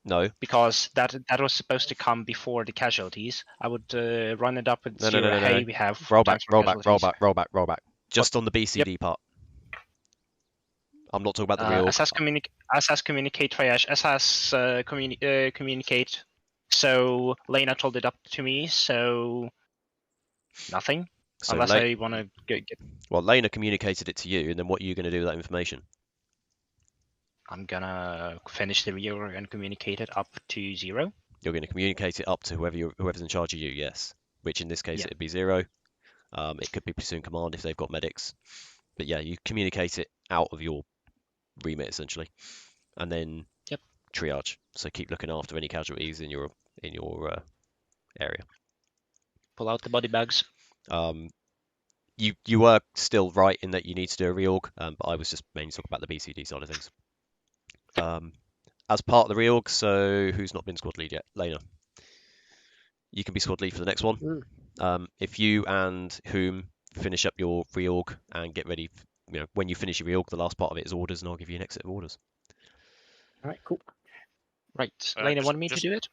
D: No.
F: Because that was supposed to come before the casualties. I would run it up with zero. Hey, we have
D: roll back. Just on the BCD part. I'm not talking about the real.
F: Assess, communicate, triage. Assess, communicate. So Lena told it up to me. So nothing. So unless I want to get.
D: Well, Lena communicated it to you, and then what are you going to do with that information?
F: I'm gonna finish the reorg and communicate it up to 0.
D: You're going to communicate it up to whoever's in charge of you, yes. Which in this case it'd be 0. It could be platoon command if they've got medics. But yeah, you communicate it out of your remit essentially, and then triage. So keep looking after any casualties in your area.
F: Pull out the body bags.
D: You were still right in that you need to do a reorg, but I was just mainly talking about the BCD side of things. as part of the reorg, so who's not been squad lead yet? Lena. You can be squad lead for the next one. If you and whom finish up your reorg and get ready, when you finish your reorg, the last part of it is orders, and I'll give you an exit of orders.
E: All right, cool.
F: Right, Lena wanted me to do it?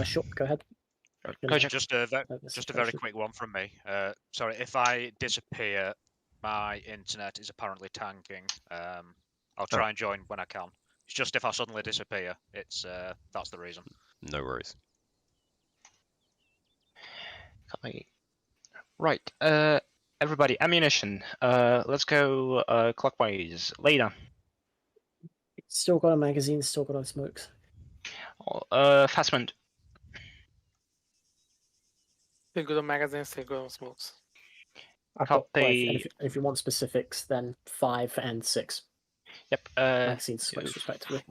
E: Sure, go ahead.
F: Kojak.
A: Just a very quick one from me. Sorry, if I disappear, my internet is apparently tanking. I'll try and join when I can. It's just if I suddenly disappear, it's that's the reason.
D: No worries.
F: Right, everybody, ammunition. Let's go clockwise. Lena.
E: Still got a magazine, still got our smokes.
F: Fastman.
B: Still good on magazines, still good on smokes.
E: I've got, well,
F: Copy.
E: if you want specifics, then 5 and 6
F: Yep.
E: magazines, smokes respectively.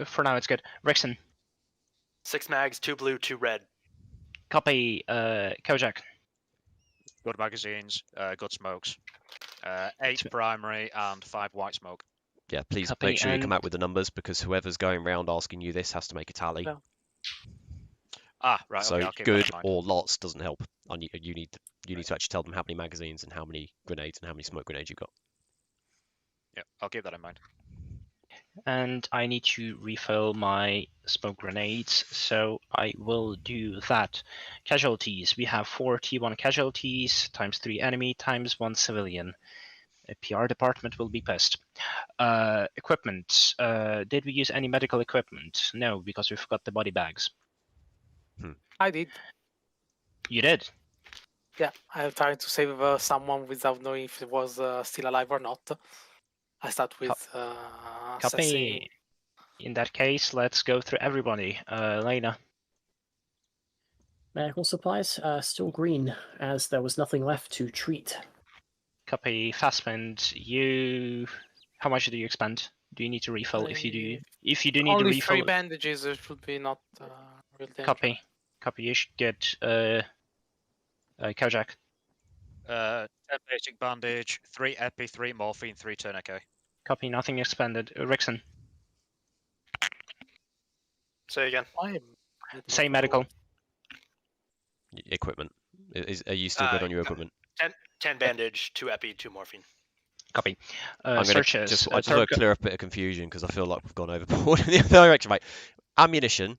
F: For now, it's good. Rixon.
H: 6 mags, 2 blue, 2 red.
F: Copy. Kojak.
A: Good magazines, good smokes. 8 primary and 5 white smoke.
D: Yeah, please
F: Copy,
D: make sure you come
F: and-
D: out with the numbers, because whoever's going around asking you this has to make a tally.
B: No.
A: Ah, right.
D: So
A: okay, I'll keep that
D: good
A: in mind.
D: or lots doesn't help. You need to actually tell them how many magazines and how many grenades and how many smoke grenades you've got.
A: Yeah, I'll keep that in mind.
F: And I need to refill my smoke grenades, so I will do that. Casualties. We have 4 T1 casualties, times 3 enemy, times 1 civilian. A PR department will be pissed. Equipment. Did we use any medical equipment? No, because we forgot the body bags.
B: I did.
F: You did?
B: Yeah, I tried to save someone without knowing if it was still alive or not. I start with assessing.
F: Copy. In that case, let's go through everybody. Lena.
E: Medical supplies, still green, as there was nothing left to treat.
F: Copy. Fastspend. You. How much do you expend? Do you need to refill? If you do need to
B: Only
F: refill.
B: 3 bandages, it should be not real danger.
F: Copy. Copy. You should get Kojak.
A: 10 basic bandage, 3 epi, 3 morphine, 3 tourniquet.
F: Copy. Nothing expended. Rixon.
H: Say again.
F: Same medical.
D: Equipment. Are you still good on your
H: yeah.
D: equipment?
H: 10 bandage, 2 epi, 2 morphine.
F: Copy.
D: I'm going to
F: Searches.
D: just want to clear up a bit of confusion, because I feel like we've gone overboard in the other direction. Right. Ammunition.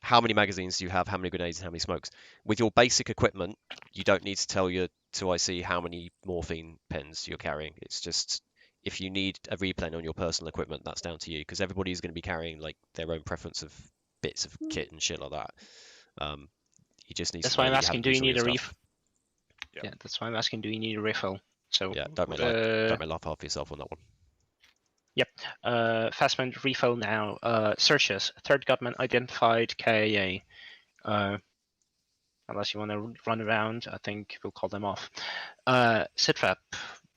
D: How many magazines do you have? How many grenades and how many smokes? With your basic equipment, you don't need to tell your 2IC how many morphine pens you're carrying. It's just, if you need a replen on your personal equipment, that's down to you, because everybody's going to be carrying like their own preference of bits of kit and shit like that. You just need.
F: That's
D: to
F: why
D: know
F: I'm
D: that you
F: asking,
D: haven't
F: do you
D: used all
F: need
D: your
F: a
D: stuff.
F: Yeah, that's why I'm asking, do you need a refill? So
D: Yeah, don't make life hard for yourself on that one.
F: Yep. Fastman refill now. Searches. 3rd gunman identified KAA. Unless you want to run around, I think we'll call them off. Sitrap.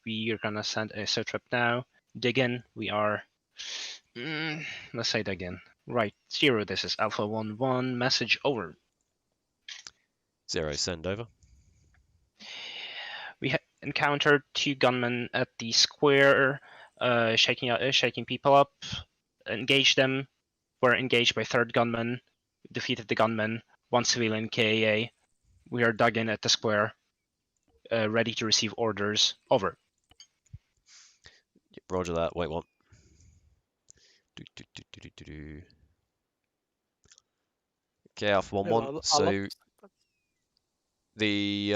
F: We are gonna send a sitrap now. Dig in. We are. Let's say dig in. Right. 0. This is Alpha 1-1. Message over.
D: 0, send over.
F: We encountered 2 gunmen at the square, shaking people up. Engaged them. Were engaged by 3rd gunman. Defeated the gunman. 1 civilian KAA. We are dug in at the square. Ready to receive orders. Over.
D: Yep, roger that. Wait one. Okay, Alpha 1-1. So the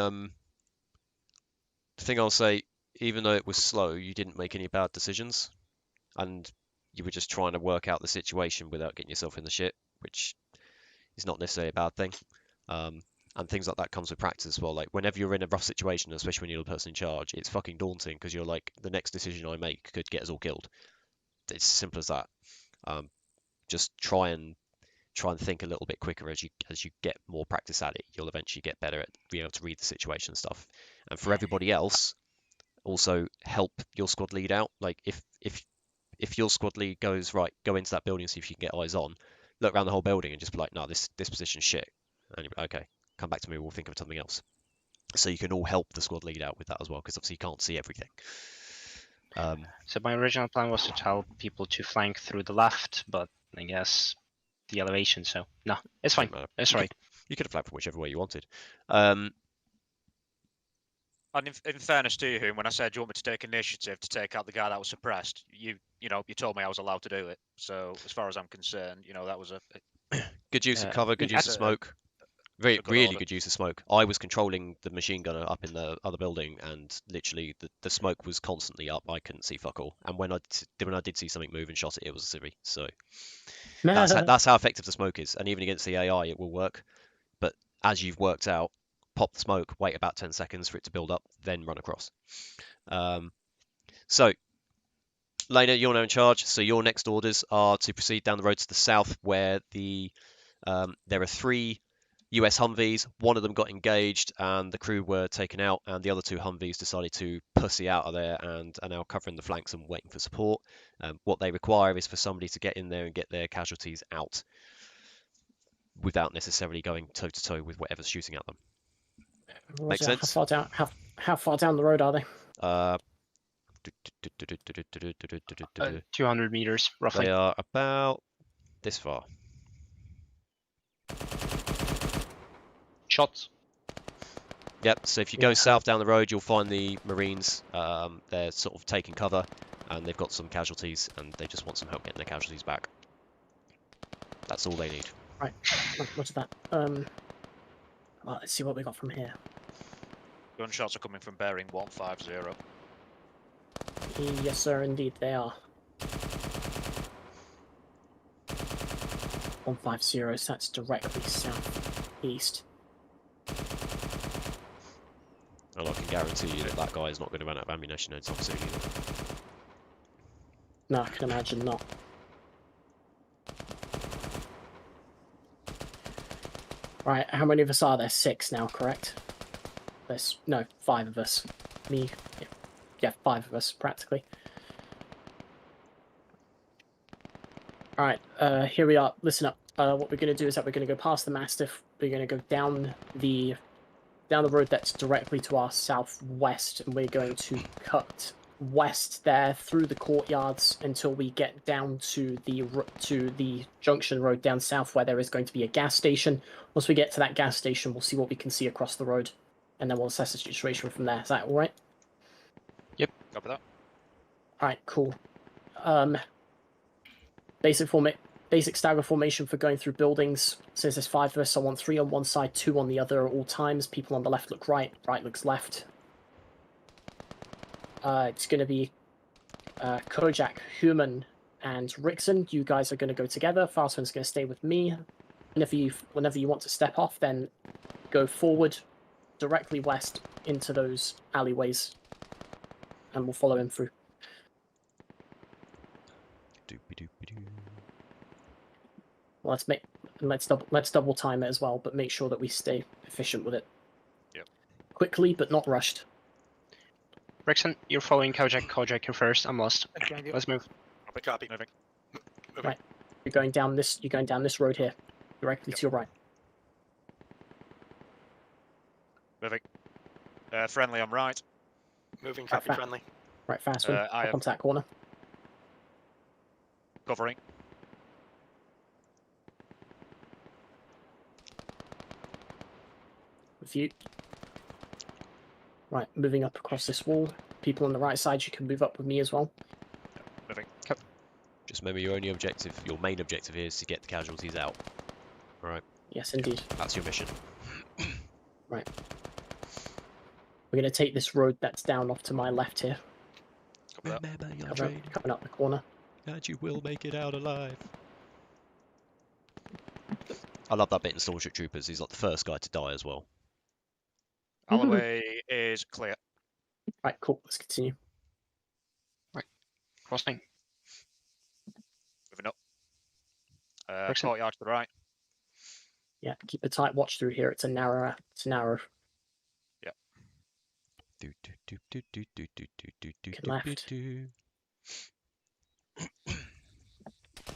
D: thing I'll say, even though it was slow, you didn't make any bad decisions, and you were just trying to work out the situation without getting yourself in the shit, which is not necessarily a bad thing. And things like that comes with practice as well. Like whenever you're in a rough situation, especially when you're the person in charge, it's fucking daunting, because you're like, the next decision I make could get us all killed. It's as simple as that. Just try and think a little bit quicker as you get more practice at it. You'll eventually get better at being able to read the situation and stuff. And for everybody else, also help your squad lead out. Like if your squad lead goes, right, go into that building, see if you can get eyes on, look around the whole building and just be like, no, this position's shit. And you're like, okay, come back to me, we'll think of something else. So you can all help the squad lead out with that as well, because obviously you can't see everything.
F: So my original plan was to tell people to flank through the left, but I guess, the elevation. So no, it's fine.
D: Doesn't matter.
F: It's right.
D: You could have flagged from whichever way you wanted.
A: And in fairness to you, when I said, do you want me to take initiative to take out the guy that was suppressed, you told me I was allowed to do it. So as far as I'm concerned, that was a
D: Good use of cover, good use of smoke. Really good use of smoke. I was controlling the machine gunner up in the other building, and literally the smoke was constantly up. I couldn't see fuck all. And when I did see something move and shot it, it was a civvy. So that's how effective the smoke is. And even against the AI, it will work. But as you've worked out, pop the smoke, wait about 10 seconds for it to build up, then run across. So, Lena, you're now in charge. So your next orders are to proceed down the road to the south, where there are 3 US Humvees. One of them got engaged and the crew were taken out, and the other 2 Humvees decided to pussy out of there and are now covering the flanks and waiting for support. What they require is for somebody to get in there and get their casualties out without necessarily going toe-to-toe with whatever's shooting at them. Makes sense?
E: How far down the road are they?
F: 200 meters, roughly.
D: They are about this far.
F: Shots.
D: Yep, so if you go south down the road, you'll find the Marines. They're sort of taking cover, and they've got some casualties, and they just want some help getting their casualties back. That's all they need.
E: Right, what's that? Well, let's see what we got from here.
A: Gunshots are coming from bearing 150.
E: Yes, sir, indeed they are. 150, so that's directly southeast.
D: And I can guarantee you that guy is not going to run out of ammunition anytime soon either.
E: No, I can imagine not. Right, how many of us are there? 6 now, correct? There's 5 of us. Me, yeah, 5 of us practically. All right, here we are. Listen up. What we're going to do is that we're going to go past the Mastiff. We're going to go down the road that's directly to our southwest, and we're going to cut west there through the courtyards until we get down to the junction road down south, where there is going to be a gas station. Once we get to that gas station, we'll see what we can see across the road, and then we'll assess the situation from there. Is that all right?
F: Yep.
A: Copy that.
E: All right, cool. Basic stagger formation for going through buildings. Since there's 5 of us, I want 3 on one side, 2 on the other at all times. People on the left look right, right looks left. It's going to be Kojak, Human, and Rickson. You guys are going to go together. Fastman's going to stay with me. Whenever you want to step off, then go forward, directly west into those alleyways, and we'll follow him through. Well, let's double time it as well, but make sure that we stay efficient with it.
A: Yep.
E: Quickly, but not rushed.
F: Rickson, you're following Kojak. Kojak, you're first. I'm lost. Let's move.
H: Copy.
A: Moving.
E: Right. You're going down this road here, directly to your right.
A: Moving. Friendly on right.
H: Moving, copy,
E: Right,
H: friendly.
E: Right, fast one.
A: I
E: Up onto that corner.
A: Covering.
E: With you. Right, moving up across this wall. People on the right side, you can move up with me as well.
A: Moving.
D: Just remember your main objective here is to get the casualties out. Alright,
E: Yes, indeed.
D: that's your mission.
E: Right. We're going to take this road that's down off to my left here.
A: Copy that.
D: Remember your
E: Coming up the corner.
D: and you will make it out alive. I love that bit in Stormship Troopers. He's like the first guy to die as well.
A: Alleyway is clear.
E: Right, cool. Let's continue.
F: Crossing.
A: Moving up.
F: Rickson.
A: Courtyard to the right.
E: Yeah, keep a tight watch through here. It's a narrow. Left.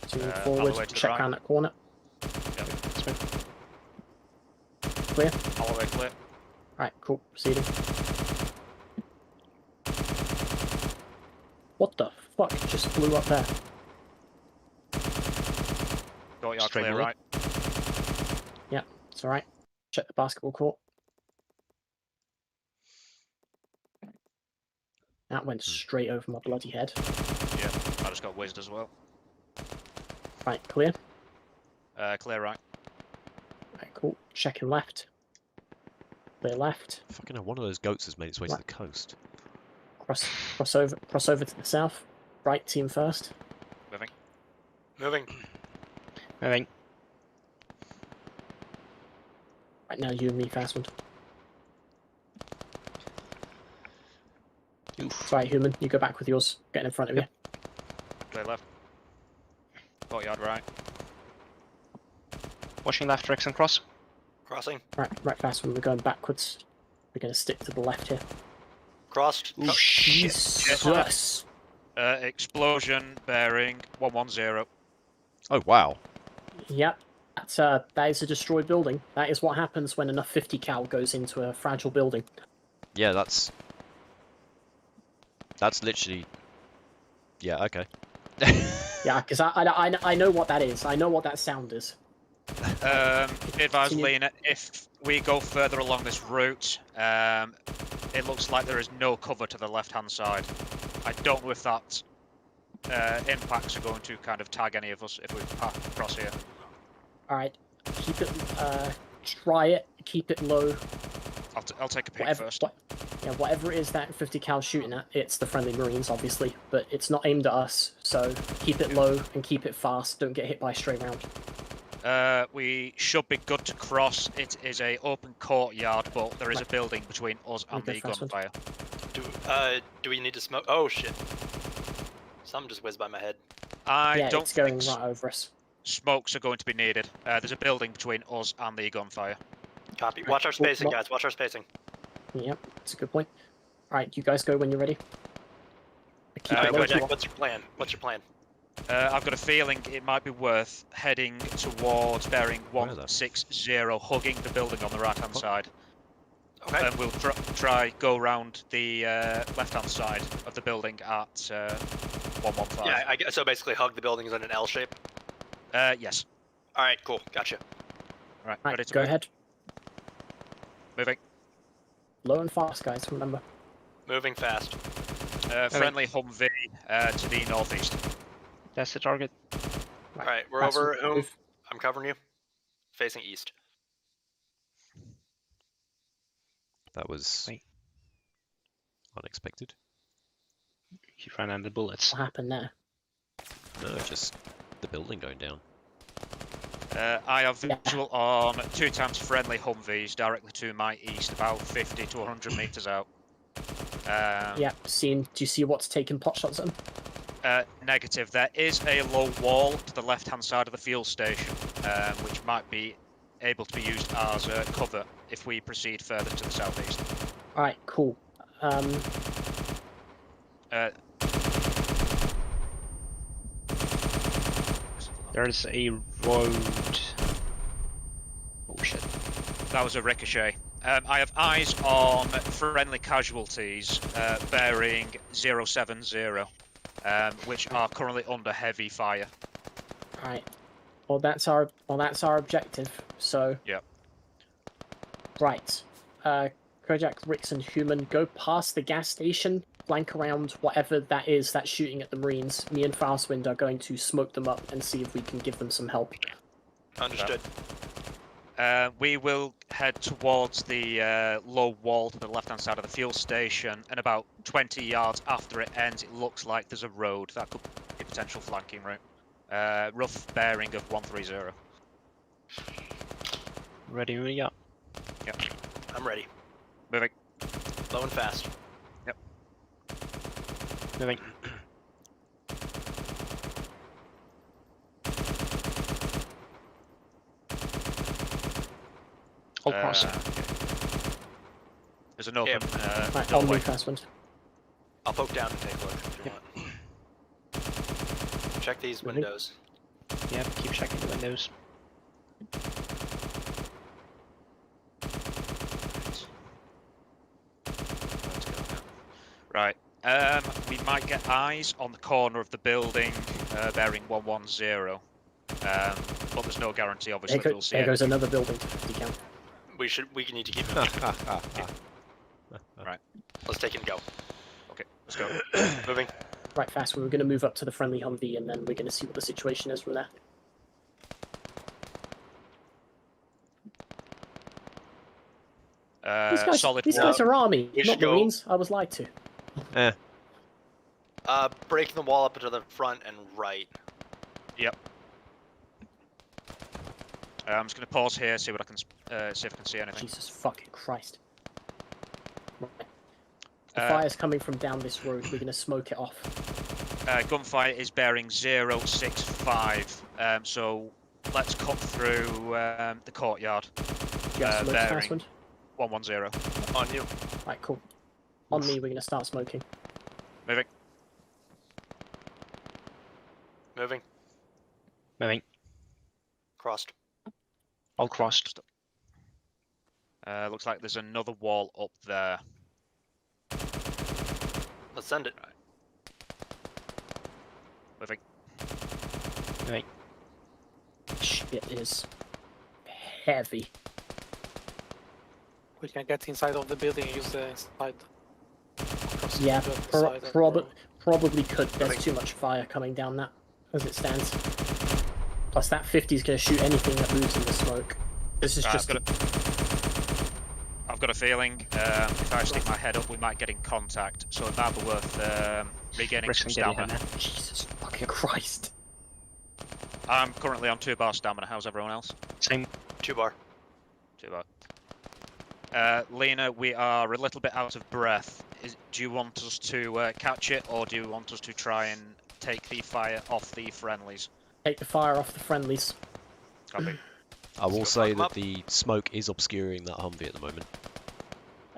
E: So move forward,
A: alleyway to the
E: check
A: right.
E: around that corner.
A: Yep.
E: Clear.
A: Alleyway clear.
E: Right, cool. Proceeding. What the fuck just blew up there?
A: Courtyard
F: Straight
A: clear
F: bullet.
A: right.
E: It's all right. Check the basketball court. That went straight over my bloody head.
A: Yeah, I just got whizzed as well.
E: Right, clear.
A: Clear right.
E: Right, cool. Checking left. Clear left.
D: Fucking hell, one of those goats has made its way to
E: Right.
D: the coast.
E: Cross over to the south. Right team first.
A: Moving.
H: Moving.
F: Moving.
E: Right now, you and me, Fastwind.
F: Oof.
E: It's right, human. You go back with yours. Getting in front of you.
A: Clear left. Courtyard right.
F: Watching left, Rex and cross.
H: Crossing.
E: Right, Fastwind. We're going backwards. We're going to stick to the left here.
H: Crossed.
F: Ooh, shit.
E: Jesus.
A: Explosion bearing 110.
D: Oh, wow.
E: Yep. That is a destroyed building. That is what happens when enough 50 cal goes into a fragile building.
D: Yeah, that's literally... Yeah, okay.
E: Yeah, because I know what that is. I know what that sound is.
A: Advise
E: Continue.
A: Lena, if we go further along this route, it looks like there is no cover to the left-hand side. I don't know if that impacts are going to kind of tag any of us if we pass across here.
E: Alright. Keep it, try it. Keep it low.
A: I'll take a peek
E: Whatever,
A: first.
E: whatever it is that 50 cal shooting at, it's the friendly Marines, obviously, but it's not aimed at us, so keep it low and keep it fast. Don't get hit by a stray round.
A: We should be good to cross. It is a open courtyard, but there is a building between us and
E: Okay,
A: the
E: first one.
A: gunfire.
H: Do we need to smoke? Oh shit! Something just whizzed by my head.
A: I
E: Yeah,
A: don't
E: it's going
A: think
E: right over us.
A: smokes are going to be needed. There's a building between us and the gunfire.
H: Copy. Watch our spacing,
E: Well-
H: guys. Watch our spacing.
E: Yep, that's a good point. Alright, you guys go when you're ready. Keep
A: Uh,
E: it low.
A: good,
H: Jack,
E: keep-
H: what's your plan? What's your plan?
A: I've got a feeling it might be worth heading towards bearing
D: Where the
A: 160, hugging the building on the right-hand
D: What?
A: side.
H: Okay.
A: And we'll try go round the left-hand side of the building at 115.
H: Yeah, I guess so. Basically, hug the buildings in an L shape.
A: Yes.
H: All right, cool. Gotcha.
A: Right,
E: Right,
A: ready to
E: go
A: move?
E: ahead.
A: Moving.
E: Low and fast, guys, remember.
H: Moving fast.
A: Friendly Humvee to the northeast.
F: That's the target.
H: All right, we're
E: Fast
H: over.
E: and
H: Whom?
E: move.
H: I'm covering you. Facing east.
D: That was
F: Wait.
D: unexpected.
F: You ran out of bullets.
E: What happened there?
D: No, just the building going down.
A: I have
E: Yeah.
A: visual on 2 times friendly Humvees directly to my east, about 50 to 100 meters out.
E: Yep, seen. Do you see what's taking pot shots at them?
A: Negative. There is a low wall to the left-hand side of the fuel station, which might be able to be used as cover if we proceed further to the southeast.
E: Alright, cool.
F: There's a road. Oh shit.
A: That was a ricochet. I have eyes on friendly casualties bearing 070, which are currently under heavy fire.
E: Alright. Well, that's our objective. So.
A: Yep.
E: Right. Kojak, Rix, and Human, go past the gas station, flank around whatever that is that's shooting at the Marines. Me and Fastwind are going to smoke them up and see if we can give them some help.
H: Understood.
A: We will head towards the low wall to the left-hand side of the fuel station, and about 20 yards after it ends, it looks like there's a road that could be a potential flanking route. Rough bearing of 130.
F: Ready, moving up.
H: I'm ready.
A: Moving.
H: Low and fast.
F: Moving. Hold cross.
A: There's an open
E: Right, I'll
A: doorway.
E: move Fastwind.
H: I'll poke down and take a look if you want. Check these
E: Moving.
H: windows.
F: Yep, keep checking the windows.
A: Right. We might get eyes on the corner of the building bearing 110. but there's no guarantee, obviously,
E: There,
A: we'll see
E: there
A: it.
E: goes another building to 50 count.
H: We need to keep moving.
A: Right.
H: Let's take it and go.
A: Okay, let's go.
H: Moving.
E: Right, fast. We're going to move up to the friendly Humvee, and then we're going to see what the situation is from there.
A: Solid
E: These
A: wall.
E: guys are army,
H: We
E: not
H: should go-
E: Marines. I was lied to.
H: Breaking the wall up to the front and right.
A: Yep. I'm just going to pause here, see what I can see if I can see anything.
E: Jesus fucking Christ. Right. The
A: Uh,
E: fire's coming from down this road. We're going to smoke it off.
A: Gunfire is bearing 065. So let's cut through the courtyard.
E: Do you have smokes,
A: bearing
E: Fastwind?
A: 110.
H: On you.
E: Right, cool. On me, we're going to start smoking.
A: Moving.
H: Moving.
F: Moving.
H: Crossed.
F: All crossed.
A: Looks like there's another wall up there.
H: Let's send it.
A: Moving.
F: Moving.
E: Shit is heavy.
B: We can get inside of the building and use the inside. Cross
E: Yeah,
B: to the side of the-
E: probably could. There's too much fire coming down that as it stands. Plus, that 50 is going to shoot anything that moves in the smoke. This is
A: Right,
E: just.
A: I've got a feeling if I stick my head up, we might get in contact. So it might be worth regaining some
F: Risking getting
A: stamina.
F: hit now.
E: Jesus fucking Christ.
A: I'm currently on 2 bar stamina. How's everyone else?
F: Same.
H: 2 bar.
A: 2 bar. Lena, we are a little bit out of breath. Do you want us to catch it, or do you want us to try and take the fire off the friendlies?
E: Take the fire off the friendlies.
A: Copy.
D: I will
H: go
D: say
H: fuck 'em
D: that
H: up.
D: the smoke is obscuring that Humvee at the moment.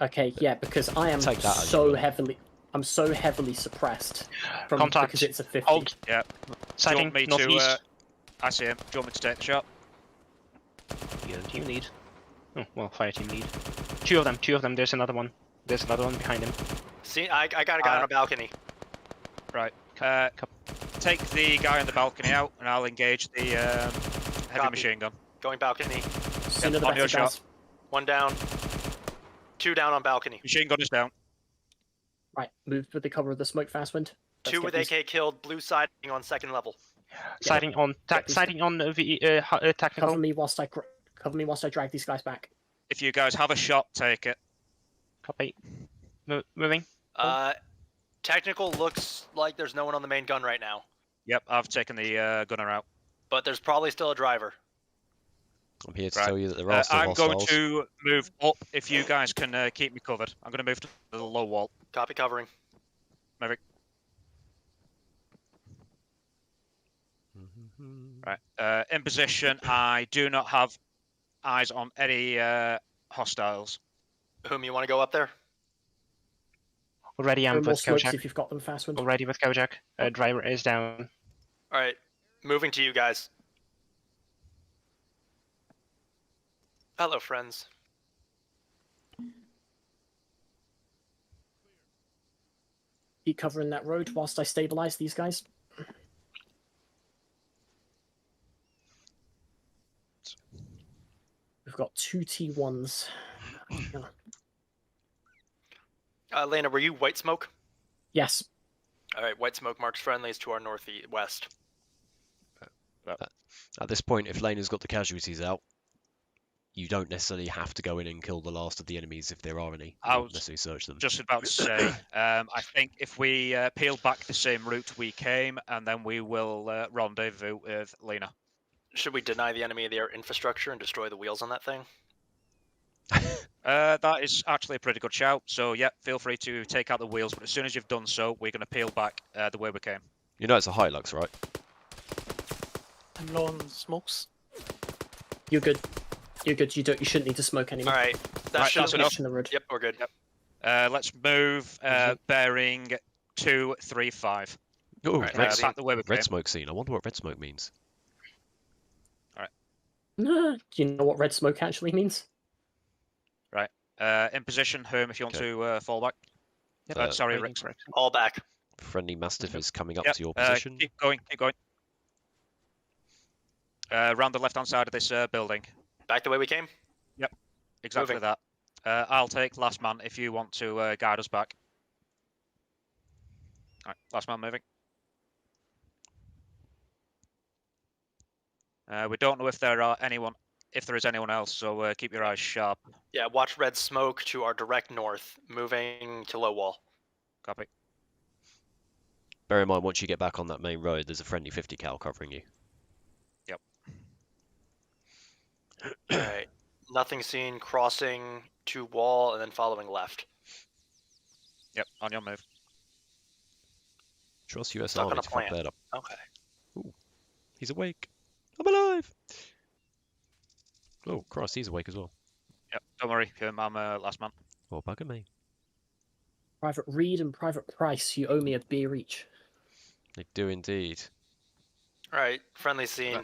E: Okay, yeah, because I am
D: Take that as you
E: so
D: will.
E: heavily. I'm so heavily suppressed from
F: Contact.
E: because it's a 50.
F: Hold.
A: Yeah.
F: Sighting.
A: me to,
F: Northeast.
A: I see him. Do you want me to take the shot?
F: You and team lead. Oh, well, fire team lead. Two of them. There's another one. There's another one behind him.
H: See, I got a guy on a balcony.
A: Right. Take the guy on the balcony out, and I'll engage the heavy
H: Copy.
A: machine gun.
H: Going balcony.
E: Sooner the
A: on
E: better,
A: your
E: guys.
A: shot.
H: 1 down. 2 down on balcony.
A: Machine gun is down.
E: Right, move with the cover of the smoke, Fastwind.
H: 2 with AK killed. Blue siding on 2nd level.
F: Sighting on.
E: these
F: Sighting on tactical.
E: Cover me whilst I drag these guys back.
A: If you guys have a shot, take it.
F: Copy. Moving.
H: Technical looks like there's no one on the main gun right now,
A: Yep, I've taken the gunner out.
H: but there's probably still a driver.
D: I'm here to
A: Right.
D: tell you that there are still
A: I'm going
D: hostiles.
A: to move up if you guys can keep me covered. I'm going to move to the low wall.
H: Copy covering.
A: Maverick. Right. In position. I do not have eyes on any hostiles.
H: Whom you want to go up there?
F: Already
E: Throw
F: am
E: more
F: with
E: smokes
F: Kojak.
E: if you've got them, Fastwind.
F: Already with Kojak. Driver is down.
H: All right, moving to you guys. Hello, friends.
E: Keep covering that road whilst I stabilize these guys. We've got 2 T1s.
H: Lena, were you white smoke?
E: Yes.
H: All right, white smoke marks friendlies to our northwest.
D: At this point, if Lena's got the casualties out, you don't necessarily have to go in and kill the last of the enemies if there are any. You
A: I
D: don't
A: was
D: necessarily search them.
A: Just about to say, I think if we peel back the same route we came, and then we will rendezvous with Lena.
H: Should we deny the enemy their infrastructure and destroy the wheels on that thing?
A: That is actually a pretty good shout. So yeah, feel free to take out the wheels, but as soon as you've done so, we're going to peel back the way we came.
D: You know it's a Hilux, right?
B: I'm low on smokes.
E: You're good. You're good. You shouldn't need to smoke anymore.
H: All right, that
A: Right,
H: should
A: that's
H: be
A: enough.
E: In the road.
H: Yep, we're good.
A: Let's move bearing 235.
D: Oh,
H: Right,
D: red,
A: back the way we came.
D: red smoke scene. I wonder what red smoke means.
E: Do you know what red smoke actually means?
A: In position, Herm, if you want
D: Okay.
A: to fall back.
D: Uh,
A: Sorry,
F: Waiting
A: Rick.
F: for it.
H: All back.
D: Friendly Mastiff is coming up
A: Yep,
D: to your position.
A: keep going, keep going. Around the left-hand side of this building.
H: Back the way we came.
A: Exactly
H: Moving.
A: that. I'll take last man if you want to guide us back. All right, last man moving. We don't know if there is anyone else, so keep your eyes sharp.
H: Yeah, watch red smoke to our direct north, moving to low wall.
A: Copy.
D: Bear in mind, once you get back on that main road, there's a friendly 50 cal covering you.
A: Yep.
H: Alright. Nothing seen, crossing to wall, and then following left.
A: Yep, on your move.
D: Trust US
H: Stuck on
D: Army
H: a
D: to fuck
H: plant.
D: that up.
H: Okay.
D: Ooh, he's awake. I'm alive! Oh, Christ, he's awake as well.
A: Yep, don't worry, I'm last man.
D: Oh, bugger me.
E: Private Reed and Private Price, you owe me a beer each.
D: They do indeed.
H: Alright, friendly scene.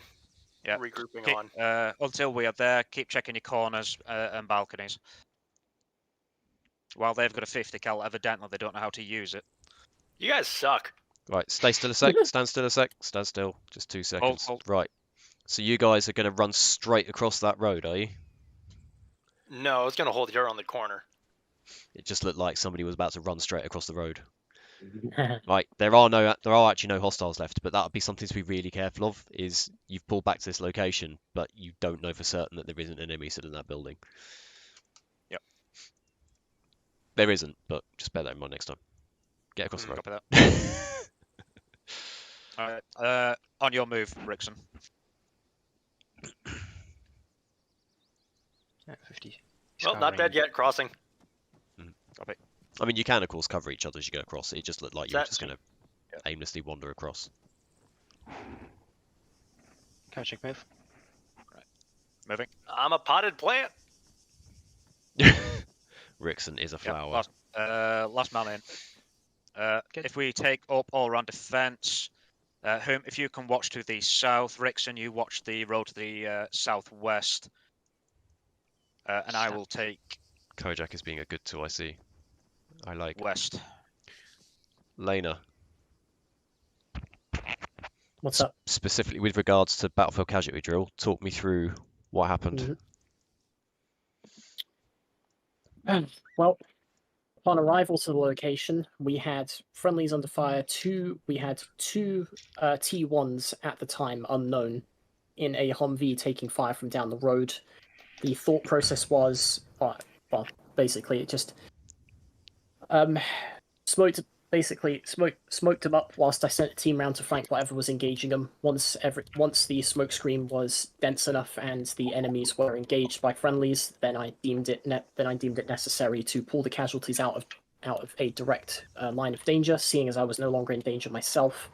A: Yeah.
H: Regrouping
A: Keep,
H: on.
A: until we are there, keep checking your corners and balconies. While they've got a 50 cal, evidently they don't know how to use it.
H: You guys suck.
D: Right, stay still a sec. Stand still a sec. Stand still. Just 2 seconds.
A: Hold.
D: Right. So you guys are going to run straight across that road, are you?
H: No, I was gonna hold here on the corner.
D: It just looked like somebody was about to run straight across the road. Right, there are actually no hostiles left, but that would be something to be really careful of, is you've pulled back to this location, but you don't know for certain that there isn't an enemy still in that building.
A: Yep.
D: There isn't, but just bear that in mind next time. Get across the road.
A: Copy that. Alright, on your move, Rickson.
F: Yeah, 50.
H: Well, not dead yet, crossing.
A: Copy.
D: I mean, you can, of course, cover each other as you go across. It just looked like you were
H: That-
D: just going to aimlessly wander across.
F: Can check move.
A: Moving.
H: I'm a potted plant.
D: Rickson is a
A: Yep,
D: flower.
A: last man in. If we take up all around defense, if you can watch to the south, Rickson, you watch the road to the southwest, and I will take
D: Kojak is being a good tool, I see. I like.
A: west.
D: Lena,
E: What's up?
D: specifically with regards to battlefield casualty drill, talk me through what happened.
E: Well, upon arrival to the location, we had friendlies under fire. We had two T1s at the time, unknown, in a Humvee taking fire from down the road. The thought process was, well, basically it just smoked them up whilst I sent a team round to flank whatever was engaging them. Once the smoke screen was dense enough and the enemies were engaged by friendlies, then I deemed it necessary to pull the casualties out of a direct line of danger, seeing as I was no longer in danger myself.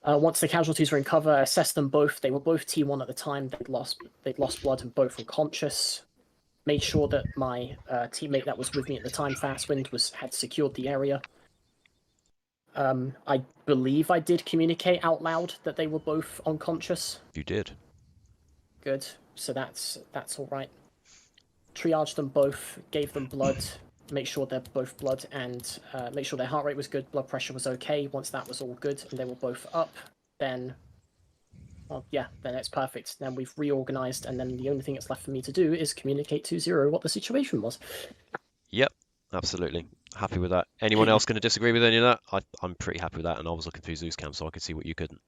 E: Once the casualties were in cover, I assessed them both. They were both T1 at the time. They'd lost blood and both unconscious. Made sure that my teammate that was with me at the time, Fastwind, had secured the area. I believe I did communicate out loud that they were both unconscious.
D: You did.
E: Good. So that's all right. Triaged them both, gave them blood, make sure they're both blood, and make sure their heart rate was good, blood pressure was okay. Once that was all good and they were both up, then, well, yeah, then it's perfect. Then we've reorganized, and then the only thing that's left for me to do is communicate to Zero what the situation was.
D: Yep, absolutely. Happy with that. Anyone else going to disagree with any of that? I'm pretty happy with that, and I was looking through Zeus Cam, so I could see what you couldn't.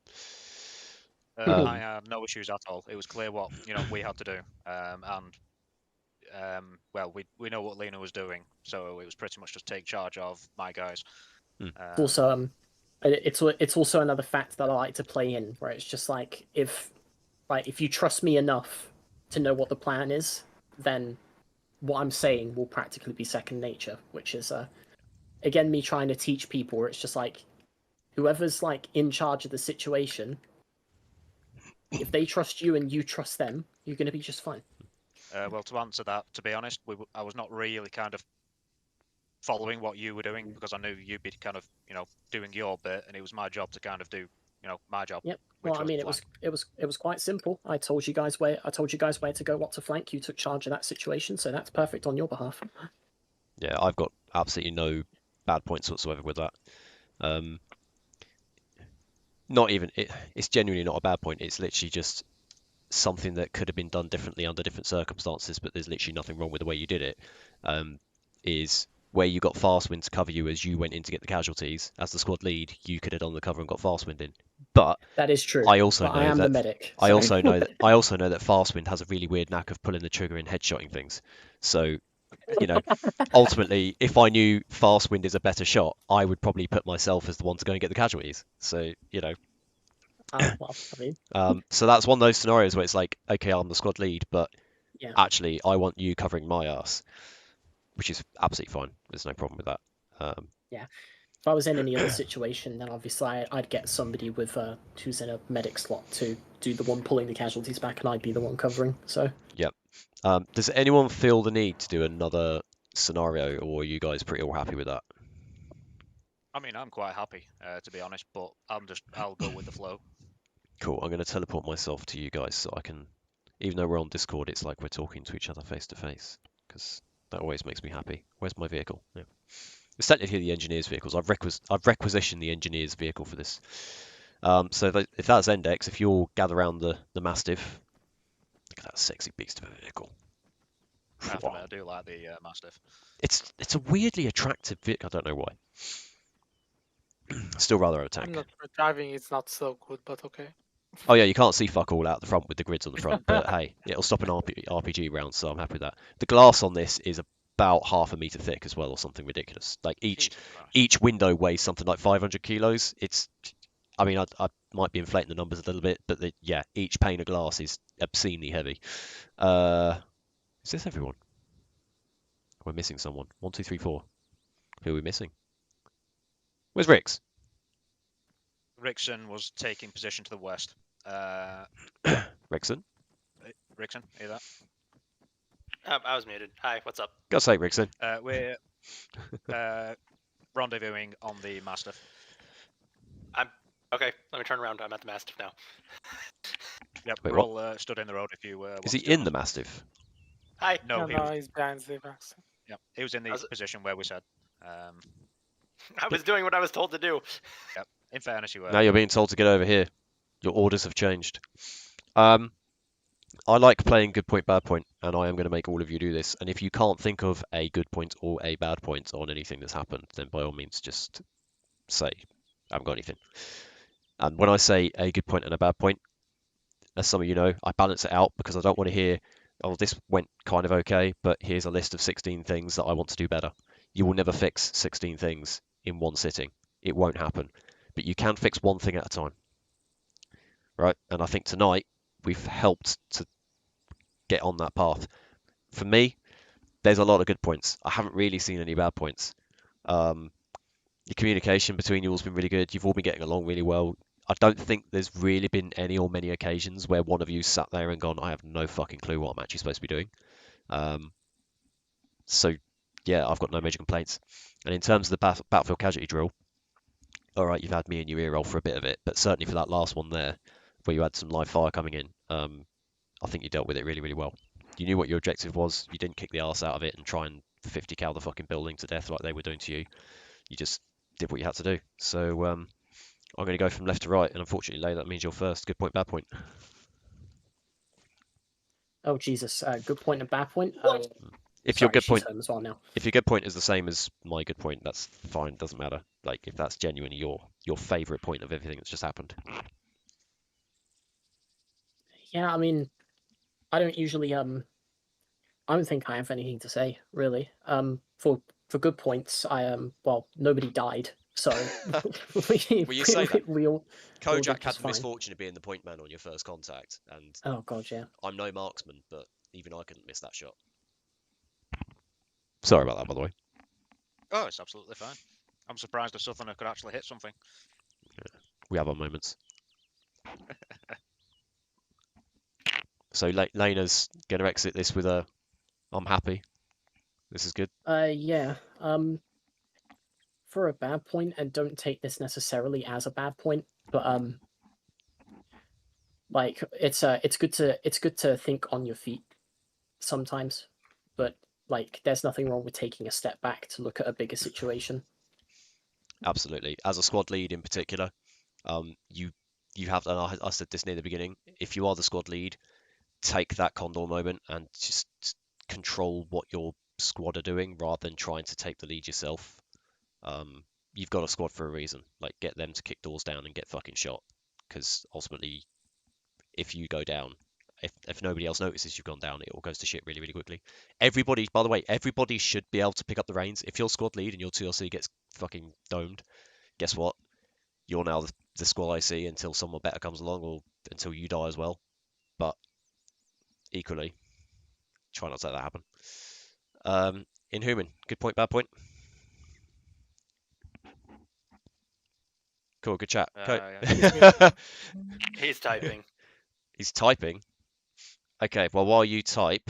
A: I had no issues at all. It was clear what we had to do, well, we know what Lena was doing, so it was pretty much just take charge of my guys.
E: Also, it's also another fact that I like to play in, where it's just like if you trust me enough to know what the plan is, then what I'm saying will practically be second nature, which is again me trying to teach people where it's just like whoever's like in charge of the situation, if they trust you and you trust them, you're going to be just fine.
A: Well, to answer that, to be honest, I was not really kind of following what you were doing because I knew you'd be kind of doing your bit, and it was my job to kind of do my job.
E: Yep. Well, I mean, it was quite simple. I told you guys where to go, what to flank. You took charge of that situation, so that's perfect on your behalf.
D: Yeah, I've got absolutely no bad points whatsoever with that. not even it's genuinely not a bad point. It's literally just something that could have been done differently under different circumstances, but there's literally nothing wrong with the way you did it. Is where you got fast wind to cover you as you went in to get the casualties. As the squad lead, you could have done the cover and got fast wind in. But
E: That is true.
D: I also
E: but
D: know
E: I am
D: that
E: the medic.
D: I
E: so-
D: also know that I also know that fast wind has a really weird knack of pulling the trigger and headshotting things. So, you know, ultimately, if I knew fast wind is a better shot, I would probably put myself as the one to go and get the casualties. So, you know,
E: well, I mean,
D: so that's one of those scenarios where it's like, okay, I'm the squad lead, but
E: Yeah.
D: actually, I want you covering my ass, which is absolutely fine. There's no problem with that.
E: if I was in any other situation, then obviously I'd get somebody with who's in a medic slot to do the one pulling the casualties back, and I'd be the one covering. So
D: Does anyone feel the need to do another scenario, or are you guys pretty all happy with that?
A: I mean, I'm quite happy, to be honest, but I'll go with the flow.
D: Cool. I'm going to teleport myself to you guys so I can, even though we're on Discord, it's like we're talking to each other face to face, because that always makes me happy. Where's my vehicle? Yeah. It's technically the engineer's vehicles. I've requisitioned the engineer's vehicle for this. So if that's Endex, if you'll gather around the Mastiff, look at that sexy beast of a vehicle.
A: I have to admit, I do like the Mastiff.
D: It's a weirdly attractive vehicle. I don't know why. Still rather a
B: I'm
D: tank.
B: not sure. Driving is not so good, but okay.
D: Oh yeah, you can't see fuck all out the front with the grids on the front, but hey, it'll stop an RPG round, so I'm happy with that. The glass on this is about half a meter thick as well, or something ridiculous. Like
A: Jesus Christ.
D: each window weighs something like 500 kilos. I mean, I might be inflating the numbers a little bit, but yeah, each pane of glass is obscenely heavy. Is this everyone? We're missing someone. 1, 2, 3, 4. Who are we missing? Where's Rix?
A: Rickson was taking position to the west.
D: Rixon?
A: Rickson, are you there?
H: I was muted. Hi, what's up?
D: God's sake, Rixon.
A: We're rendezvousing on the Mastiff.
H: Okay, let me turn around. I'm at the Mastiff now.
A: Yep,
D: Wait,
A: we're
D: what?
A: all stood in the road if you want
D: Is he
A: to join
D: in the
A: us.
D: Mastiff?
H: Hi.
A: No, he was,
B: he's behind the box.
A: yep, he was in the
H: How's it-
A: position where we said.
H: I was doing what I was told to do.
A: In fairness, you were.
D: Now you're being told to get over here. Your orders have changed. I like playing good point, bad point, and I am going to make all of you do this. And if you can't think of a good point or a bad point on anything that's happened, then by all means just say, I haven't got anything. And when I say a good point and a bad point, as some of you know, I balance it out because I don't want to hear, oh, this went kind of okay, but here's a list of 16 things that I want to do better. You will never fix 16 things in one sitting. It won't happen. But you can fix one thing at a time. Right? And I think tonight we've helped to get on that path. For me, there's a lot of good points. I haven't really seen any bad points. Your communication between you all's been really good. You've all been getting along really well. I don't think there's really been any or many occasions where one of you sat there and gone, I have no fucking clue what I'm actually supposed to be doing. So, yeah, I've got no major complaints. And in terms of the battlefield casualty drill, all right, you've had me in your ear roll for a bit of it, but certainly for that last one there, where you had some live fire coming in, I think you dealt with it really, really well. You knew what your objective was. You didn't kick the arse out of it and try and 50 cal the fucking building to death like they were doing to you. You just did what you had to do. So I'm going to go from left to right, and unfortunately, Lay, that means you're first. Good point, bad point.
E: Oh Jesus, good point and bad point.
D: If your
E: Sorry,
D: good
E: she's
D: point,
E: home as well now.
D: if your good point is the same as my good point, that's fine. Doesn't matter. Like if that's genuinely your favourite point of everything that's just happened.
E: Yeah, I mean, I don't usually I don't think I have anything to say really. For good points, well, nobody died, so
D: Well, you say that.
E: we all
D: Kojak
E: did
D: had
E: just
D: the
E: fine.
D: misfortune of being the point man on your first contact, and
E: Oh god, yeah.
D: I'm no marksman, but even I couldn't miss that shot. Sorry about that, by the way.
A: Oh, it's absolutely fine. I'm surprised a Southerner could actually hit something.
D: We have our moments. So Lena's going to exit this with a, I'm happy. This is good.
E: Yeah. For a bad point, and don't take this necessarily as a bad point, but like it's good to think on your feet sometimes, but like there's nothing wrong with taking a step back to look at a bigger situation.
D: Absolutely. As a squad lead in particular, you you have, and I said this near the beginning, if you are the squad lead, take that condor moment and just control what your squad are doing rather than trying to take the lead yourself. You've got a squad for a reason. Like, get them to kick doors down and get fucking shot, because ultimately, if you go down, if nobody else notices you've gone down, it all goes to shit really, really quickly. Everybody, by the way, everybody should be able to pick up the reins. If your squad lead and your 2LC gets fucking domed, guess what? You're now the squad IC until someone better comes along, or until you die as well. But equally, try not to let that happen. Inhuman, good point, bad point. Cool, good chat.
H: He's typing.
D: He's typing. Okay, well, while you type,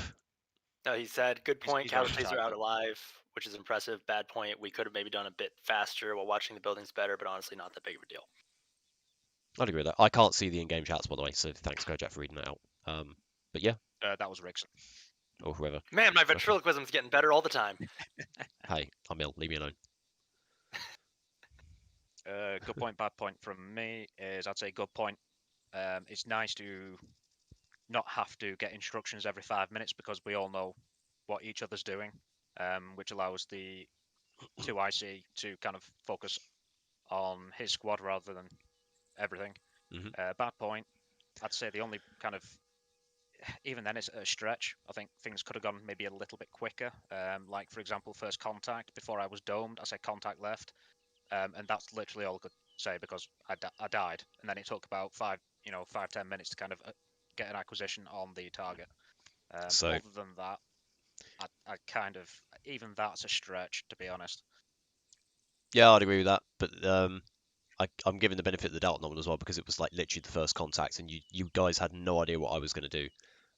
H: No, he said, good point.
A: he's already
H: Casualties are out
A: typing.
H: alive, which is impressive. Bad point. We could have maybe done a bit faster while watching the buildings better, but honestly, not that big of a deal.
D: I'd agree with that. I can't see the in-game chats, by the way, so thanks, Kojak, for reading that out. But yeah,
A: That was Rickson.
D: or whoever.
H: Man, my ventriloquism's getting better all the time.
D: Hey, I'm ill. Leave me alone.
A: Good point, bad point from me is I'd say good point. It's nice to not have to get instructions every 5 minutes because we all know what each other's doing, which allows the 2IC to kind of focus on his squad rather than everything. Bad point, I'd say the only kind of, even then it's a stretch. I think things could have gone maybe a little bit quicker. Like, for example, first contact, before I was domed, I said contact left. And that's literally all I could say because I died, and then it took about 5-10 minutes to kind of get an acquisition on the target.
D: So,
A: other than that, I kind of, even that's a stretch, to be honest.
D: yeah, I'd agree with that, but I'm giving the benefit of the doubt on that one as well because it was like literally the first contact, and you guys had no idea what I was going to do.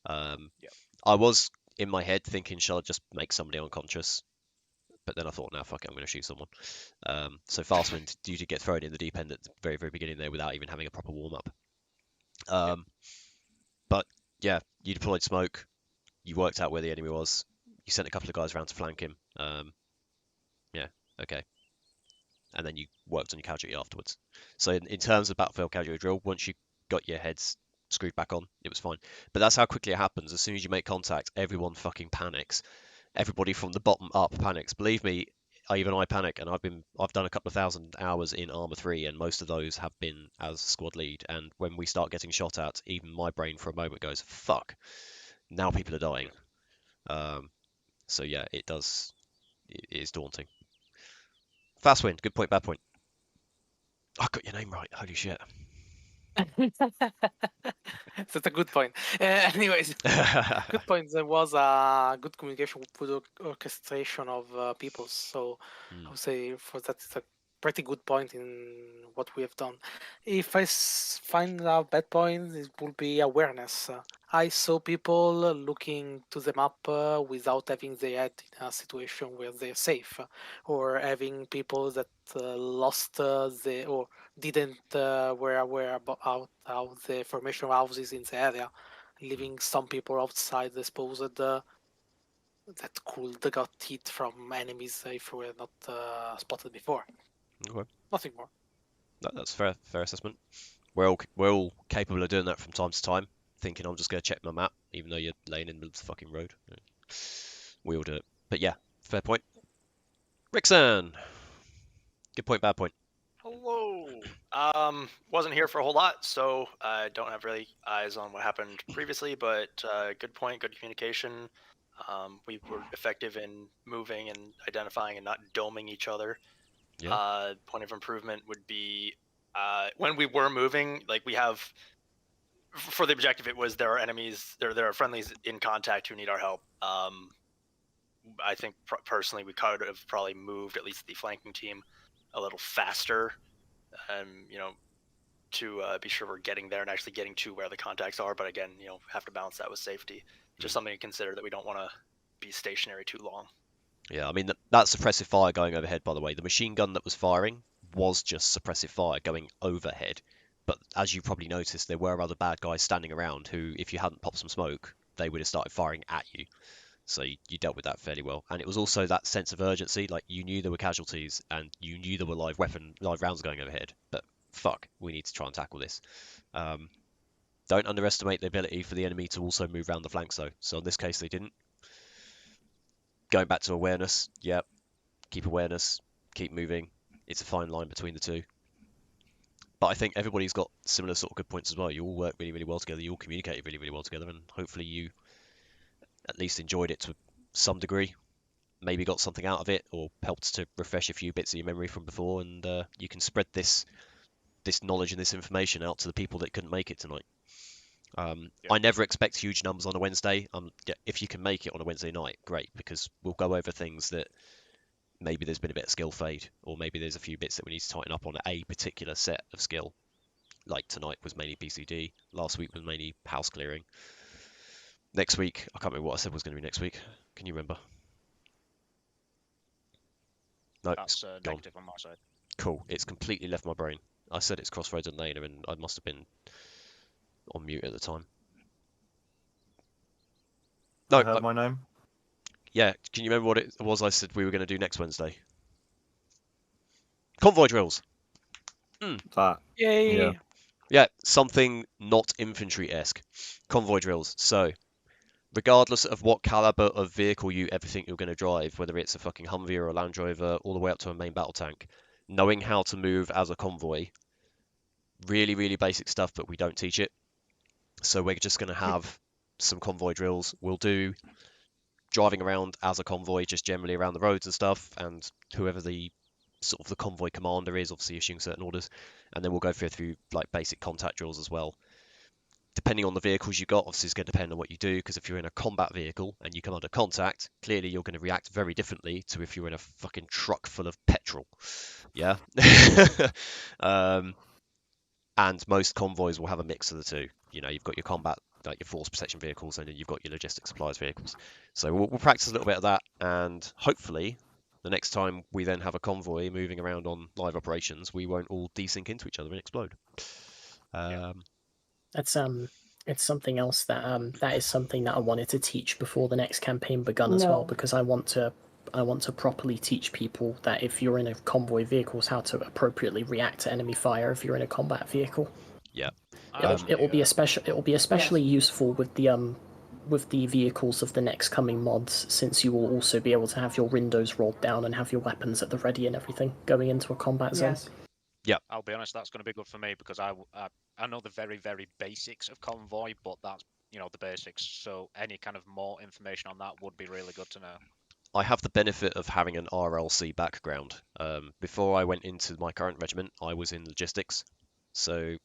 D: I was in my head thinking, shall I just make somebody unconscious? But then I thought, no, fuck it, I'm going to shoot someone. So Fastwind, you did get thrown in the deep end at the very, very beginning there without even having a proper warm-up. But yeah, you deployed smoke, you worked out where the enemy was, you sent a couple of guys around to flank him. Yeah, okay. And then you worked on your casualty afterwards. So in terms of battlefield casualty drill, once you got your heads screwed back on, it was fine. But that's how quickly it happens. As soon as you make contact, everyone fucking panics. Everybody from the bottom up panics. Believe me, even I panic, and I've done a couple of thousand hours in Arma 3, and most of those have been as squad lead. And when we start getting shot at, even my brain for a moment goes, "Fuck!" Now people are dying. So yeah, it is daunting. Fastwind, good point, bad point. I got your name right. Holy shit.
B: That's a good point. Anyways, good point. There was a good communication with orchestration of people. So I would say for that, it's a pretty good point in what we have done. If I find a bad point, it will be awareness. I saw people looking to the map without having their head in a situation where they're safe, or having people that lost or didn't were aware about how the formation of houses in the area, leaving some people outside exposed that could got hit from enemies if we were not spotted before.
D: Okay.
B: Nothing more.
D: That's fair assessment. We're all capable of doing that from time to time, thinking I'm just going to check my map, even though you're laying in the middle of the fucking road. We all do it. But yeah, fair point. Rickson! Good point, bad point.
H: Hello. Wasn't here for a whole lot, so I don't have really eyes on what happened previously, but good point, good communication. We were effective in moving and identifying and not doming each other.
D: Yeah.
H: Point of improvement would be when we were moving, like we have for the objective, it was there are enemies, there are friendlies in contact who need our help. I think personally we could have probably moved at least the flanking team a little faster, to be sure we're getting there and actually getting to where the contacts are. But again, have to balance that with safety. Just something to consider, that we don't want to be stationary too long.
D: Yeah, I mean, that suppressive fire going overhead, by the way, the machine gun that was firing was just suppressive fire going overhead. But as you probably noticed, there were other bad guys standing around who, if you hadn't popped some smoke, they would have started firing at you. So you dealt with that fairly well. And it was also that sense of urgency, like you knew there were casualties and you knew there were live rounds going overhead, but fuck, we need to try and tackle this. Don't underestimate the ability for the enemy to also move around the flanks though. So in this case they didn't. Going back to awareness, yep. Keep awareness, keep moving. It's a fine line between the two. But I think everybody's got similar sort of good points as well. You all work really, really well together. You all communicate really, really well together, and hopefully you at least enjoyed it to some degree. Maybe got something out of it, or helped to refresh a few bits of your memory from before, and you can spread this knowledge and this information out to the people that couldn't make it tonight. I never expect huge numbers on a Wednesday. If you can make it on a Wednesday night, great, because we'll go over things that maybe there's been a bit of skill fade, or maybe there's a few bits that we need to tighten up on a particular set of skill. Like tonight was mainly BCD, last week was mainly house clearing. Next week, I can't remember what I said was going to be next week. Can you remember? No,
A: That's
D: gone.
A: negative on my side.
D: Cool, it's completely left my brain. I said it's Crossroads and Lena, and I must have been on mute at the time. No,
C: I heard my name.
D: Yeah, can you remember what it was I said we were going to do next Wednesday? Convoy drills.
C: That.
B: Yay!
C: Yeah.
D: Yeah, something not infantry-esque. Convoy drills. So, regardless of what caliber of vehicle you ever think you're going to drive, whether it's a fucking Humvee or a Land Rover, all the way up to a main battle tank, knowing how to move as a convoy, really, really basic stuff, but we don't teach it. So we're just going to have some convoy drills. We'll do driving around as a convoy, just generally around the roads and stuff, and whoever the sort of the convoy commander is, obviously issuing certain orders, and then we'll go through like basic contact drills as well. Depending on the vehicles you got, obviously it's going to depend on what you do, because if you're in a combat vehicle and you come under contact, clearly you're going to react very differently to if you're in a fucking truck full of petrol. Yeah. And most convoys will have a mix of the two. You know, you've got your combat, like your force protection vehicles, and then you've got your logistic supplies vehicles. So we'll practice a little bit of that, and hopefully the next time we then have a convoy moving around on live operations, we won't all desync into each other and explode.
E: That's it's something else that that is something that I wanted to teach before the next campaign begun as well, because I want to properly teach people that if you're in a convoy vehicles, how to appropriately react to enemy fire if you're in a combat vehicle.
D: Yeah.
E: It will be especially useful with the vehicles of the next coming mods, since you will also be able to have your windows rolled down and have your weapons at the ready and everything going into a combat zone.
D: Yeah.
A: I'll be honest, that's going to be good for me, because I know the very, very basics of convoy, but that's, you know, the basics. So any kind of more information on that would be really good to know.
D: I have the benefit of having an RLC background. Before I went into my current regiment, I was in logistics, so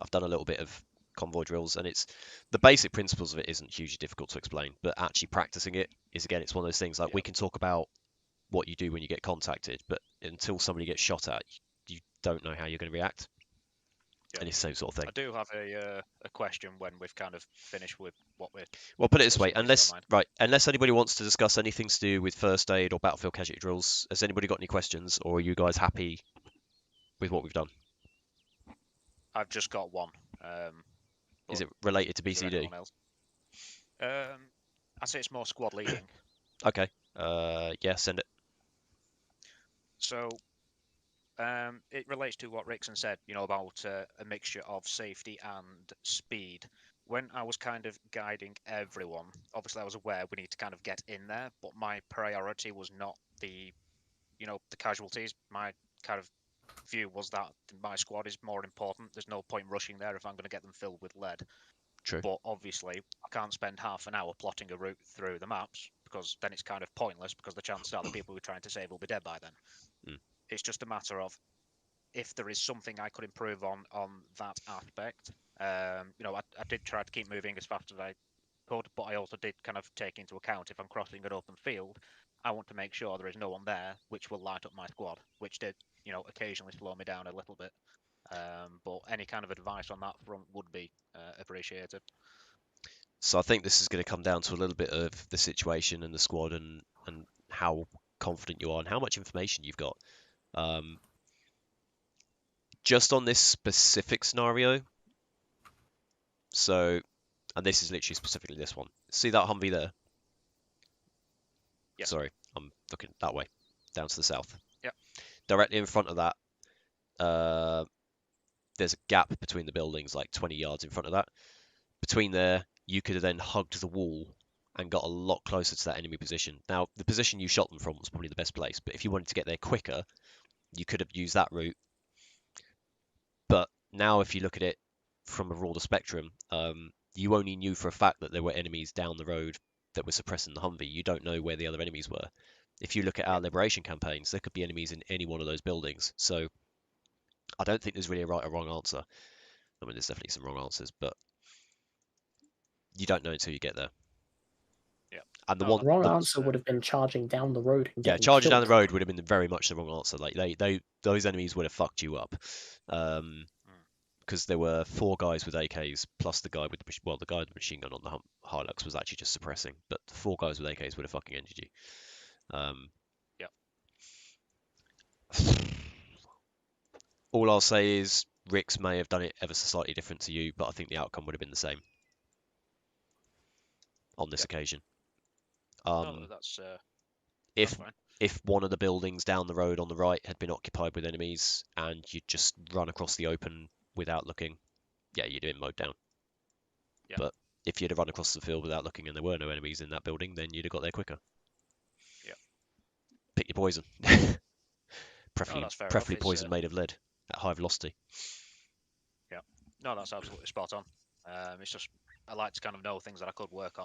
D: I've done a little bit of convoy drills, and it's the basic principles of it isn't hugely difficult to explain, but actually practicing it is, again, it's one of those things like we can talk about what you do when you get contacted, but until somebody gets shot at, you don't know how you're going to react. And it's the same sort of thing.
A: I do have a question when we've kind of finished with what we're...
D: Well, put it this way, unless anybody wants to discuss anything to do with first aid or battlefield casualty drills, has anybody got any questions, or are you guys happy with what we've done?
A: I've just got one.
D: Is it related to BCD?
A: I'd say it's more squad leading.
D: Okay. Yeah, send it.
A: So, it relates to what Rickson said, you know, about a mixture of safety and speed. When I was kind of guiding everyone, obviously I was aware we need to kind of get in there, but my priority was not the casualties. My kind of view was that my squad is more important. There's no point rushing there if I'm going to get them filled with lead.
D: True.
A: But obviously, I can't spend half an hour plotting a route through the maps, because then it's kind of pointless, because the chances are the people we're trying to save will be dead by then. It's just a matter of, if there is something I could improve on that aspect. I did try to keep moving as fast as I could, but I also did kind of take into account, if I'm crossing an open field, I want to make sure there is no one there which will light up my squad, which did, occasionally slow me down a little bit. But any kind of advice on that front would be appreciated.
D: So I think this is going to come down to a little bit of the situation and the squad, and how confident you are and how much information you've got. Just on this specific scenario, so, and this is literally specifically this one. See that Humvee there?
A: Yeah.
D: Sorry, I'm looking that way, down to the south.
A: Yeah.
D: Directly in front of that, there's a gap between the buildings, like 20 yards in front of that. Between there, you could have then hugged the wall and got a lot closer to that enemy position. Now, the position you shot them from was probably the best place, but if you wanted to get there quicker, you could have used that route. But now, if you look at it from a broader spectrum, you only knew for a fact that there were enemies down the road that were suppressing the Humvee. You don't know where the other enemies were. If you look at our liberation campaigns, there could be enemies in any one of those buildings. So I don't think there's really a right or wrong answer. I mean, there's definitely some wrong answers, but you don't know until you get there.
A: Yeah.
D: And the
A: No,
D: one
E: Wrong
A: that's,
E: answer would have been charging down the road and
D: yeah,
E: getting
D: charging down the
E: killed.
D: road would have been very much the wrong answer. Like those enemies would have fucked you up. Because there were 4 guys with AKs plus the guy with the guy with the machine gun on the Hilux was actually just suppressing, but the 4 guys with AKs would have fucking ended you.
A: Yep.
D: All I'll say is Ricks may have done it ever so slightly different to you, but I think the outcome would have been the same on this occasion.
A: no, that's
D: if
A: fine.
D: if one of the buildings down the road on the right had been occupied with enemies and you'd just run across the open without looking, yeah, you'd have been mowed down.
A: Yeah.
D: But if you'd have run across the field without looking and there were no enemies in that building, then you'd have got there quicker.
A: Yeah.
D: Pick your poison. preferably
A: that's fair enough.
D: preferably
A: It's,
D: poison made of lead at high velocity.
A: Yeah. No, that's absolutely spot on. It's just I like to kind of know things that I could work on